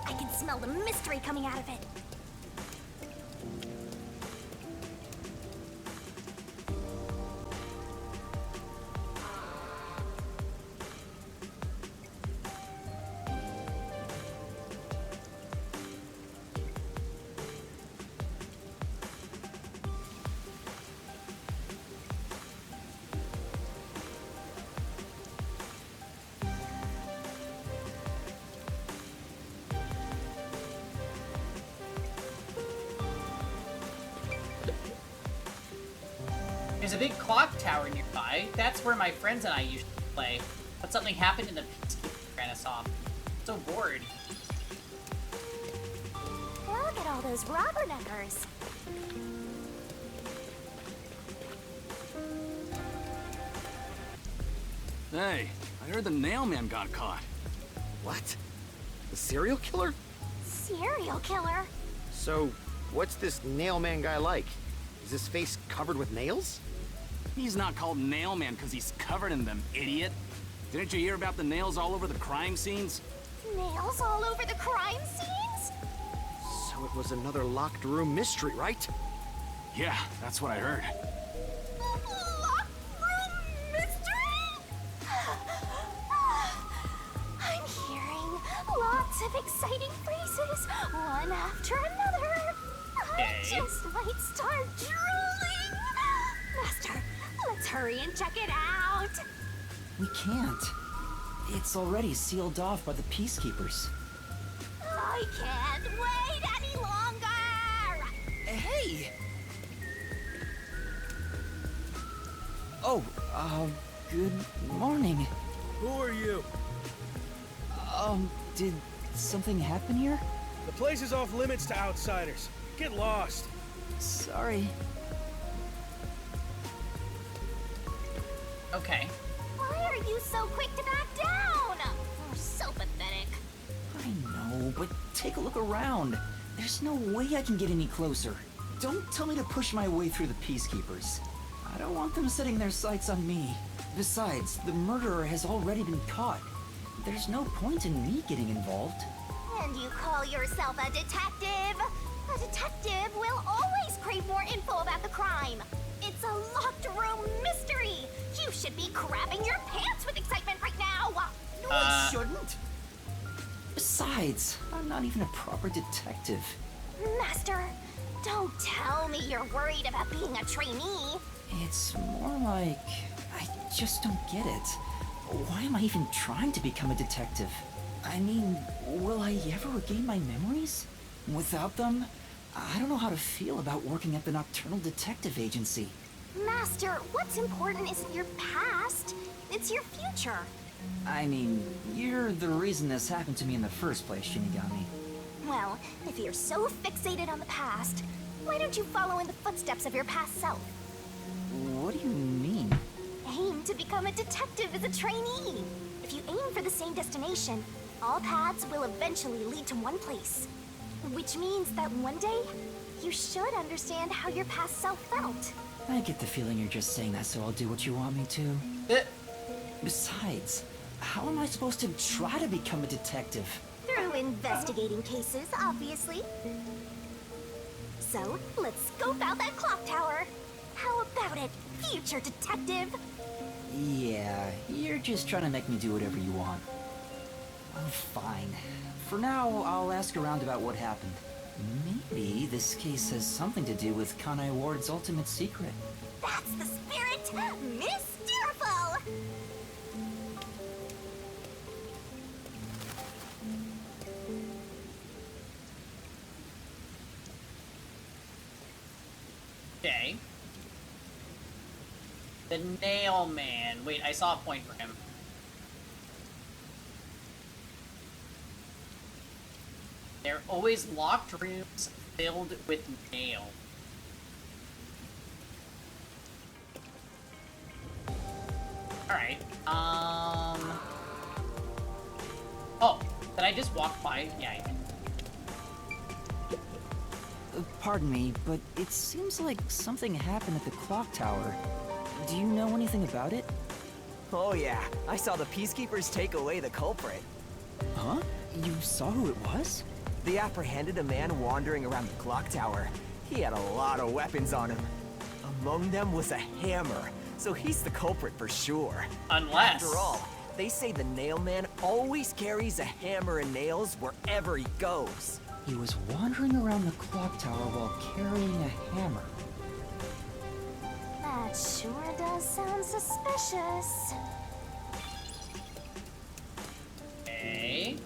I can smell the mystery coming out of it. There's a big clock tower nearby. That's where my friends and I used to play. But something happened in the peacekeepers ran us off. I'm so bored. Look at all those rubberneckers. Hey, I heard the nail man got caught. What? The serial killer? Serial killer? So, what's this nail man guy like? Is his face covered with nails? He's not called nail man because he's covered in them, idiot. Didn't you hear about the nails all over the crime scenes? Nails all over the crime scenes? So it was another locked room mystery, right? Yeah, that's what I heard. Locked room mystery? I'm hearing lots of exciting phrases, one after another. I just might start drooling. Master, let's hurry and check it out. We can't. It's already sealed off by the peacekeepers. I can't wait any longer. Hey, Hey! Oh, good morning. Who are you? Did something happen here? The place is off limits to outsiders. Get lost. Sorry. Okay. Why are you so quick to back down? You're so pathetic. I know, but take a look around. There's no way I can get any closer. Don't tell me to push my way through the Peacekeepers. I don't want them setting their sights on me. Besides, the murderer has already been caught. There's no point in me getting involved. And you call yourself a detective? A detective will always crave more info about the crime. It's a locked room mystery. You should be crapping your pants with excitement right now. No, I shouldn't. Besides, I'm not even a proper detective. Master, don't tell me you're worried about being a trainee. It's more like... I just don't get it. Why am I even trying to become a detective? I mean, will I ever regain my memories? Without them, I don't know how to feel about working at the Nocturnal Detective Agency. Master, what's important isn't your past, it's your future. I mean, you're the reason this happened to me in the first place, Shinigami. Well, if you're so fixated on the past, why don't you follow in the footsteps of your past self? What do you mean? Aim to become a detective as a trainee. If you aim for the same destination, all paths will eventually lead to one place. Which means that one day, you should understand how your past self felt. I get the feeling you're just saying that so I'll do what you want me to. Besides, how am I supposed to try to become a detective? Through investigating cases, obviously. So, let's scope out that clock tower. How about it, future detective? Yeah, you're just trying to make me do whatever you want. Well, fine. For now, I'll ask around about what happened. Maybe this case has something to do with Kanai Ward's ultimate secret. That's the spirit! Mysteriful! Okay. The Nail Man. Wait, I saw a point for him. There are always locked rooms filled with nail. Alright, oh, did I just walk by? Yeah, I did. Pardon me, but it seems like something happened at the clock tower. Do you know anything about it? Oh yeah, I saw the Peacekeepers take away the culprit. Huh? You saw who it was? They apprehended a man wandering around the clock tower. He had a lot of weapons on him. Among them was a hammer, so he's the culprit for sure. Unless... After all, they say the Nail Man always carries a hammer and nails wherever he goes. He was wandering around the clock tower while carrying a hammer. That sure does sound suspicious. Okay.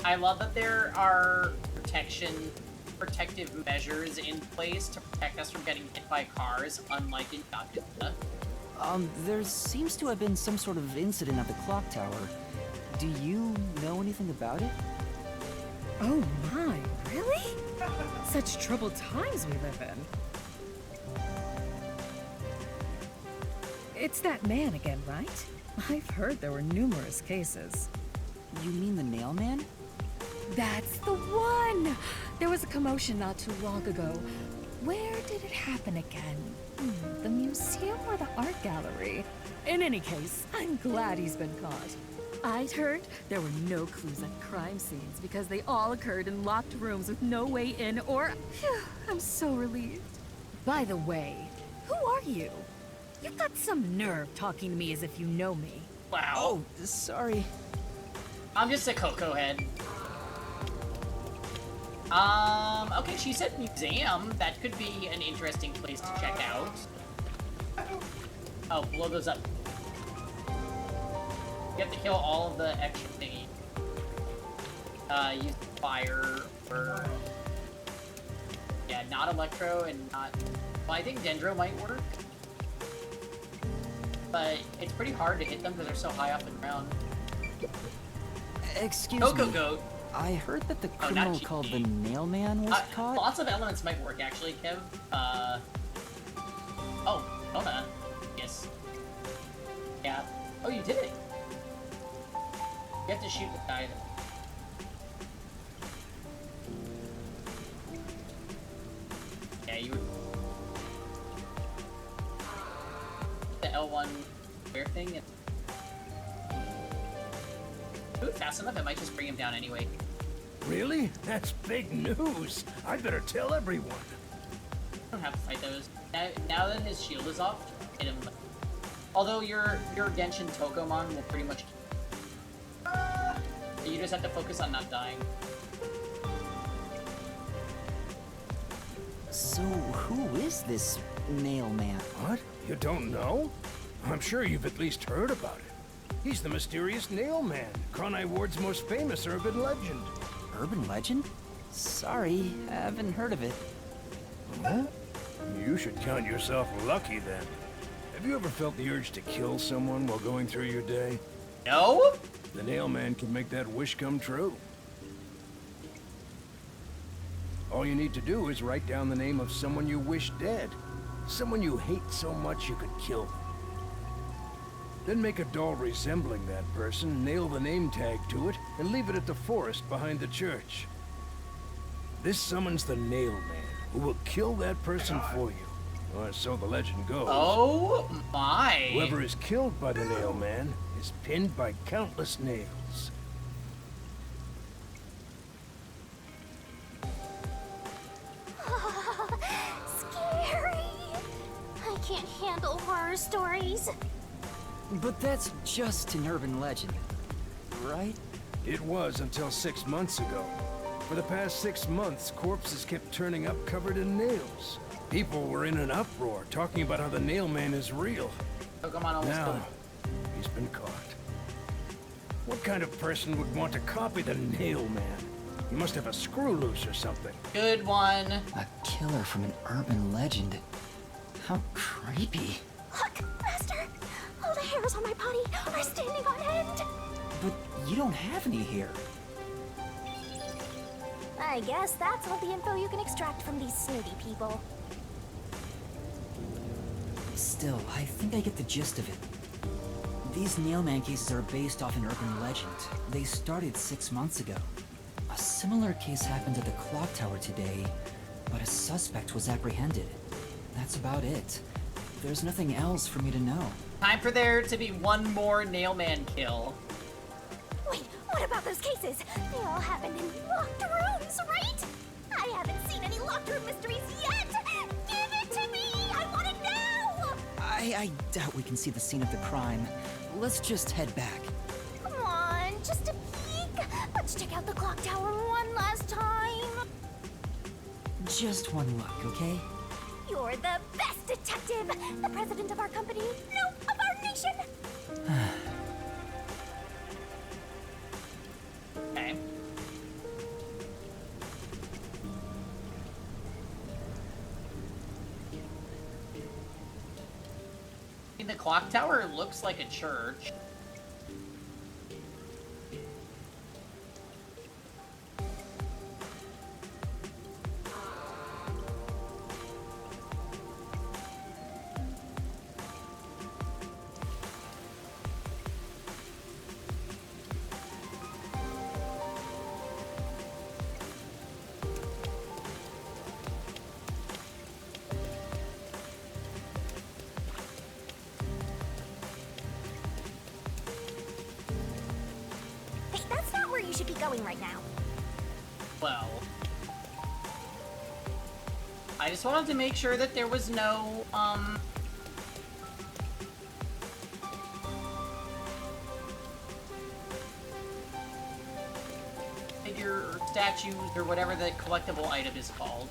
I love that there are protective measures in place to protect us from getting hit by cars, unlike in Yakuza. There seems to have been some sort of incident at the clock tower. Do you know anything about it? Oh my, really? Such troubled times we live in. It's that man again, right? I've heard there were numerous cases. You mean the Nail Man? That's the one! There was a commotion not too long ago. Where did it happen again? The museum or the art gallery? In any case, I'm glad he's been caught. I'd heard there were no clues at crime scenes because they all occurred in locked rooms with no way in or... Phew, I'm so relieved. By the way, who are you? You've got some nerve talking to me as if you know me. Wow. Oh, sorry. I'm just a Coco head. Okay, she said museum. That could be an interesting place to check out. Oh, blow those up. You have to kill all of the extra thingies. Use fire for... Yeah, not electro and not... Well, I think dendro might work. But it's pretty hard to hit them because they're so high up and ground. Excuse Coco me. Goat. I heard that the Oh, criminal called the Nailman was caught. Lots of elements might work, actually, Kev. Oh, Ona. Yes. Yeah. Oh, you did it. You have to shoot the guy. Yeah, you would... The L1 bear thing. And... Do it fast enough, it might just bring him down anyway. Really? That's big news. I better tell everyone. You don't have to fight those. Now that his shield is off, hit him. Although your Genshin Tokomon will pretty much... You just have to focus on not dying. So, who is this Nailman? What? You don't know? I'm sure you've at least heard about it. He's the mysterious Nailman, Kronai Ward's most famous urban legend. Urban legend? Sorry, I haven't heard of it. Huh? You should count yourself lucky then. Have you ever felt the urge to kill someone while going through your day? No? The Nailman can make that wish come true. All you need to do is write down the name of someone you wish dead. Someone you hate so much you could kill them. Then make a doll resembling that person, nail the name tag to it, and leave it at the forest behind the church. This summons the Nailman, who will kill that person for you. Or so the legend goes. Oh my! Whoever is killed by the Nailman is pinned by countless nails. Scary. I can't handle horror stories. But that's just an urban legend, right? It was until 6 months ago. For the past 6 months, corpses kept turning up covered in nails. People were in an uproar, talking about how the Nailman is real. Pokemon almost Now, killed him. he's been caught. What kind of person would want to copy the Nailman? He must have a screw loose or something. Good one. A killer from an urban legend. How creepy. Look, Master! All the hairs on my body are standing on end! But you don't have any hair. I guess that's all the info you can extract from these snooty people. Still, I think I get the gist of it. These Nailman cases are based off an urban legend. They started 6 months ago. A similar case happened at the clock tower today, but a suspect was apprehended. That's about it. There's nothing else for me to know. Time for there to be one more Nailman kill. Wait, what about those cases? They all happened in locked rooms, right? I haven't seen any locked room mysteries yet! Give it to me! I want it now! I doubt we can see the scene of the crime. Let's just head back. Come on, just a peek. Let's check out the clock tower one last time. Just one look, okay? You're the best detective! The president of our company, no, of our nation! Okay. I mean, the clock tower looks like a church. Hey, that's not where you should be going right now. Well, I just wanted to make sure that there was no, figure or statues or whatever the collectible item is called.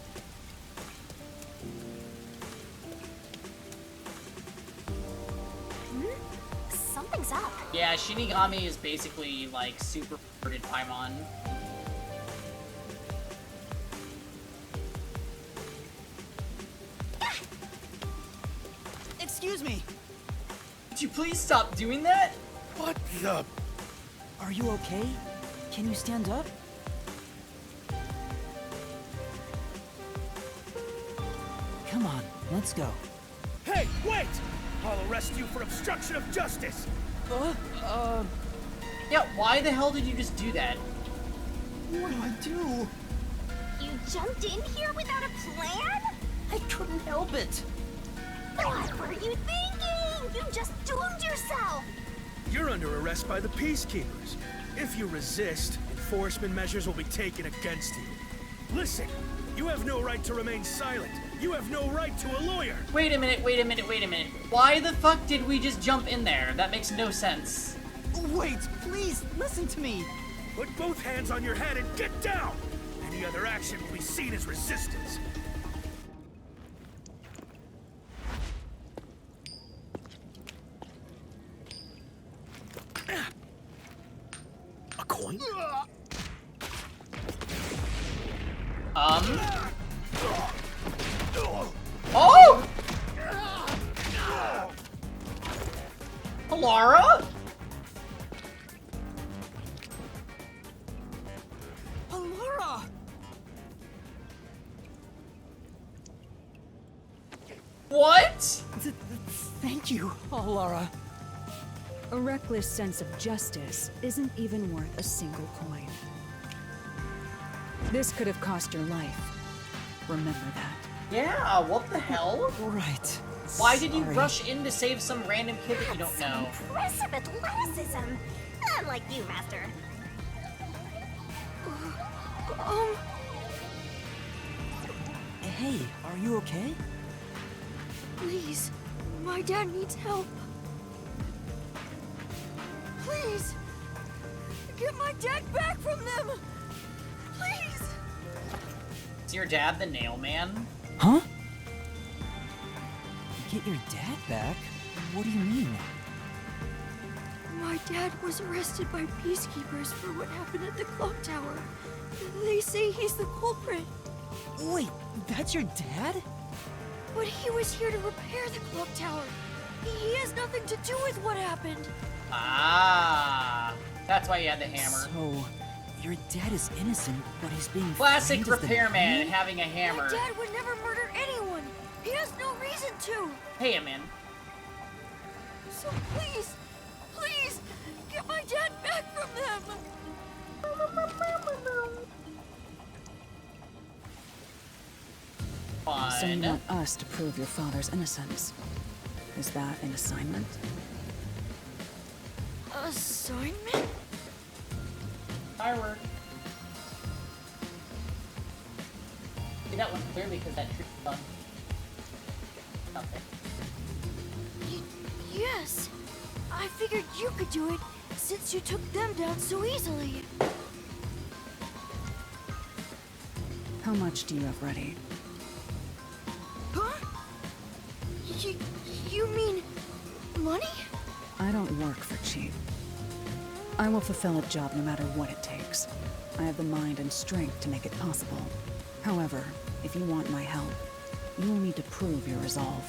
Something Something's up. Yeah, Shinigami is basically like super perverted Paimon. Excuse me. Would you please stop doing that? What the? Are you okay? Can you stand up? Come on, let's go. Hey, wait! I'll arrest you for obstruction of justice! Yeah, why the hell did you just do that? What do I do? You jumped in here without a plan? I couldn't help it. What were you thinking? You just doomed yourself! You're under arrest by the Peacekeepers. If you resist, enforcement measures will be taken against you. Listen, you have no right to remain silent. You have no right to a lawyer. Wait a minute, wait a minute, wait a minute. Why the fuck did we just jump in there? That makes no sense. Wait, please, listen to me. Put both hands on your head and get down! Any other action will be seen as resistance. A coin? Oh! Alara? Alara! What? Thank you, Alara. A reckless sense of justice isn't even worth a single coin. This could have cost your life. Remember that. Yeah, what the hell? Right. Why did you Sorry. rush in to save some random kid that you don't know? Impressive athleticism. Unlike you, Master. Hey, are you okay? Please, my dad needs help. Please, get my dad back from them. Please. Is your dad the nail man? Huh? Get your dad back? What do you mean? My dad was arrested by peacekeepers for what happened at the clock tower. They say he's the culprit. Wait, that's your dad? But he was here to repair the clock tower. He has nothing to do with what happened. Ah, that's why you had the hammer. So, your dad is innocent, but he's being Classic framed as the repairman villain? having a hammer. My dad would never murder anyone. He has no reason to. Hey, man. So please, please, get my dad back from them. So you Fine. want us to prove your father's innocence? Is that an assignment? Assignment? Firework. See, that one clearly because that tree fun. Nothing. Yes. I figured you could do it since you took them down so easily. How much do you have ready? Huh? You mean money? I don't work for cheap. I will fulfill a job no matter what it takes. I have the mind and strength to make it possible. However, if you want my help, you will need to prove your resolve.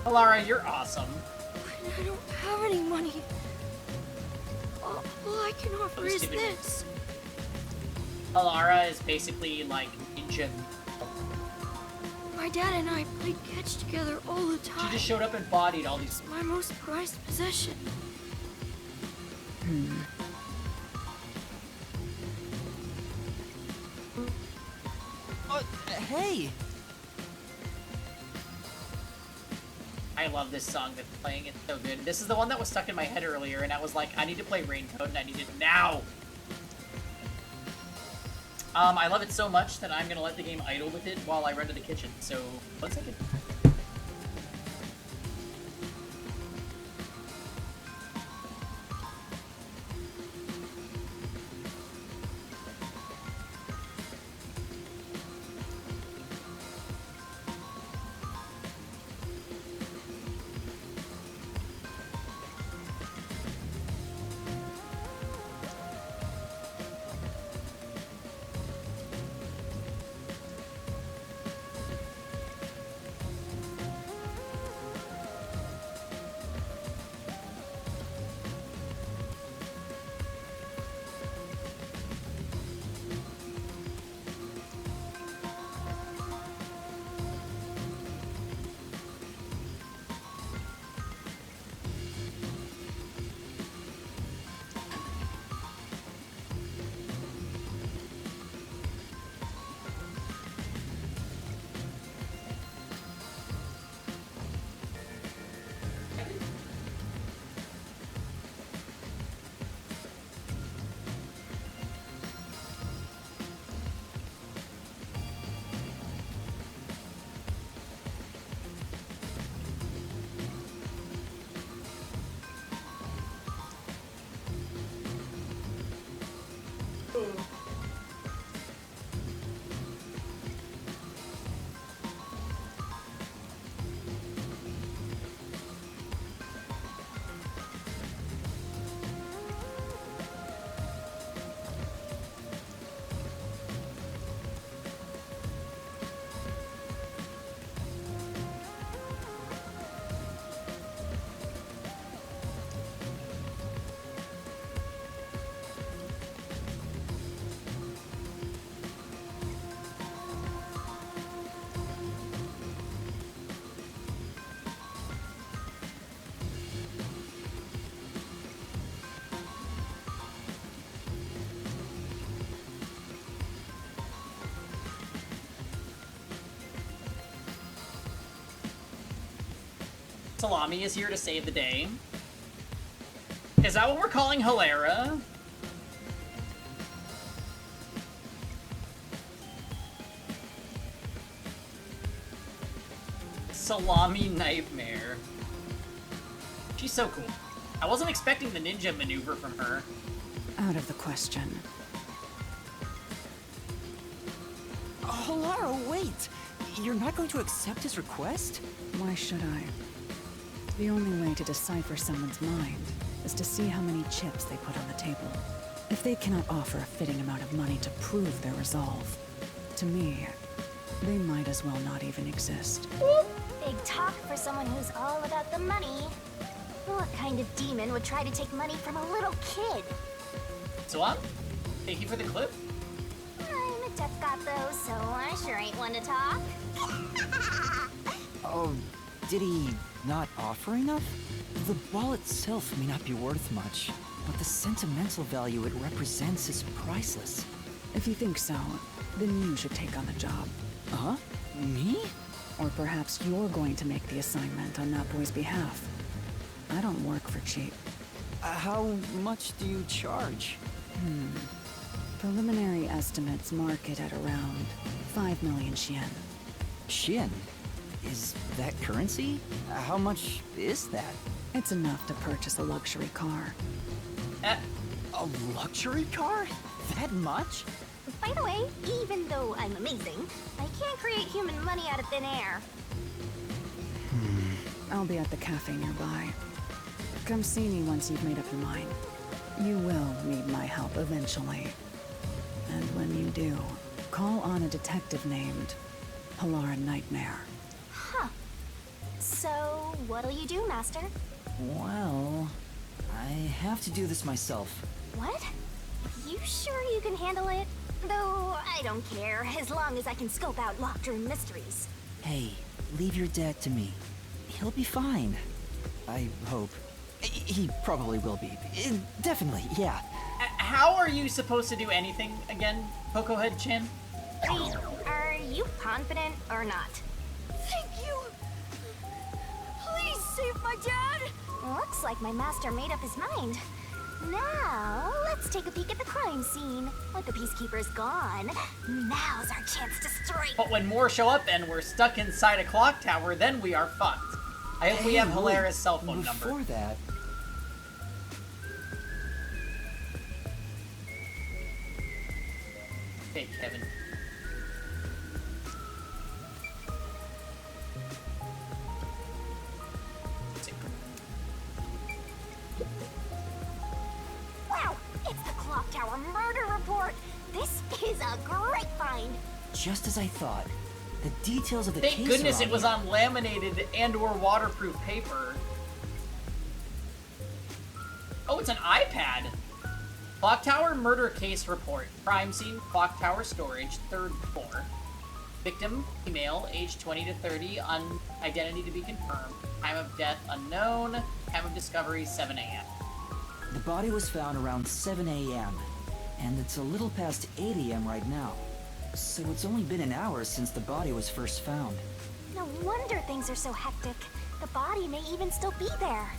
Alara, you're awesome. I don't have any money. All I can offer is stupid. this. Alara is basically like ninja. My dad and I played catch together all the time. She just showed up and bodied all these. It's my most prized possession. Hey! I love this song that's playing. It's so good. This is the one that was stuck in my head earlier, and I was like, I need to play Raincoat, and I need it now. I love it so much that I'm gonna let the game idle with it while I run to the kitchen. So, 1 second. Salami is here to save the day. Is that what we're calling Hilera? Salami Nightmare. She's so cool. I wasn't expecting the ninja maneuver from her. Out of the question. Oh, Lara, wait! You're not going to accept his request? Why should I? The only way to decipher someone's mind is to see how many chips they put on the table. If they cannot offer a fitting amount of money to prove their resolve, to me, they might as well not even exist. Big talk for someone who's all about the money. What kind of demon would try to take money from a little kid? So on. Thank you for the clip. I'm a tough cop though, so I sure ain't one to talk. Oh, did he not offer enough? The ball itself may not be worth much, but the sentimental value it represents is priceless. If you think so, then you should take on the job. Huh? Me? Or perhaps you're going to make the assignment on that boy's behalf. I don't work for cheap. How much do you charge? Preliminary estimates mark it at around 5 million Xian. Xian? Is that currency? How much is that? It's enough to purchase a luxury car. A luxury car? That much? By the way, even though I'm amazing, I can't create human money out of thin air. I'll be at the cafe nearby. Come see me once you've made up your mind. You will need my help eventually. And when you do, call on a detective named Hilera Nightmare. Huh. So, what'll you do, Master? Well, I have to do this myself. What? You sure you can handle it? Though, I don't care, as long as I can scope out locked-room mysteries. Hey, leave your dad to me. He'll be fine. I hope. He probably will be. Definitely, yeah. How are you supposed to do anything again, Pocohead-chan? Wait, are you confident or not? Thank you! Please save my dad! Looks like my master made up his mind. Now, let's take a peek at the crime scene. With the Peacekeepers gone, now's our chance to strike. But when more show up and we're stuck inside a clock tower, then we are fucked. I hope we have Hilera's cell phone number. Before that... Hey, Kevin. Wow, it's the clock tower murder report. This is a great find. Just as I thought. The details of the Thank case goodness are it was here. on laminated and/or waterproof paper. Oh, it's an iPad. Clock Tower murder case report. Crime scene, clock tower storage, 3rd floor. Victim, female, age 20 to 30, identity to be confirmed. Time of death unknown. Time of discovery, 7 a.m. The body was found around 7 a.m. And it's a little past 8 a.m. right now. So it's only been an hour since the body was first found. No wonder things are so hectic. The body may even still be there.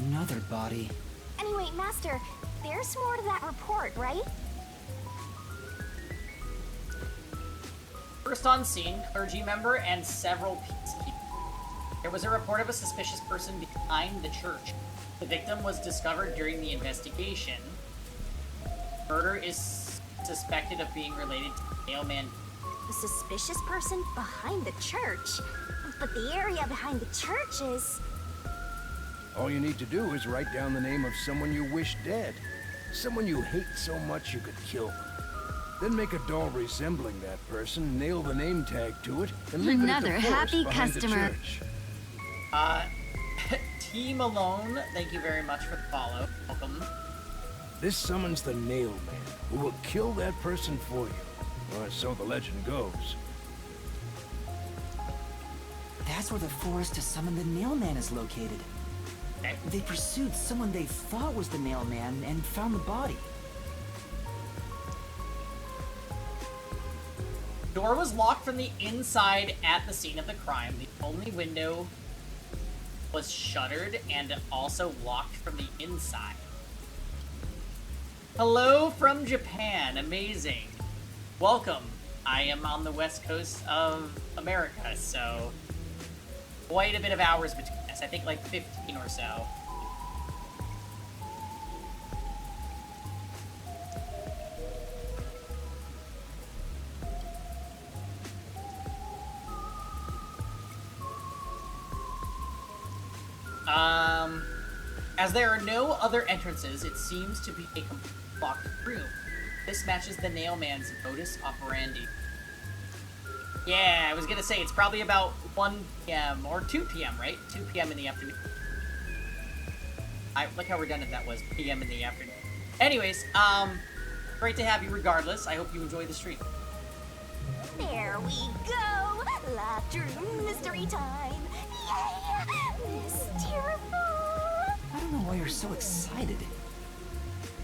Another body. Anyway, Master, there's more to that report, right? First on scene, clergy member and several peacekeepers. There was a report of a suspicious person behind the church. The victim was discovered during the investigation. Murder is suspected of being related to the mailman. A suspicious person behind the church? But the area behind the church is... All you need to do is write down the name of someone you wish dead. Someone you hate so much you could kill them. Then make a doll resembling that person, nail the name tag to it, and leave Another it at the forest happy behind customer. the church. Team Alone, thank you very much for the follow. Welcome. This summons the Nail Man, who will kill that person for you. Or so the legend goes. That's where the forest to summon the Nail Man is located. Okay. They pursued someone they thought was the Nail Man and found the body. Door was locked from the inside at the scene of the crime. The only window was shuttered and also locked from the inside. Hello from Japan. Amazing. Welcome. I am on the west coast of America, so quite a bit of hours between us. I think like 15 or so. As there are no other entrances, it seems to be a complete locked room. This matches the Nailman's modus operandi. Yeah, I was gonna say, it's probably about 1 p.m. or 2 p.m., right? 2 p.m. in the afternoon. Look how redundant that was, p.m. in the afternoon. Anyways, great to have you regardless. I hope you enjoy the stream. There we go! Locked room mystery time! Yay! Mysteriful! I don't know why you're so excited.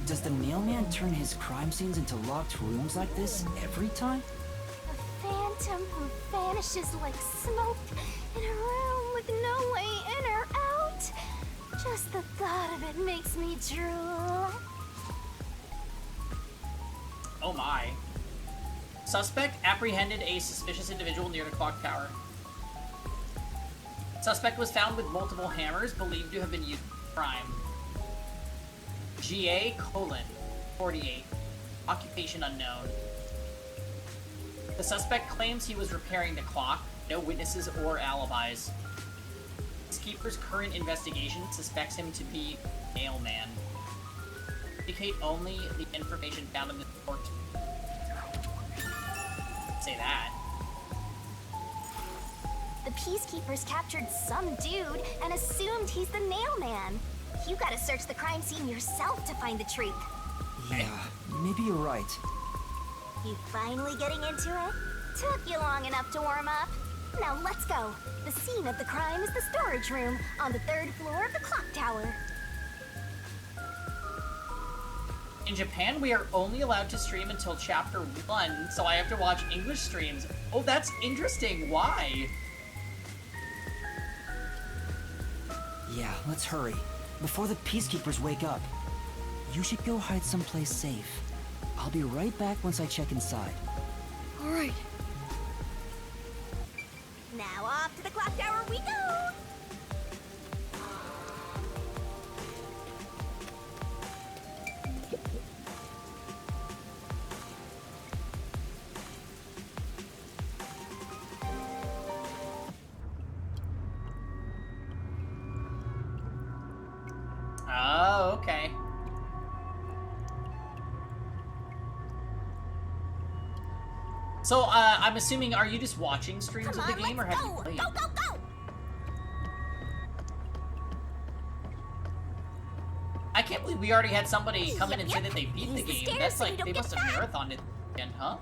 Does the Nailman turn his crime scenes into locked rooms like this every time? A phantom who vanishes like smoke in a room with no way in or out. Just the thought of it makes me drool. Oh my. Suspect apprehended a suspicious individual near the clock tower. Suspect was found with multiple hammers believed to have been used for crime. GA: 48. Occupation unknown. The suspect claims he was repairing the clock. No witnesses or alibis. Keeper's current investigation suspects him to be Nailman. Indicate only the information found in the report. Say that. The Peacekeepers captured some dude and assumed he's the Nailman. You gotta search the crime scene yourself to find the truth. Yeah, maybe you're right. You finally getting into it? Took you long enough to warm up. Now let's go. The scene of the crime is the storage room on the 3rd floor of the clock tower. In Japan, we are only allowed to stream until chapter 1, so I have to watch English streams. Oh, that's interesting. Why? Yeah, let's hurry. Before the Peacekeepers wake up. You should go hide someplace safe. I'll be right back once I check inside. All right. Now off to the clock tower we go! Oh, okay. So, I'm assuming, are you just watching streams of the game, or have you played? Go, go, go! I can't believe we already had somebody come in and say that they beat the game. That's like, they must have marathoned it again, huh?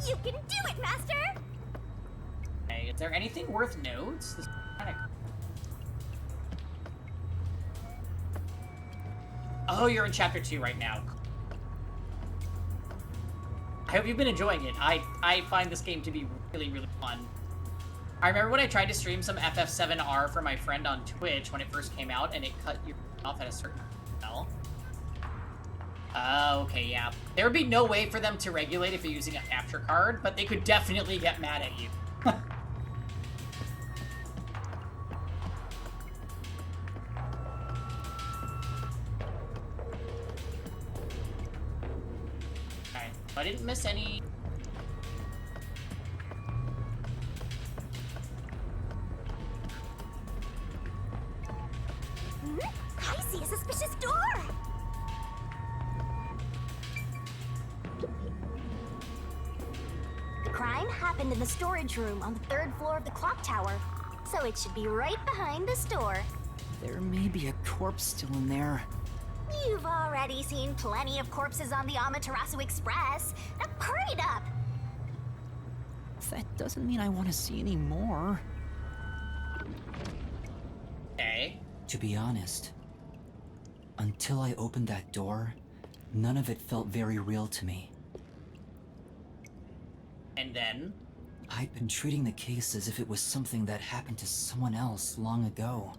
You can do it, Master! Okay, is there anything worth notes? This is kinda... Oh, you're in chapter 2 right now. I hope you've been enjoying it. I find this game to be really, really fun. I remember when I tried to stream some FF7R for my friend on Twitch when it first came out, and it cut you off at a certain level. Oh, okay, yeah. There would be no way for them to regulate if you're using a capture card, but they could definitely get mad at you. Alright, so I didn't miss any... I see a suspicious door! The crime happened in the storage room on the 3rd floor of the clock tower, so it should be right behind the store. There may be a corpse still in there. You've already seen plenty of corpses on the Amaterasu Express. Now hurry it up! That doesn't mean I want to see any more. Okay. To be honest, until I opened that door, none of it felt very real to me. And then? I'd been treating the case as if it was something that happened to someone else long ago.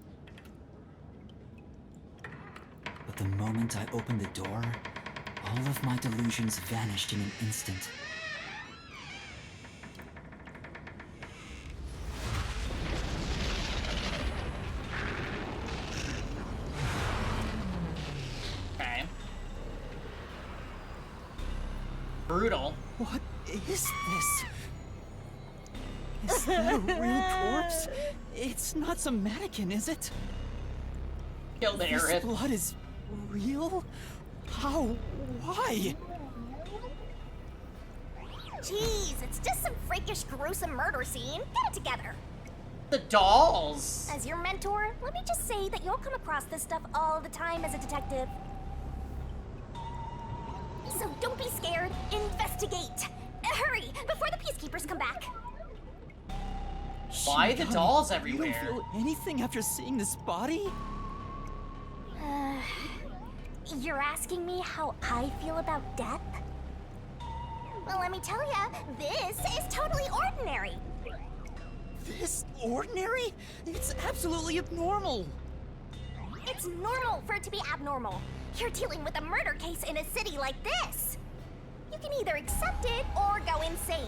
But the moment I opened the door, all of my delusions vanished in an instant. Okay. Brutal. What is this? Is that a real corpse? It's not some mannequin, is it? Killed This Aerith. blood is real? How? Why? Jeez, it's just some freakish, gruesome murder scene. Get it together. The dolls. As your mentor, let me just say that you'll come across this stuff all the time as a detective. So don't be scared. Investigate. Hurry, before the peacekeepers come back. Why the dolls You everywhere? don't feel anything after seeing this body? You're asking me how I feel about death? Well, let me tell ya, this is totally ordinary. This ordinary? It's absolutely abnormal. It's normal for it to be abnormal. You're dealing with a murder case in a city like this. You can either accept it or go insane.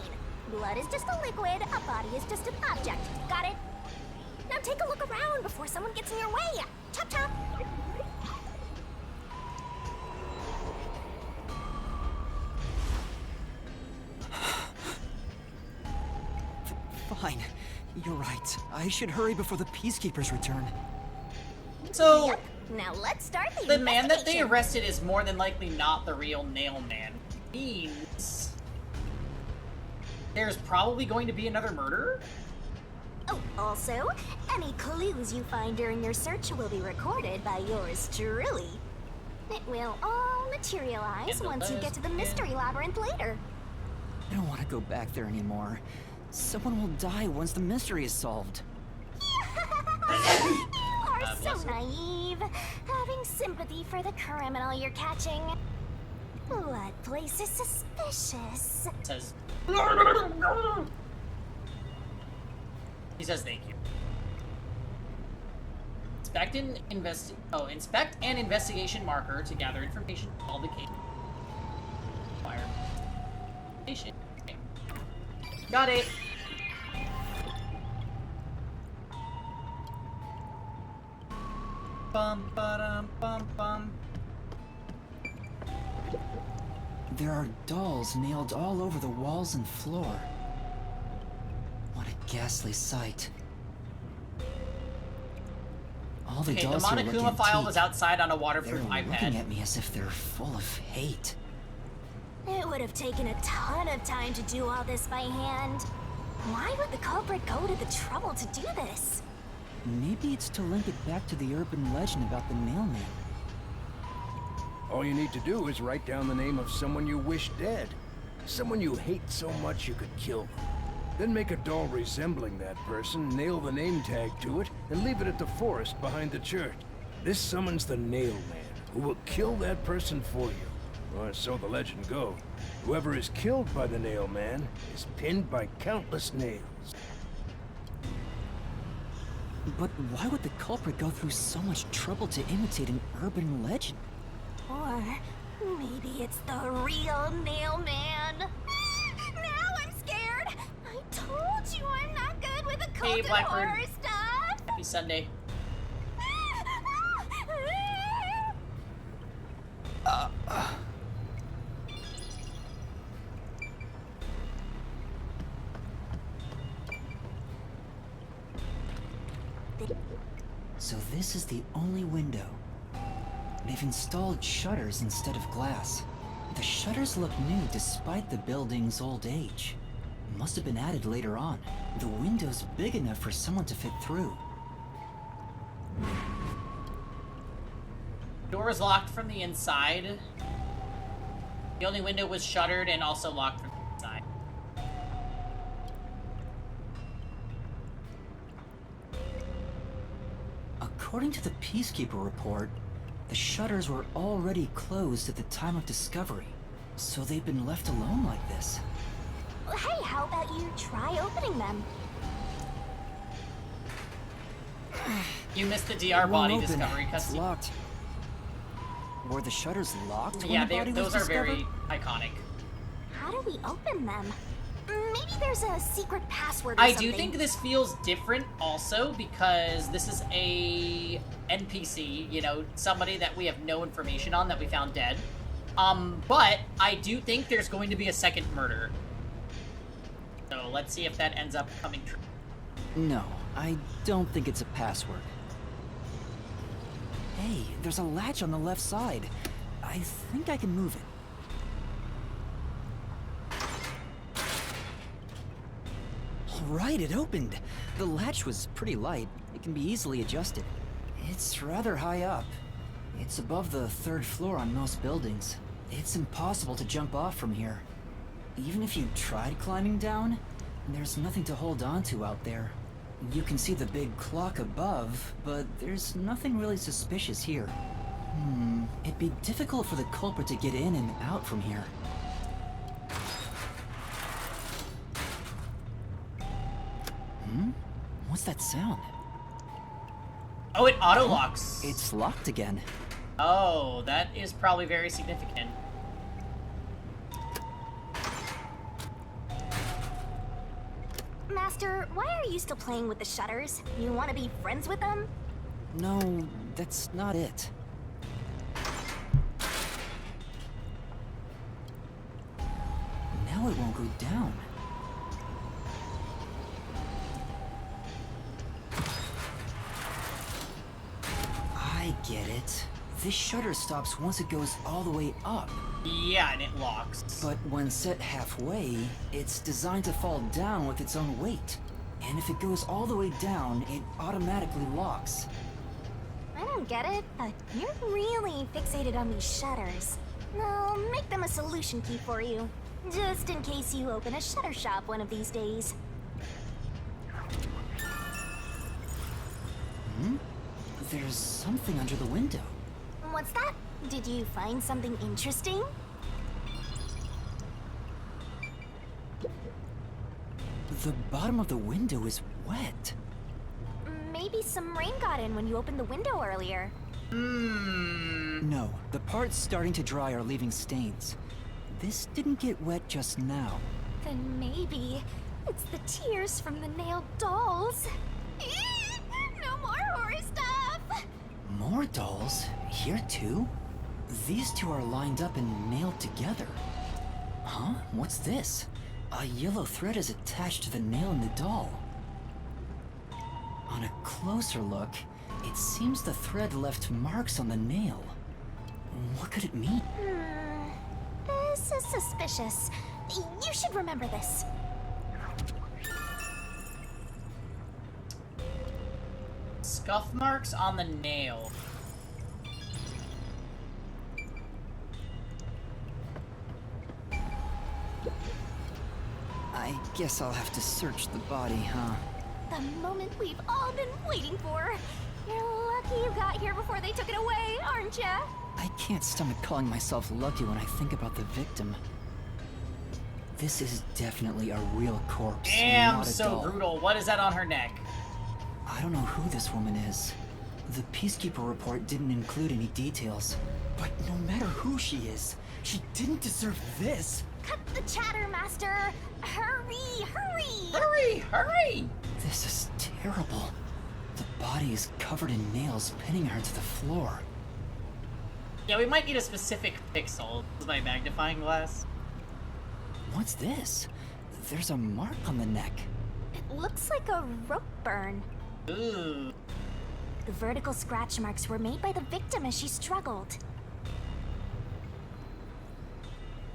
Blood is just a liquid, a body is just an object. Got it? Now take a look around before someone gets in your way. Chop chop. Fine. You're right. I should hurry before the peacekeepers return. So, Yep. Now let's start the man that they investigation. arrested is more than likely not the real Nail Man. Means there's probably going to be another murder? Oh, also, any clues you find during your search will be recorded by yours truly. It will all materialize once you get to the mystery labyrinth later. I don't want to go back there anymore. Someone will die once the mystery is solved. You are so naive, having sympathy for the criminal you're catching. Blood place is suspicious. Says. He says thank you. Inspect an investigation marker to gather information on all the case. Fire. Okay. Got it. Bum ba bum bum. There are dolls nailed all over the walls and floor. What a ghastly sight. All the Okay, the dolls here look Monokuma file antique. was outside on a They're waterproof looking iPad. at me as if they're full of hate. It would have taken a ton of time to do all this by hand. Why would the culprit go to the trouble to do this? Maybe it's to link it back to the urban legend about the mailman. All you need to do is write down the name of someone you wish dead. Someone you hate so much you could kill them. Then make a doll resembling that person, nail the name tag to it, and leave it at the forest behind the church. This summons the Nail Man, who will kill that person for you. Or so the legend goes. Whoever is killed by the Nail Man is pinned by countless nails. But why would the culprit go through so much trouble to imitate an urban legend? Or maybe it's the real Nail Man. Now I'm scared. I told you I'm not good with occult Hey, and Blackbird. horror stuff. Happy Sunday. So this is the only window. They've installed shutters instead of glass. The shutters look new despite the building's old age. Must have been added later on. The window's big enough for someone to fit through. Door is locked from the inside. The only window was shuttered and also locked from the inside. According to the Peacekeeper report, the shutters were already closed at the time of discovery, so they've been left alone like this. Hey, how about you try opening them? You missed the DR It won't body open. discovery It's cutscene. locked. Were the shutters locked when Yeah, the body was those are discovered? very iconic. How do we open them? Maybe there's a secret password or I something. do think this feels different also because this is a NPC, you know, somebody that we have no information on that we found dead. But I do think there's going to be a second murder. So let's see if that ends up coming true. No, I don't think it's a password. Hey, there's a latch on the left side. I think I can move it. Alright, it opened. The latch was pretty light. It can be easily adjusted. It's rather high up. It's above the 3rd floor on most buildings. It's impossible to jump off from here. Even if you tried climbing down, there's nothing to hold on to out there. You can see the big clock above, but there's nothing really suspicious here. It'd be difficult for the culprit to get in and out from here. What's that sound? Oh, it auto-locks. It's locked again. Oh, that is probably very significant. Master, why are you still playing with the shutters? You want to be friends with them? No, that's not it. Now it won't go down. I get it. This shutter stops once it goes all the way up. Yeah, and it locks. But when set halfway, it's designed to fall down with its own weight. And if it goes all the way down, it automatically locks. I don't get it, but you're really fixated on these shutters. I'll make them a solution key for you, just in case you open a shutter shop one of these days. There's something under the window. What's that? Did you find something interesting? The bottom of the window is wet. Maybe some rain got in when you opened the window earlier. No, the parts starting to dry are leaving stains. This didn't get wet just now. Then maybe it's the tears from the nailed dolls. No more horror stuff! More dolls? Here too? These two are lined up and nailed together. Huh? What's this? A yellow thread is attached to the nail in the doll. On a closer look, it seems the thread left marks on the nail. What could it mean? This is suspicious. You should remember this. Scuff marks on the nail. I guess I'll have to search the body, huh? The moment we've all been waiting for. You're lucky you got here before they took it away, aren't ya? I can't stomach calling myself lucky when I think about the victim. This is definitely a real corpse, Damn, not a so doll. brutal. What is that on her neck? I don't know who this woman is. The Peacekeeper report didn't include any details. But no matter who she is, she didn't deserve this. Cut the chatter, Master! Hurry, hurry! Hurry, hurry! This is terrible. The body is covered in nails pinning her to the floor. Yeah, we might need a specific pixel. This is my magnifying glass. What's this? There's a mark on the neck. It looks like a rope burn. Ooh. The vertical scratch marks were made by the victim as she struggled.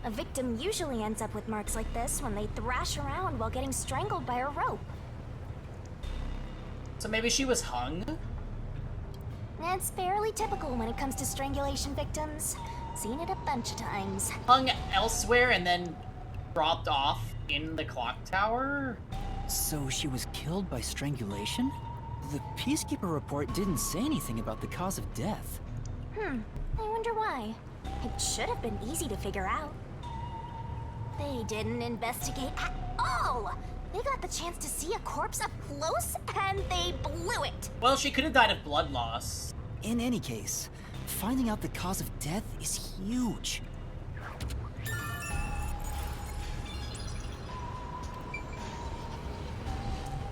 A victim usually ends up with marks like this when they thrash around while getting strangled by a rope. So maybe she was hung? It's fairly typical when it comes to strangulation victims. Seen it a bunch of times. Hung elsewhere and then dropped off in the clock tower? So she was killed by strangulation? The Peacekeeper report didn't say anything about the cause of death. I wonder why. It should have been easy to figure out. They didn't investigate all! They got the chance to see a corpse up close, and they blew it! Well, she could have died of blood loss. In any case, finding out the cause of death is huge.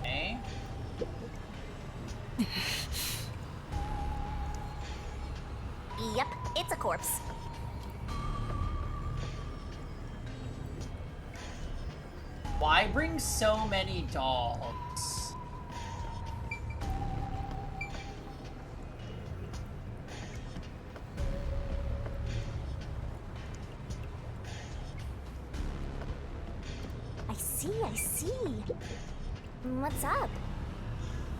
Okay. Yep, it's a corpse. Why bring so many dogs? I see. What's up?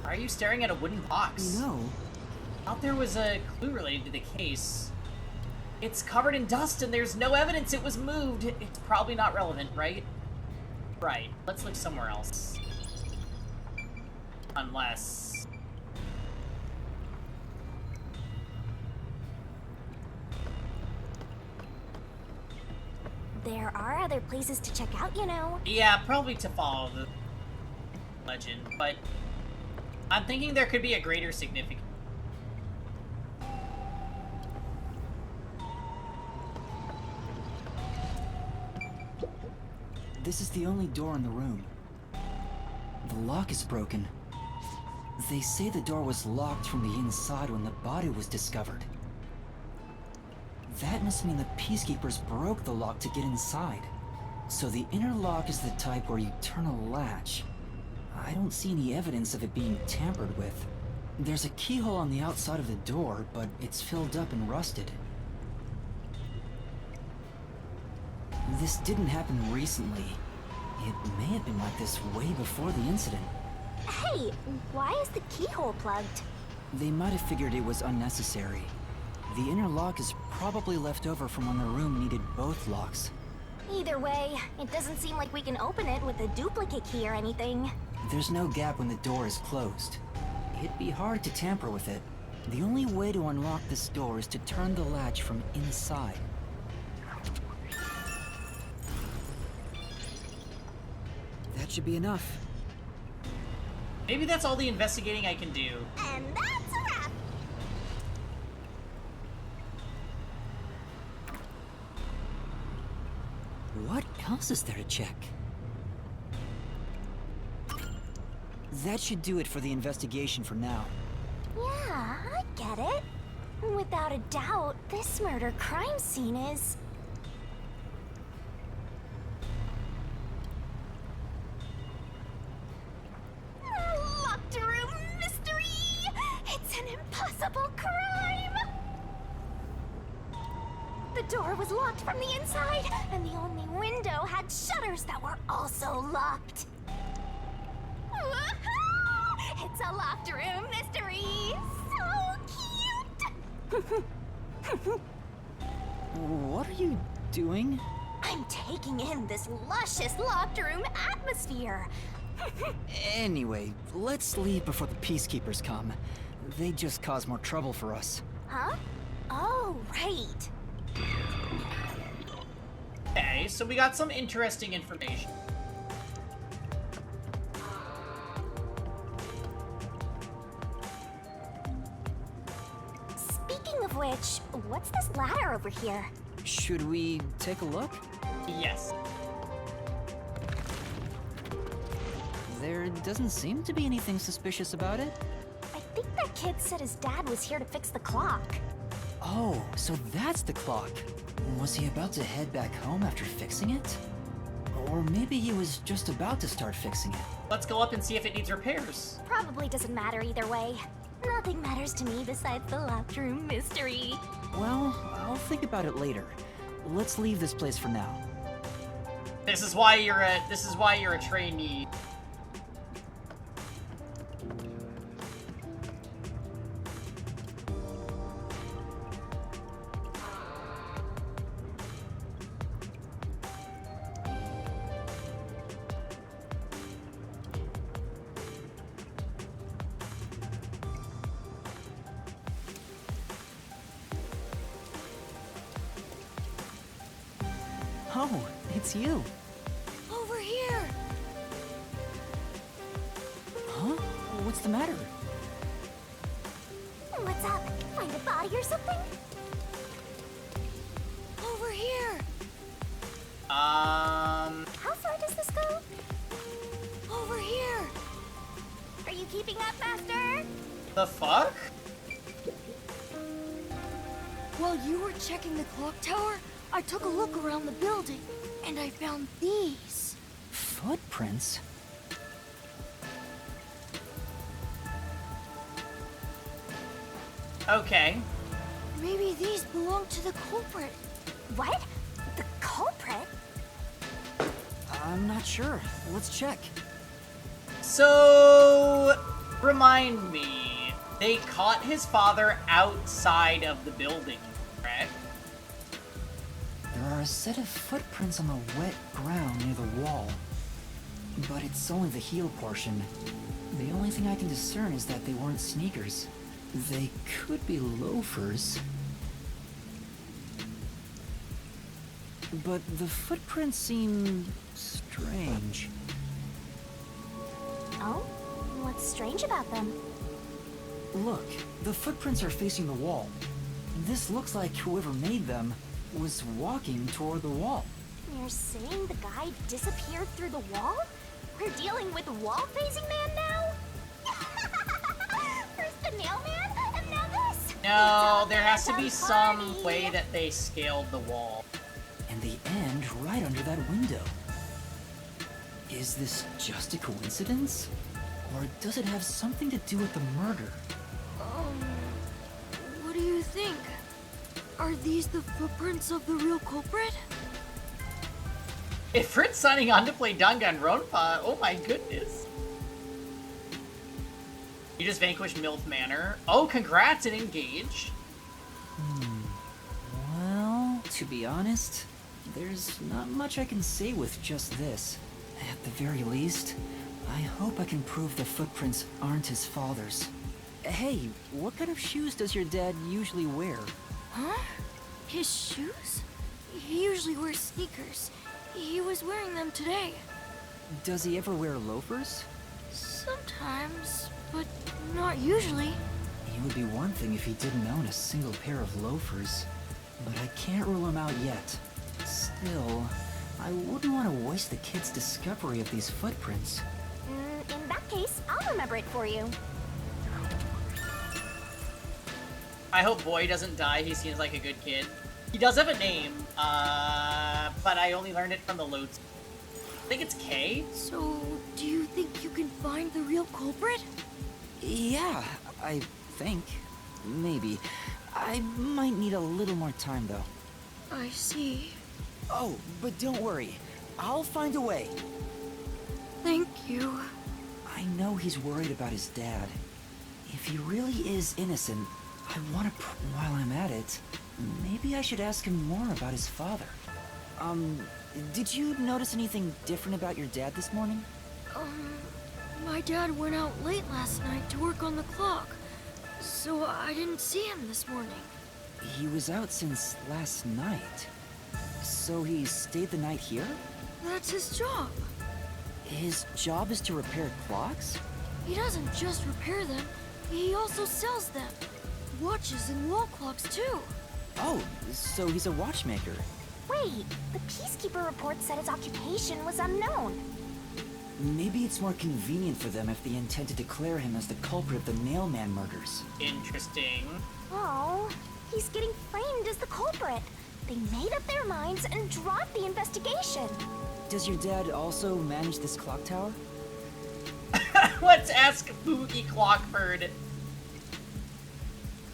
Why are you staring at a wooden box? No. Thought there was a clue related to the case. It's covered in dust and there's no evidence it was moved. It's probably not relevant, right? Right. Let's look somewhere else. Unless... There are other places to check out, you know. Yeah, probably to follow the legend, but I'm thinking there could be a greater significance. This is the only door in the room. The lock is broken. They say the door was locked from the inside when the body was discovered. That must mean the Peacekeepers broke the lock to get inside. So the inner lock is the type where you turn a latch. I don't see any evidence of it being tampered with. There's a keyhole on the outside of the door, but it's filled up and rusted. This didn't happen recently. It may have been like this way before the incident. Hey, why is the keyhole plugged? They might have figured it was unnecessary. The inner lock is probably left over from when the room needed both locks. Either way, it doesn't seem like we can open it with a duplicate key or anything. There's no gap when the door is closed. It'd be hard to tamper with it. The only way to unlock this door is to turn the latch from inside. That should be enough. Maybe that's all the investigating I can do. And that's a wrap! What else is there to check? That should do it for the investigation for now. Yeah, I get it. Without a doubt, this murder crime scene is... Locked room mystery! It's an impossible crime! The door was locked from the inside, and the only window had shutters that were also locked. Woohoo! It's a locked room mystery! So cute! What are you doing? I'm taking in this luscious locked room atmosphere. Anyway, let's leave before the Peacekeepers come. They just cause more trouble for us. Huh? Oh, right. Okay, so we got some interesting information. Speaking of which, what's this ladder over here? Should we take a look? Yes. There doesn't seem to be anything suspicious about it. I think that kid said his dad was here to fix the clock. Oh, so that's the clock. Was he about to head back home after fixing it? Or maybe he was just about to start fixing it. Let's go up and see if it needs repairs. Probably doesn't matter either way. Nothing matters to me besides the locked room mystery. Well, I'll think about it later. Let's leave this place for now. This is why you're a trainee. Oh, it's you. Over here! What's the matter? What's up? Find a body or something? Over here! How far does this go? Over here! Are you keeping up, Master? The fuck? While you were checking the clock tower, I took a look around the building, and I found these. Footprints? Okay. Maybe these belong to the culprit. What? The culprit? I'm not sure. Let's check. So, remind me, they caught his father outside of the building, correct? There are a set of footprints on the wet ground near the wall. But it's only the heel portion. The only thing I can discern is that they weren't sneakers. They could be loafers. But the footprints seem strange. Oh? What's strange about them? Look, the footprints are facing the wall. This looks like whoever made them was walking toward the wall. You're saying the guy disappeared through the wall? We're dealing with wall-facing man now? First the nail man, and now this? No, there has to be some way that they scaled the wall. And they end right under that window. Is this just a coincidence? Or does it have something to do with the murder? What do you think? Are these the footprints of the real culprit? If Fritz signing on to play Danganronpa, oh my goodness. You just vanquished MILF Manor. Oh, congrats and engage. Well, to be honest, there's not much I can say with just this. At the very least, I hope I can prove the footprints aren't his father's. Hey, what kind of shoes does your dad usually wear? Huh? His shoes? He usually wears sneakers. He was wearing them today. Does he ever wear loafers? Sometimes, but not usually. It would be one thing if he didn't own a single pair of loafers, but I can't rule him out yet. Still, I wouldn't want to waste the kid's discovery of these footprints. In that case, I'll remember it for you. I hope Boy doesn't die. He seems like a good kid. He does have a name, but I only learned it from the loads. I think it's K. So, do you think you can find the real culprit? Yeah, I think. Maybe. I might need a little more time, though. I see. Oh, but don't worry. I'll find a way. Thank you. I know he's worried about his dad. If he really is innocent, I want to while I'm at it, maybe I should ask him more about his father. Did you notice anything different about your dad this morning? My dad went out late last night to work on the clock, so I didn't see him this morning. He was out since last night. So he stayed the night here? That's his job. His job is to repair clocks? He doesn't just repair them, he also sells them. Watches and wall clocks, too. Oh, so he's a watchmaker. Wait, the Peacekeeper report said his occupation was unknown. Maybe it's more convenient for them if they intend to declare him as the culprit of the Nailman murders. Interesting. Oh, he's getting framed as the culprit. They made up their minds and dropped the investigation. Does your dad also manage this clock tower? Let's ask Boogie Clockbird.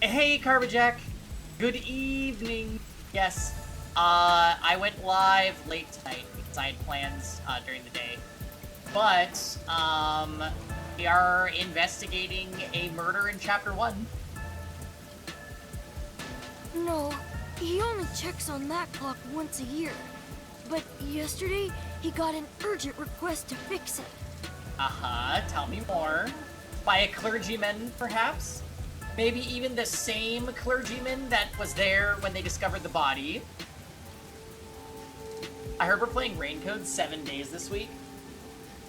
Hey, Carbajack. Good evening. Yes, I went live late tonight because I had plans during the day. But, we are investigating a murder in Chapter 1. No, he only checks on that clock once a year. But yesterday, he got an urgent request to fix it. Uh-huh, tell me more. By a clergyman, perhaps? Maybe even the same clergyman that was there when they discovered the body. I heard we're playing Rain Code 7 days this week.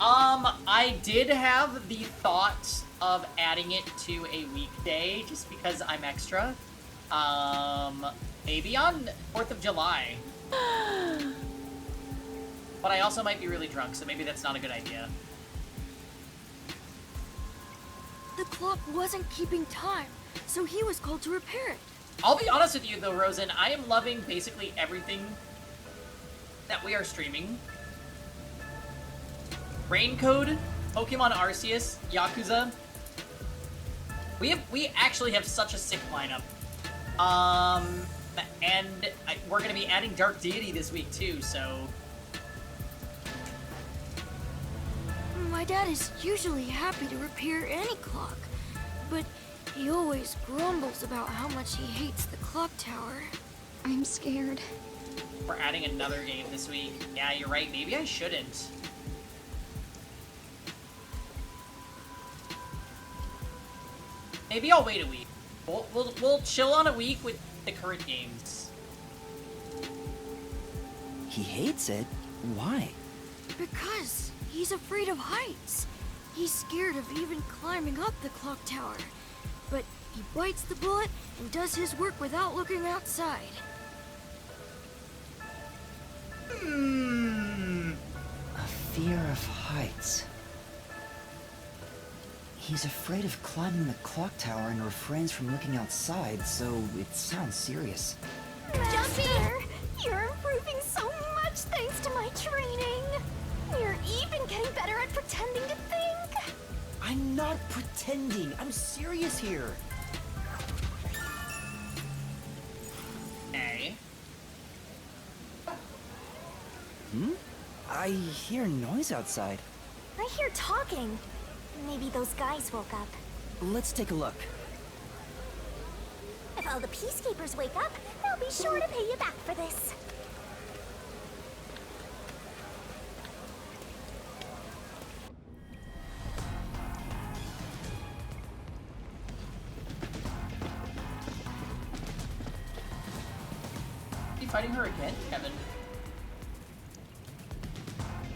I did have the thought of adding it to a weekday just because I'm extra. Maybe on 4th of July. But I also might be really drunk, so maybe that's not a good idea. The clock wasn't keeping time, so he was called to repair it. I'll be honest with you though, Rosen, I am loving basically everything that we are streaming. Raincode, Pokemon Arceus, Yakuza. We actually have such a sick lineup. And we're gonna be adding Dark Deity this week too, so... My dad is usually happy to repair any clock, but he always grumbles about how much he hates the clock tower. I'm scared. We're adding another game this week. Yeah, you're right. Maybe I shouldn't. Maybe I'll wait a week. We'll chill on a week with the current games. He hates it? Why? Because he's afraid of heights. He's scared of even climbing up the clock tower. But he bites the bullet and does his work without looking outside. A fear of heights. He's afraid of climbing the clock tower and refrains from looking outside, so it sounds serious. Master, you're improving so much thanks to my training. You're even getting better at pretending to think. I'm not pretending. I'm serious here. Hey. I hear noise outside. I hear talking. Maybe those guys woke up. Let's take a look. If all the peacekeepers wake up, they'll be sure to pay you back for this. Are you fighting her again, Kevin?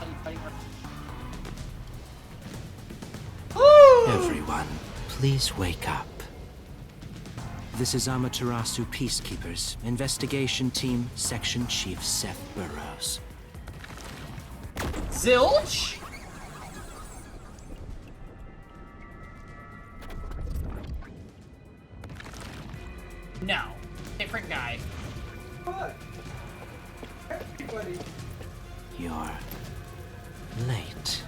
Are you fighting her? Everyone, please wake up. This is Amaterasu Peacekeepers, Investigation Team, Section Chief Seth Burrows. Zilch? No. Different guy. You're late.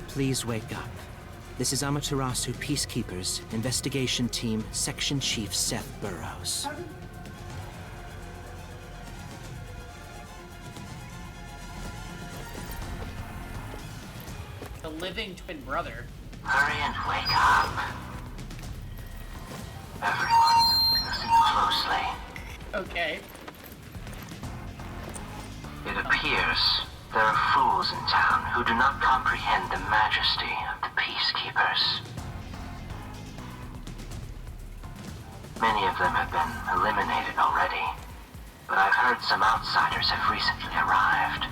Please wake up. This is Amaterasu Peacekeepers, Investigation Team, Section Chief Seth Burrows. The living twin brother. Hurry and wake up. Everyone, listen closely. Okay. It appears there are fools in town who do not comprehend the majesty of the Peacekeepers. Many of them have been eliminated already, but I've heard some outsiders have recently arrived.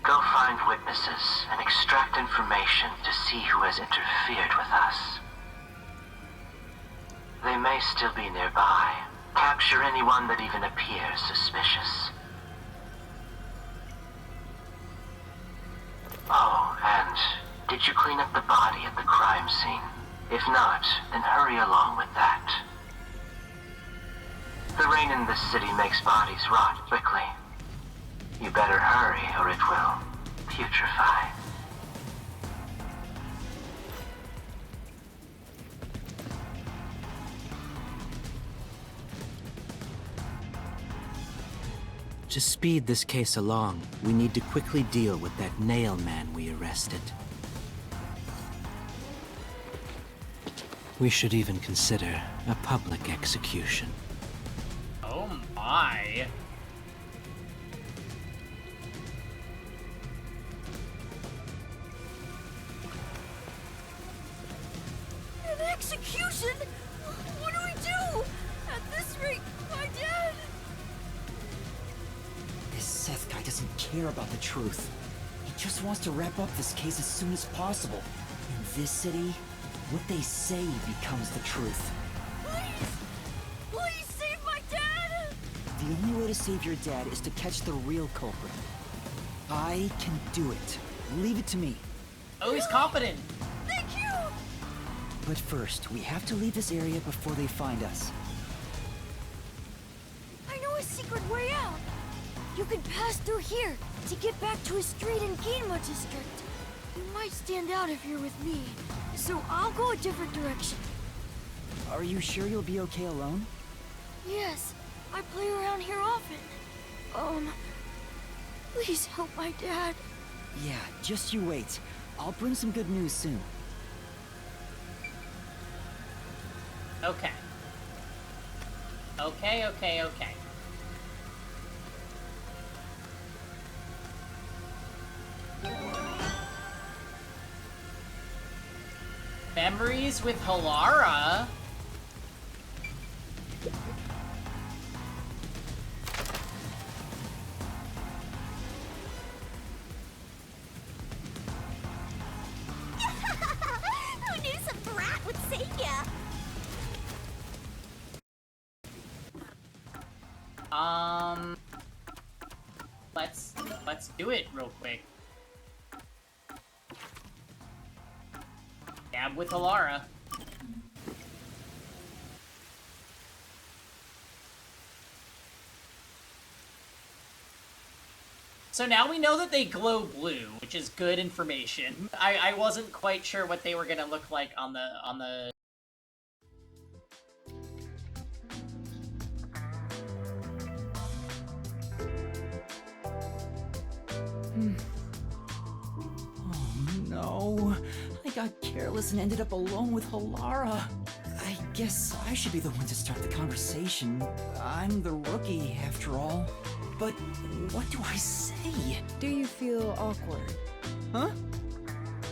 Go find witnesses and extract information to see who has interfered with us. They may still be nearby. Capture anyone that even appears suspicious. Oh, and did you clean up the body at the crime scene? If not, then hurry along with that. The rain in this city makes bodies rot quickly. You better hurry or it will putrefy. To speed this case along, we need to quickly deal with that nail man we arrested. We should even consider a public execution. Oh my. An execution? What do we do? At this rate, my dad... This doesn't care about the truth. He just wants to wrap up this case as soon as possible. In this city, what they say becomes the truth. Please! Please save my dad! The only way to save your dad is to catch the real culprit. I can do it. Leave it to me. Oh, he's confident. Thank you! But first, we have to leave this area before they find us. I know a secret way out. You can pass through here to get back to a street in Ginma district. You might stand out if you're with me, so I'll go a different direction. Are you sure you'll be okay alone? Yes, I play around here often. Please help my dad. Yeah, just you wait. I'll bring some good news soon. Okay. Okay. Memories with Halara? Who knew some brat would save ya? Let's do it real quick. Dab with Halara. So now we know that they glow blue, which is good information. I wasn't quite sure what they were gonna look like on the Oh no, I got careless and ended up alone with Halara. I guess I should be the one to start the conversation. I'm the rookie, after all. But what do I say? Do you feel awkward? Huh?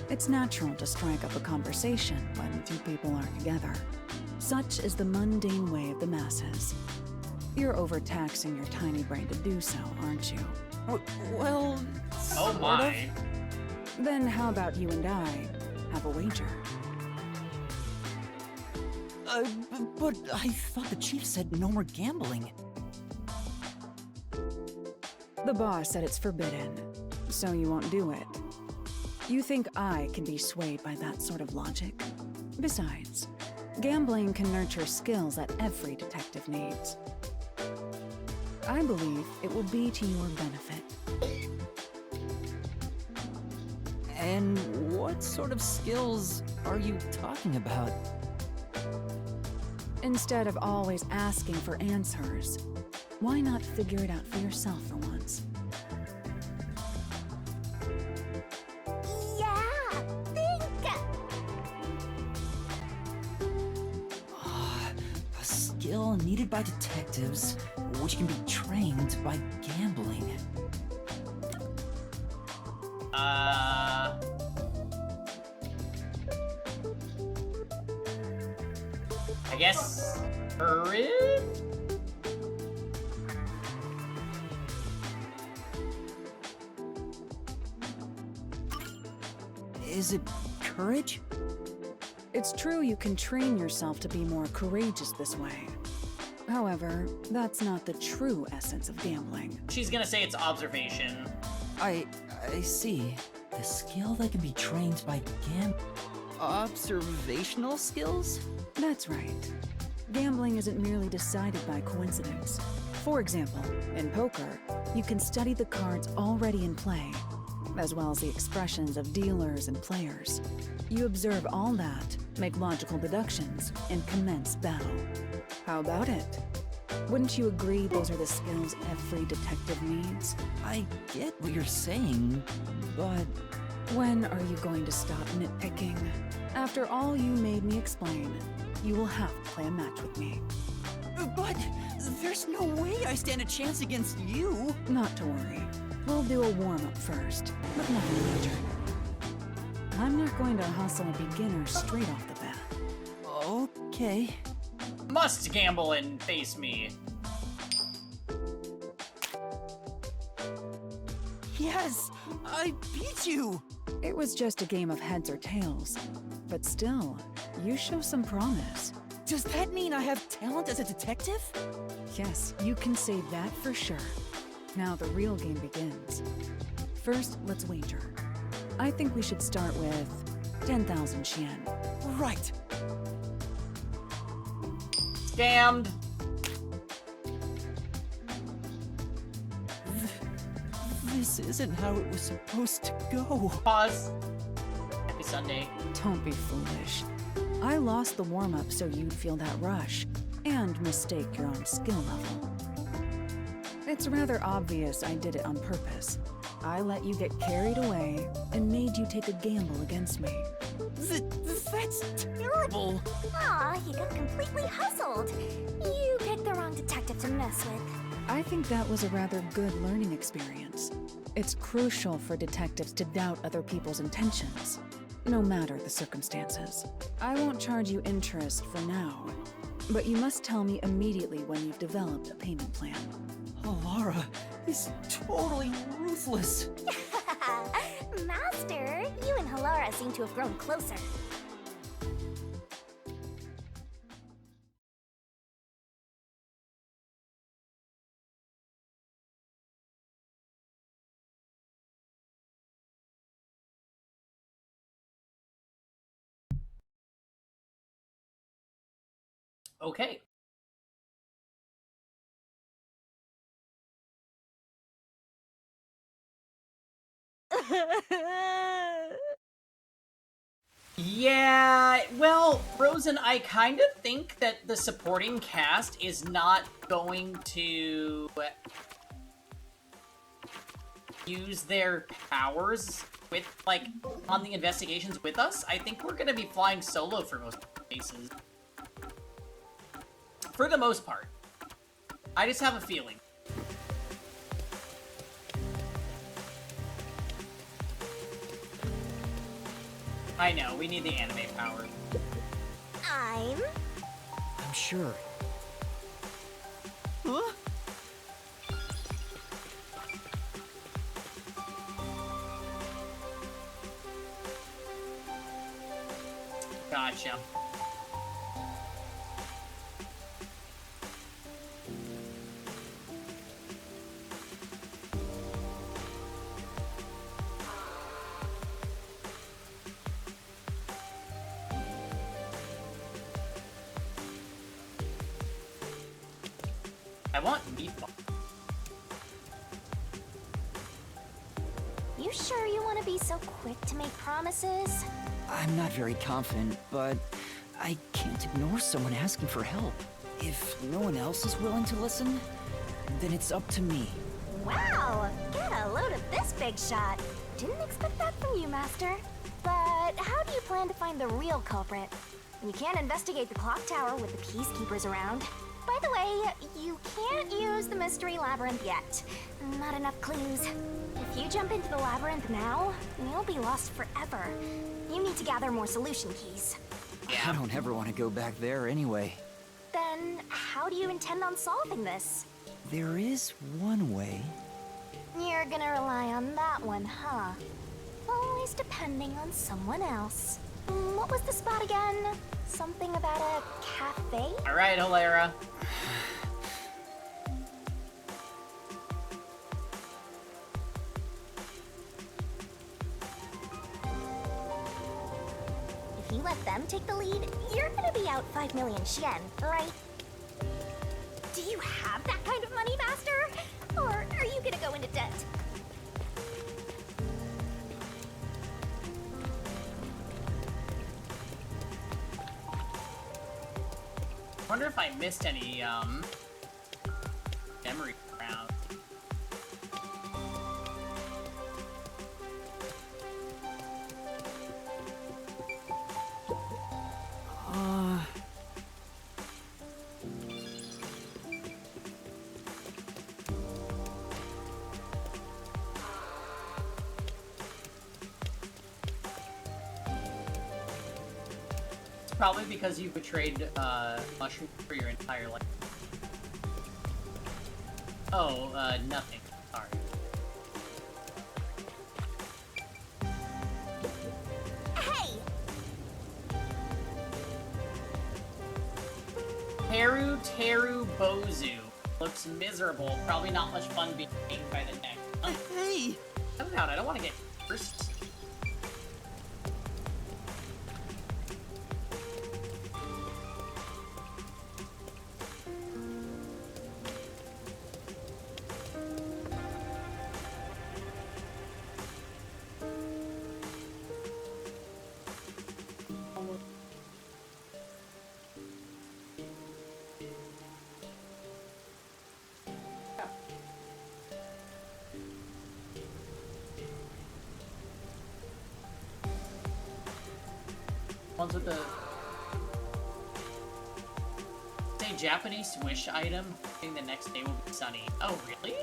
It's natural to strike up a conversation when two people aren't together. Such is the mundane way of the masses. You're overtaxing your tiny brain to do so, aren't you? Well, oh my. Then how about you and I have a wager? But I thought the chief said no more gambling. The boss said it's forbidden, so you won't do it. You think I can be swayed by that sort of logic? Besides, gambling can nurture skills that every detective needs. I believe it will be to your benefit. And what sort of skills are you talking about? Instead of always asking for answers, why not figure it out for yourself for once? Yeah, think! A skill needed by detectives, which can be trained by gambling. I guess courage? Is it courage? It's true you can train yourself to be more courageous this way. However, that's not the true essence of gambling. She's gonna say it's observation. I see. The skill that can be trained by observational skills? That's right. Gambling isn't merely decided by coincidence. For example, in poker, you can study the cards already in play, as well as the expressions of dealers and players. You observe all that, make logical deductions, and commence battle. How about it? Wouldn't you agree those are the skills every detective needs? I get what you're saying, but... When are you going to stop nitpicking? After all you made me explain, you will have to play a match with me. But there's no way I stand a chance against you! Not to worry. We'll do a warm-up first, but nothing major. I'm not going to hustle a beginner straight off the bat. Okay. Must gamble and face me. Yes! I beat you! It was just a game of heads or tails. But still, you show some promise. Does that mean I have talent as a detective? Yes, you can say that for sure. Now the real game begins. First, let's wager. I think we should start with 10,000 Xian. Right. Scammed. This isn't how it was supposed to go. Pause. Happy Sunday. Don't be foolish. I lost the warm-up so you'd feel that rush, and mistake your own skill level. It's rather obvious I did it on purpose. I let you get carried away, and made you take a gamble against me. That's terrible! Aw, you got completely hustled. You picked the wrong detective to mess with. I think that was a rather good learning experience. It's crucial for detectives to doubt other people's intentions, no matter the circumstances. I won't charge you interest for now, but you must tell me immediately when you've developed a payment plan. Alara is totally ruthless. Master, you and Halara seem to have grown closer. Okay. Yeah, well, Rosen, I kind of think that the supporting cast is not going to use their powers with, like, on the investigations with us. I think we're gonna be flying solo for most cases. For the most part. I just have a feeling. I know, we need the anime power. I'm sure. Huh? Gotcha. I want meatball. You sure you want to be so quick to make promises? I'm not very confident, but I can't ignore someone asking for help. If no one else is willing to listen, then it's up to me. Wow! Get a load of this big shot. Didn't expect that from you, Master. But how do you plan to find the real culprit? You can't investigate the clock tower with the peacekeepers around. By the way, you can't use the mystery labyrinth yet. Not enough clues. If you jump into the labyrinth now, you'll be lost forever. You need to gather more solution keys. I don't ever want to go back there anyway. Then, how do you intend on solving this? There is one way. You're gonna rely on that one, huh? Always depending on someone else. What was the spot again? Something about a cafe? Alright, Hilara. If you let them take the lead, you're gonna be out 5 million Xian, right? Do you have that kind of money, Master? Or are you gonna go into debt? I wonder if I missed any, memory round. It's probably because you betrayed, Mushroom for your entire life. Oh, nothing. Sorry. Teru Bozu. Looks miserable. Probably not much fun being eaten by the neck. Oh. Hey! Come out, I don't want to get cursed. Ones with the say Japanese wish item. I think the next day will be sunny. Oh, really?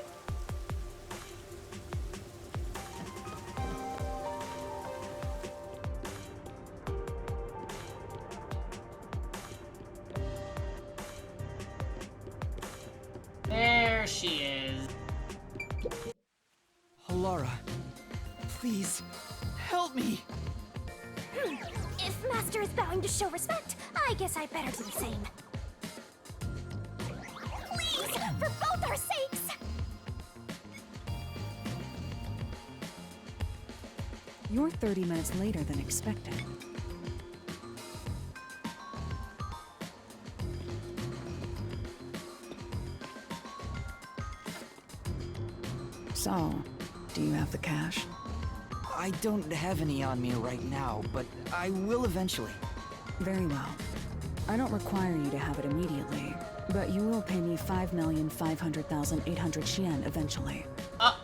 There she is. Halara, please, help me! If Master is bowing to show respect, I guess I better do the same. Please, for both our sakes! You're 30 minutes later than expected. So, do you have the cash? I don't have any on me right now, but I will eventually. Very well. I don't require you to have it immediately, but you will pay me 5,500,800 yen eventually. Huh?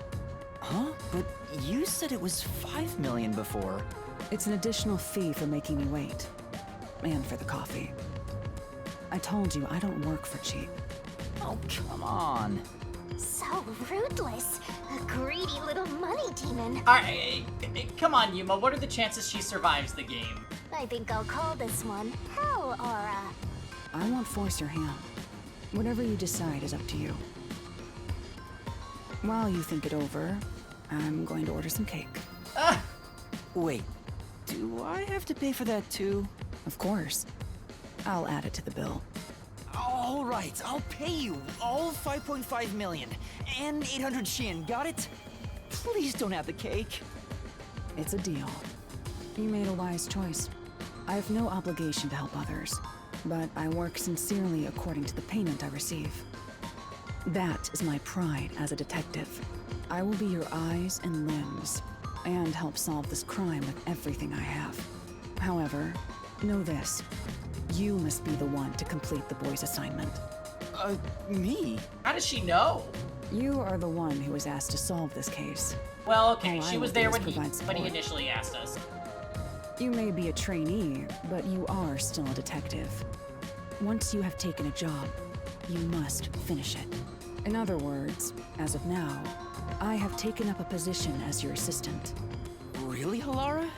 But you said it was 5 million before. It's an additional fee for making me wait. And for the coffee. I told you I don't work for cheap. Oh, come on. So ruthless. A greedy little money demon. Alright, come on, Yuma. What are the chances she survives the game? I think I'll call this one Hell Aura. I won't force your hand. Whatever you decide is up to you. While you think it over, I'm going to order some cake. Wait, do I have to pay for that too? Of course. I'll add it to the bill. All right, I'll pay you all 5.5 million and 800 yen, got it? Please don't have the cake. It's a deal. You made a wise choice. I have no obligation to help others, but I work sincerely according to the payment I receive. That is my pride as a detective. I will be your eyes and limbs, and help solve this crime with everything I have. However, know this. You must be the one to complete the boy's assignment. Me? How does she know? You are the one who was asked to solve this case. Well, okay, All I she was will do there is when provide he support. initially asked us. You may be a trainee, but you are still a detective. Once you have taken a job, you must finish it. In other words, as of now, I have taken up a position as your assistant. Really, Halara?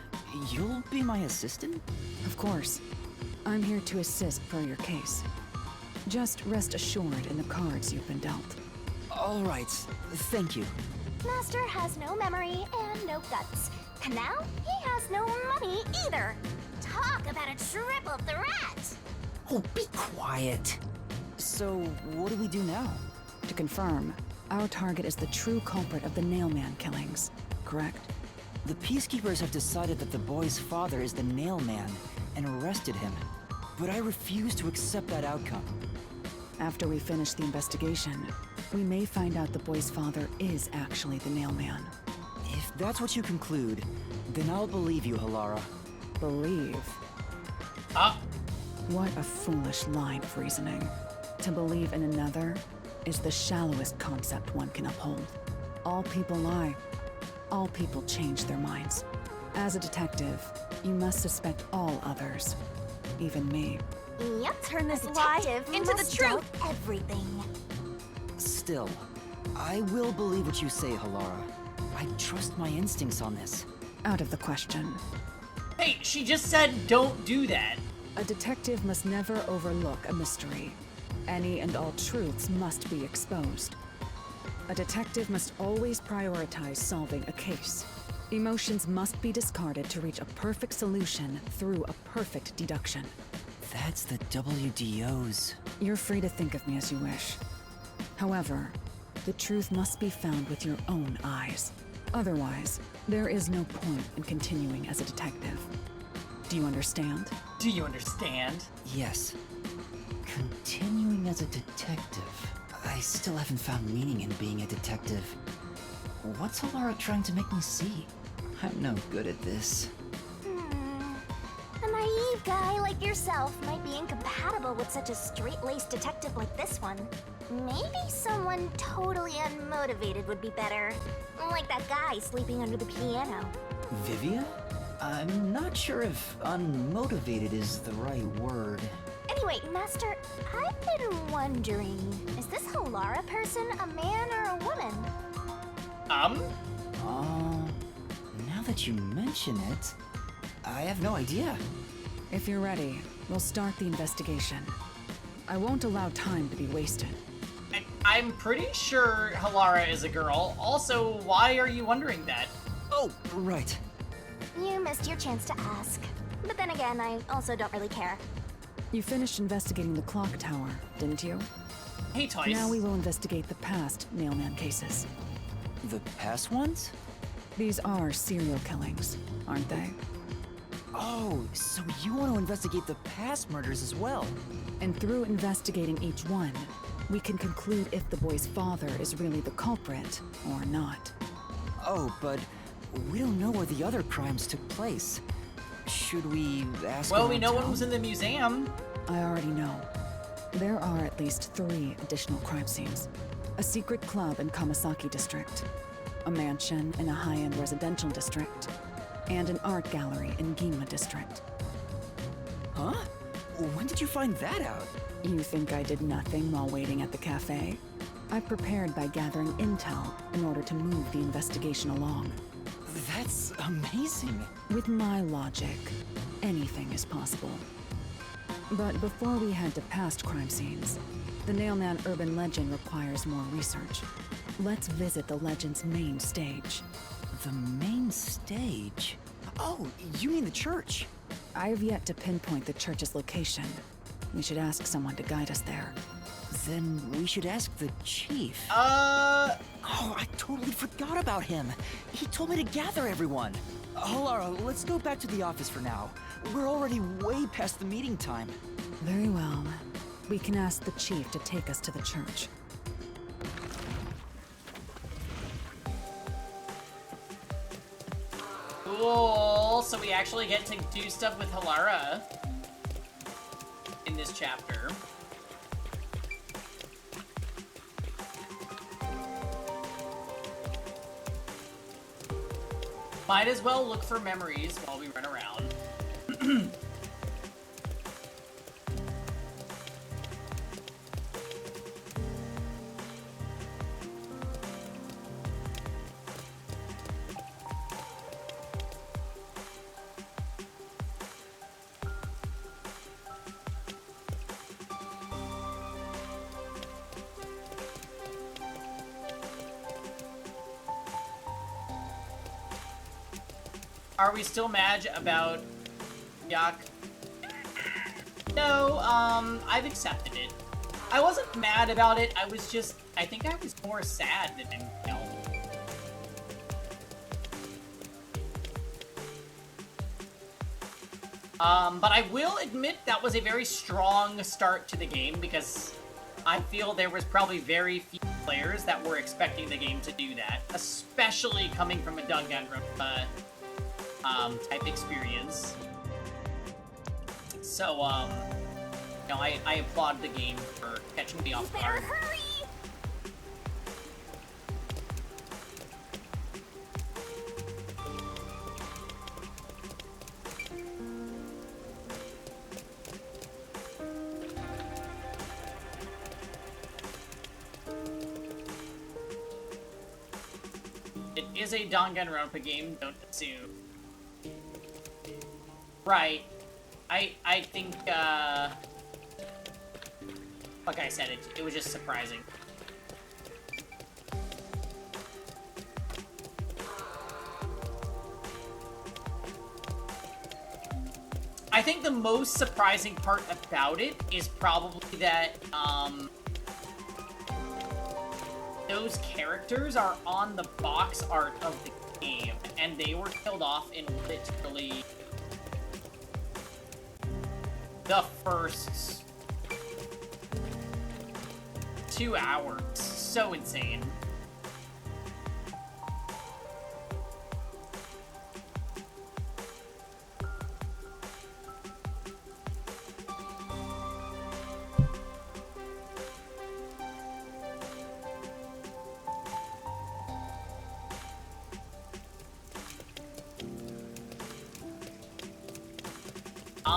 You'll be my assistant? Of course. I'm here to assist per your case. Just rest assured in the cards you've been dealt. All right, thank you. Master has no memory and no guts. And now, he has no money either. Talk about a triple threat! Oh, be quiet. So, what do we do now? To confirm, our target is the true culprit of the Nailman killings, correct? The Peacekeepers have decided that the boy's father is the Nailman and arrested him. But I refuse to accept that outcome. After we finish the investigation, we may find out the boy's father is actually the Nailman. If that's what you conclude, then I'll believe you, Halara. Believe? What a foolish line of reasoning. To believe in another is the shallowest concept one can uphold. All people lie. All people change their minds. As a detective, you must suspect all others. Even me. Yep, Turn this a lie detective into the must truth. doubt everything. Still, I will believe what you say, Halara. I trust my instincts on this. Out of the question. Hey, she just said don't do that. A detective must never overlook a mystery. Any and all truths must be exposed. A detective must always prioritize solving a case. Emotions must be discarded to reach a perfect solution through a perfect deduction. That's the WDO's. You're free to think of me as you wish. However, the truth must be found with your own eyes. Otherwise, there is no point in continuing as a detective. Do you understand? Do you understand? Yes. Continuing as a detective. I still haven't found meaning in being a detective. What's Halara trying to make me see? I'm no good at this. A naive guy like yourself might be incompatible with such a straight-laced detective like this one. Maybe someone totally unmotivated would be better. Like that guy sleeping under the piano. Vivia? I'm not sure if unmotivated is the right word. Anyway, Master, I've been wondering, is this Halara person a man or a woman? Now that you mention it, I have no idea. If you're ready, we'll start the investigation. I won't allow time to be wasted. I'm pretty sure Halara is a girl. Also, why are you wondering that? Oh, right. You missed your chance to ask. But then again, I also don't really care. You finished investigating the clock tower, didn't you? Hey, Toys. Now we will investigate the past Nailman cases. The past ones? These are serial killings, aren't they? Oh, so you want to investigate the past murders as well? And through investigating each one, we can conclude if the boy's father is really the culprit or not. Oh, but we don't know where the other crimes took place. Should we ask Well, we around know town? one was in the museum. I already know. There are at least 3 additional crime scenes. A secret club in Kamasaki district, a mansion in a high-end residential district, and an art gallery in Ginma district. Huh? When did you find that out? You think I did nothing while waiting at the cafe? I prepared by gathering intel in order to move the investigation along. That's amazing. With my logic, anything is possible. But before we head to past crime scenes, the Nailman urban legend requires more research. Let's visit the legend's main stage. The main stage? Oh, you mean the church? I have yet to pinpoint the church's location. We should ask someone to guide us there. Then we should ask the chief. Oh, I totally forgot about him. He told me to gather everyone. Halara, let's go back to the office for now. We're already way past the meeting time. Very well. We can ask the chief to take us to the church. Cool. So we actually get to do stuff with Halara in this chapter. Might as well look for memories while we run around. Are we still mad about Yak? No, I've accepted it. I wasn't mad about it, I think I was more sad than anything else. But I will admit that was a very strong start to the game because I feel there was probably very few players that were expecting the game to do that, especially coming from a Danganronpa type experience. So, you know, I applaud the game for catching me off guard. Hurry! It is a Danganronpa game, don't assume. Right. I think, like I said, it was just surprising. I think the most surprising part about it is probably that, those characters are on the box art of the game, and they were killed off in literally the first 2 hours. So insane.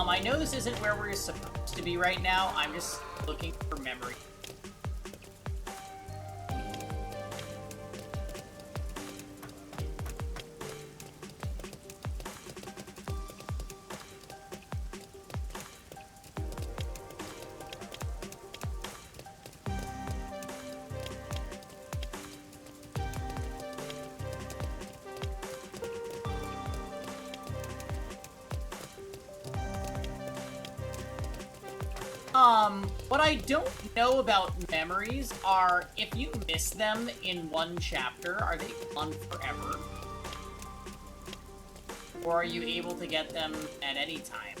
I know this isn't where we're supposed to be right now. I'm just looking for memory. What I don't know about memories are, if you miss them in one chapter, are they gone forever? Or are you able to get them at any time?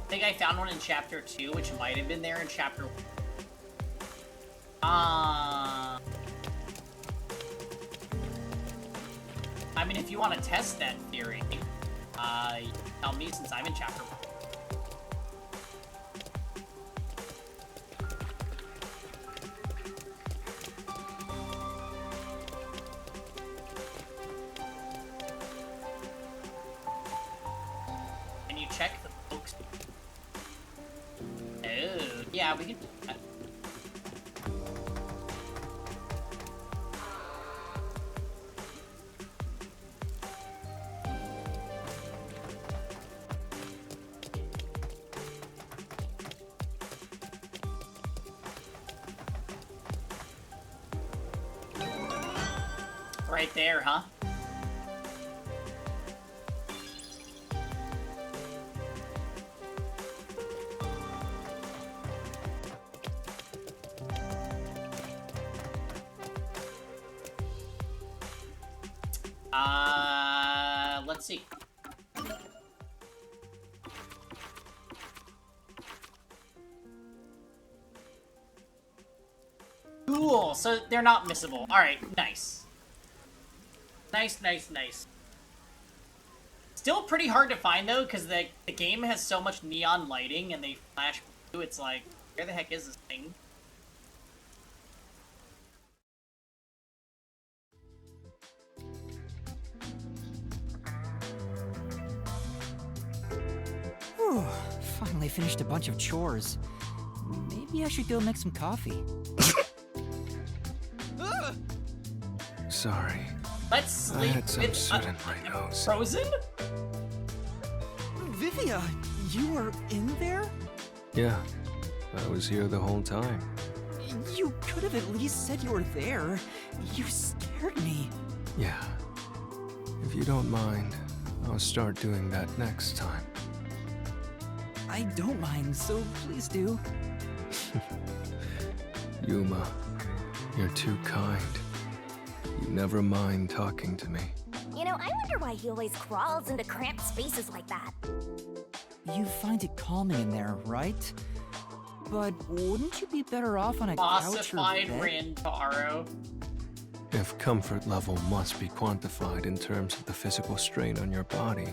I think I found one in chapter 2, which might have been there in chapter 1. I mean, if you want to test that theory, you tell me since I'm in chapter 1. Can you check the books? Oh, yeah, we can do that. Right there, huh? Let's see. Cool, so they're not missable. Alright, nice. Nice. Still pretty hard to find, though, because the game has so much neon lighting and they flash blue, it's like, where the heck is this thing? Whew, finally finished a bunch of chores. Maybe I should go make some coffee. Sorry. Let's sleep. I had some soot in my nose. Frozen? Vivia, you were in there? Yeah, I was here the whole time. You could have at least said you were there. You scared me. Yeah. If you don't mind, I'll start doing that next time. I don't mind, so please do. Yuma, you're too kind. You never mind talking to me. You know, I wonder why he always crawls into cramped spaces like that. You find it calming in there, right? But wouldn't you be better off on a couch or Ossified bed? Rantaro. If comfort level must be quantified in terms of the physical strain on your body,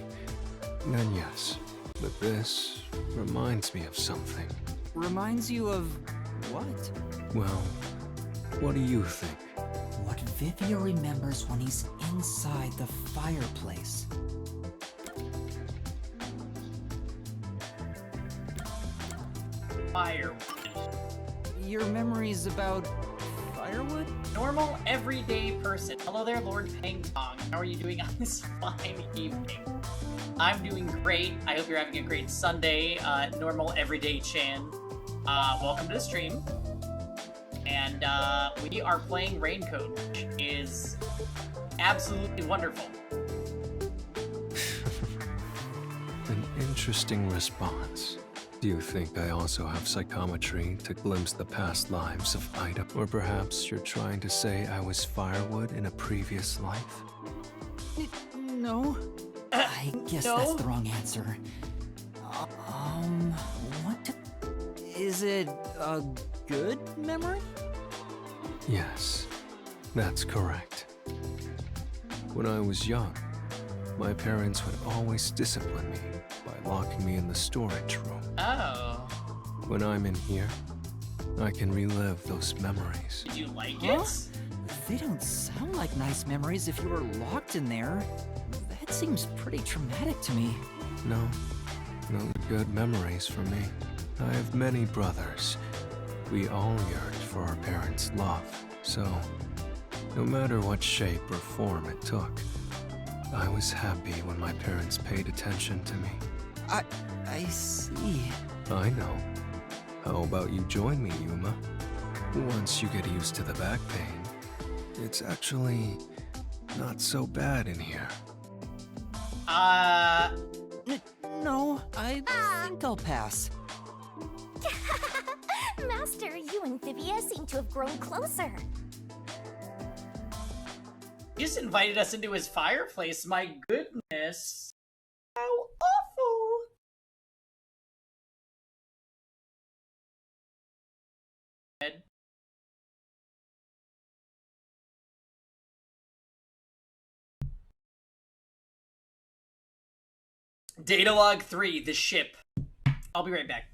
then yes. But this reminds me of something. Reminds you of what? Well, What do you think? What Vivia remembers when he's inside the fireplace. Firewood. Your memories about firewood? Normal, everyday person. Hello there, Lord Peng Tong. How are you doing on this fine evening? I'm doing great. I hope you're having a great Sunday. Normal, everyday Chan. Welcome to the stream. And we are playing Raincoat, which is absolutely wonderful. An interesting response. Do you think I also have psychometry to glimpse the past lives of Ida? Or perhaps you're trying to say I was firewood in a previous life? No. I guess that's the wrong answer. What? Is it a good memory? Yes, that's correct. When I was young, my parents would always discipline me by locking me in the storage room. Oh. When I'm in here, I can relive those memories. Did you like it? They don't sound like nice memories if you were locked in there. That seems pretty traumatic to me. No good memories for me. I have many brothers. We all yearned for our parents' love, so no matter what shape or form it took, I was happy when my parents paid attention to me. I see. I know. How about you join me, Yuma? Once you get used to the back pain, it's actually not so bad in here. No, I think I'll pass. Master, you and Vivia seem to have grown closer. He just invited us into his fireplace, my goodness. How awful. Ed? Data log 3, the ship. I'll be right back.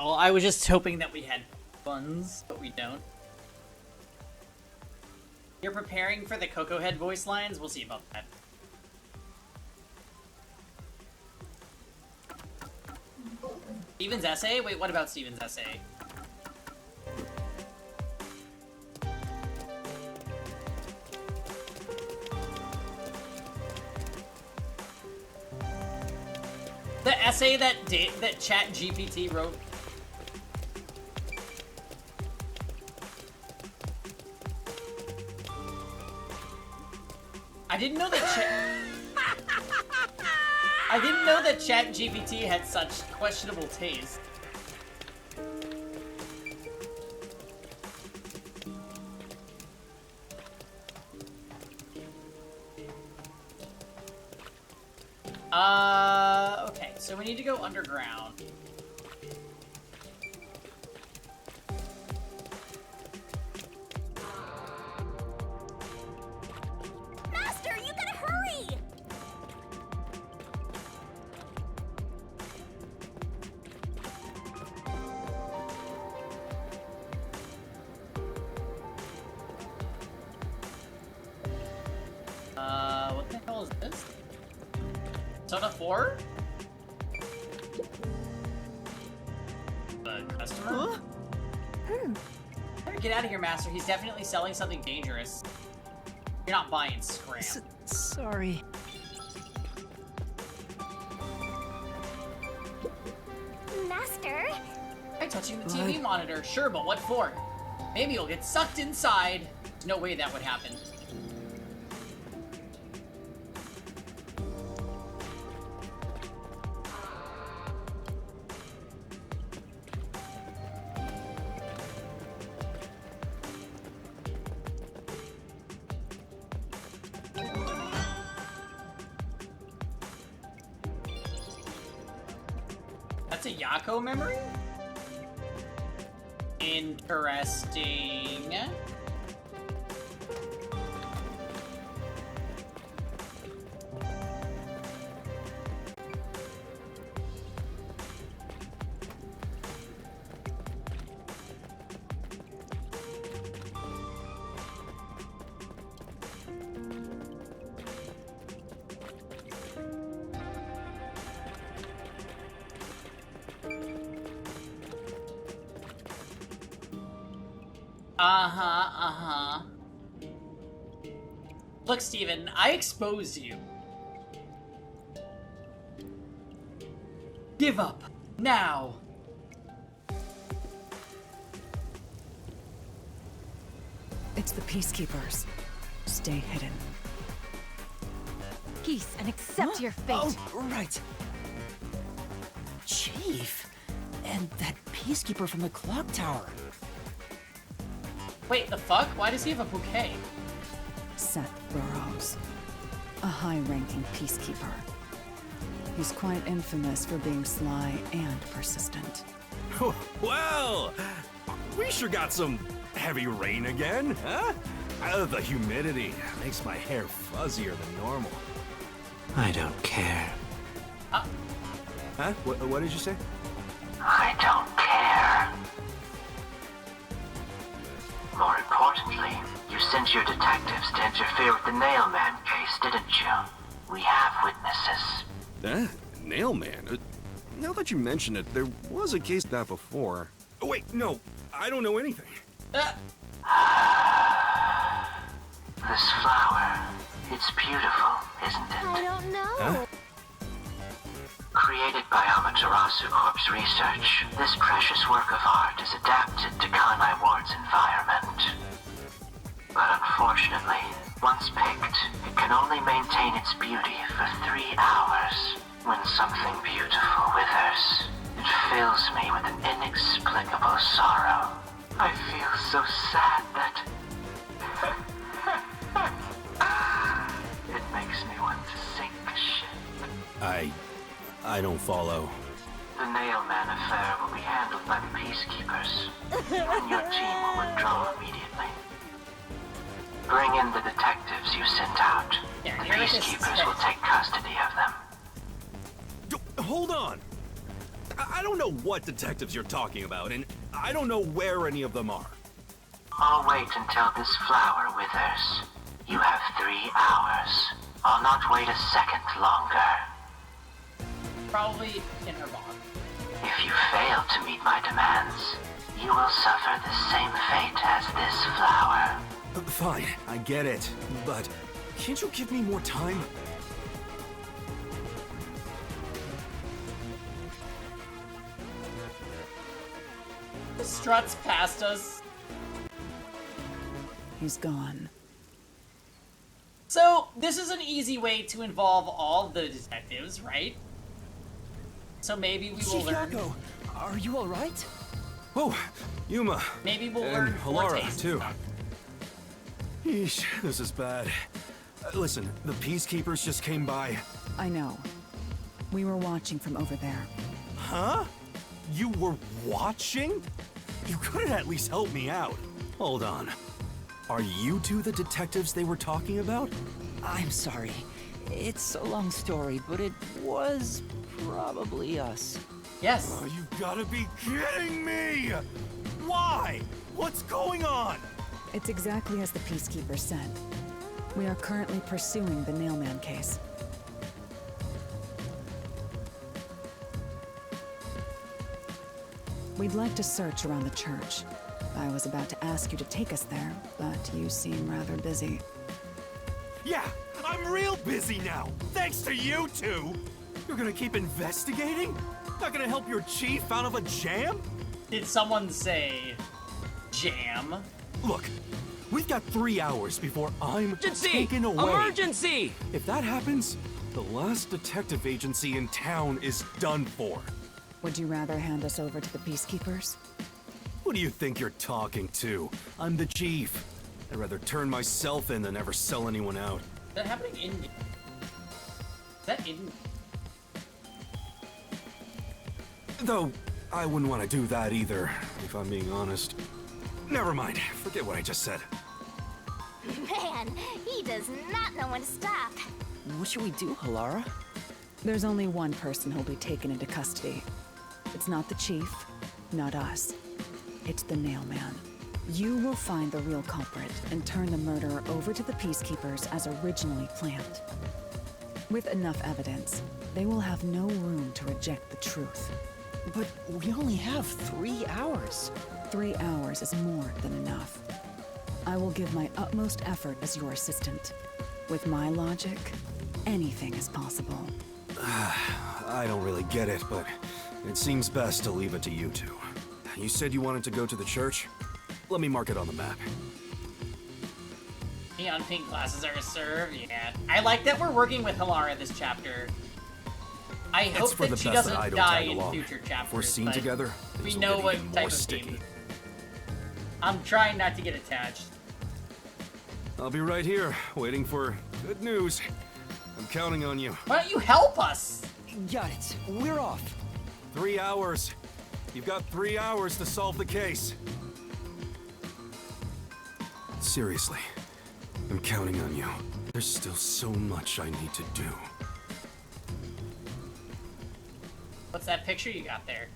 Oh, I was just hoping that we had funds, but we don't. You're preparing for the Cocoa Head voice lines? We'll see about that. Steven's essay? Wait, what about Steven's essay? The essay that ChatGPT wrote. I didn't know that ChatGPT had such questionable taste. Okay, so we need to go underground. Master, you gotta hurry! What the hell is this? Soda 4? The customer? Better get out of here, Master. He's definitely selling something dangerous. You're not buying scram. Sorry. Master? By touching the TV monitor, sure, but what for? Maybe you'll get sucked inside. There's no way that would happen. That's a Yako memory? Interesting. Look, Steven, I exposed you. Give up. Now. It's the Peacekeepers. Stay hidden. Peace and accept your fate. Oh, right. Chief, and that Peacekeeper from the clock tower. Wait, the fuck? Why does he have a bouquet? Seth Burrows. A high-ranking Peacekeeper. He's quite infamous for being sly and persistent. Well, we sure got some heavy rain again, huh? The humidity makes my hair fuzzier than normal. I don't care. Huh? What did you say? I don't care. More importantly, you sent your detectives to interfere with the Nailman case, didn't you? We have witnesses. Nailman? Now that you mention it, there was a case that before. Oh, wait, no, I don't know anything. This flower, it's beautiful, isn't it? I don't know. Huh? Created by Amaterasu Corp's research, this precious work of art is adapted to Kanai Ward's environment. But unfortunately, once picked, it can only maintain its beauty for 3 hours. When something beautiful withers, it fills me with an inexplicable sorrow. I feel so sad that... it makes me want to sink ship. I don't follow. The Nailman affair will be handled by the Peacekeepers, and your team will withdraw immediately. Bring in the detectives you sent out. The Peacekeepers will take custody of them. Hold on! I don't know what detectives you're talking about, and I don't know where any of them are. I'll wait until this flower withers. You have 3 hours. I'll not wait a second longer. Probably in her bog. If you fail to meet my demands, you will suffer the same fate as this flower. Fine, I get it, but can't you give me more time? Struts past us. He's gone. So, this is an easy way to involve all the detectives, right? So maybe we will learn... Yako, are you alright? Oh, Yuma. Maybe we'll and learn Halara, Forte's too. stuff. Yeesh, this is bad. Listen, the Peacekeepers just came by. I know. We were watching from over there. Huh? You were watching? You couldn't at least help me out. Hold on. Are you two the detectives they were talking about? I'm sorry. It's a long story, but it was probably us. Yes. Oh, you gotta be kidding me! Why? What's going on? It's exactly as the Peacekeeper said. We are currently pursuing the Nailman case. We'd like to search around the church. I was about to ask you to take us there, but you seem rather busy. Yeah, I'm real busy now, thanks to you two! You're gonna keep investigating? Not gonna help your chief out of a jam? Did someone say jam? Look, we've got 3 hours before I'm taken away. Emergency! If that happens, the last detective agency in town is done for. Would you rather hand us over to the Peacekeepers? Who do you think you're talking to? I'm the chief. I'd rather turn myself in than ever sell anyone out. Is that happening in... Is that in... Though, I wouldn't want to do that either, if I'm being honest. Never mind, forget what I just said. Man, he does not know when to stop. What should we do, Halara? There's only one person who'll be taken into custody. It's not the chief, not us. It's the Nailman. You will find the real culprit and turn the murderer over to the Peacekeepers as originally planned. With enough evidence, they will have no room to reject the truth. But we only have 3 hours. 3 hours is more than enough. I will give my utmost effort as your assistant. With my logic, anything is possible. I don't really get it, but it seems best to leave it to you two. You said you wanted to go to the church? Let me mark it on the map. Neon pink glasses are a serve, yeah. I like that we're working with Halara this chapter. I It's hope for that the she best doesn't that I don't die tag in along. future chapters. If we're seen but together, we things will know get what even type more of sticky. game. I'm trying not to get attached. I'll be right here, waiting for good news. I'm counting on you. Why don't you help us? Got it. We're off. 3 hours. You've got 3 hours to solve the case. Seriously, I'm counting on you. There's still so much I need to do. What's that picture you got there?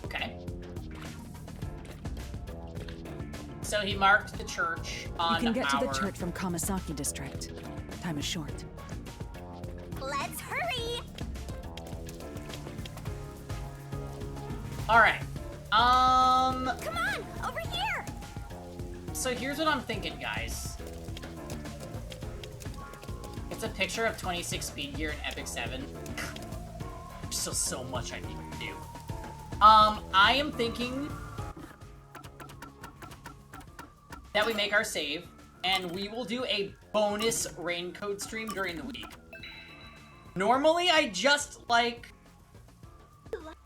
Okay. So he marked the church on You can get to our... the church from Kamasaki District. Time is short. Let's hurry! Alright. Come on, over here! So here's what I'm thinking, guys. It's a picture of 26 speed gear in Epic 7. There's still so much I need to do. I am thinking that we make our save, and we will do a bonus raincoat stream during the week. Normally, I just like...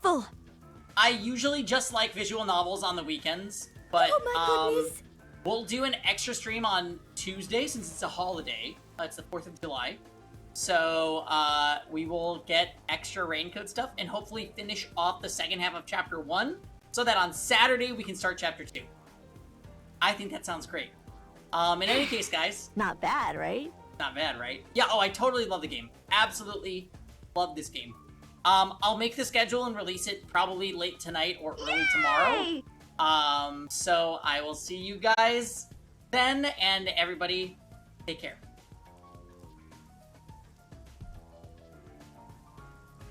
Full. I usually just like visual novels on the weekends, but Oh my goodness. we'll do an extra stream on Tuesday since it's a holiday. It's the 4th of July. So, we will get extra raincoat stuff and hopefully finish off the second half of Chapter 1 so that on Saturday we can start Chapter 2. I think that sounds great. In any case, guys. Not bad, right? Not bad, right? Yeah, oh, I totally love the game. Absolutely love this game. I'll make the schedule and release it probably late tonight or early tomorrow. So I will see you guys then, and everybody, take care.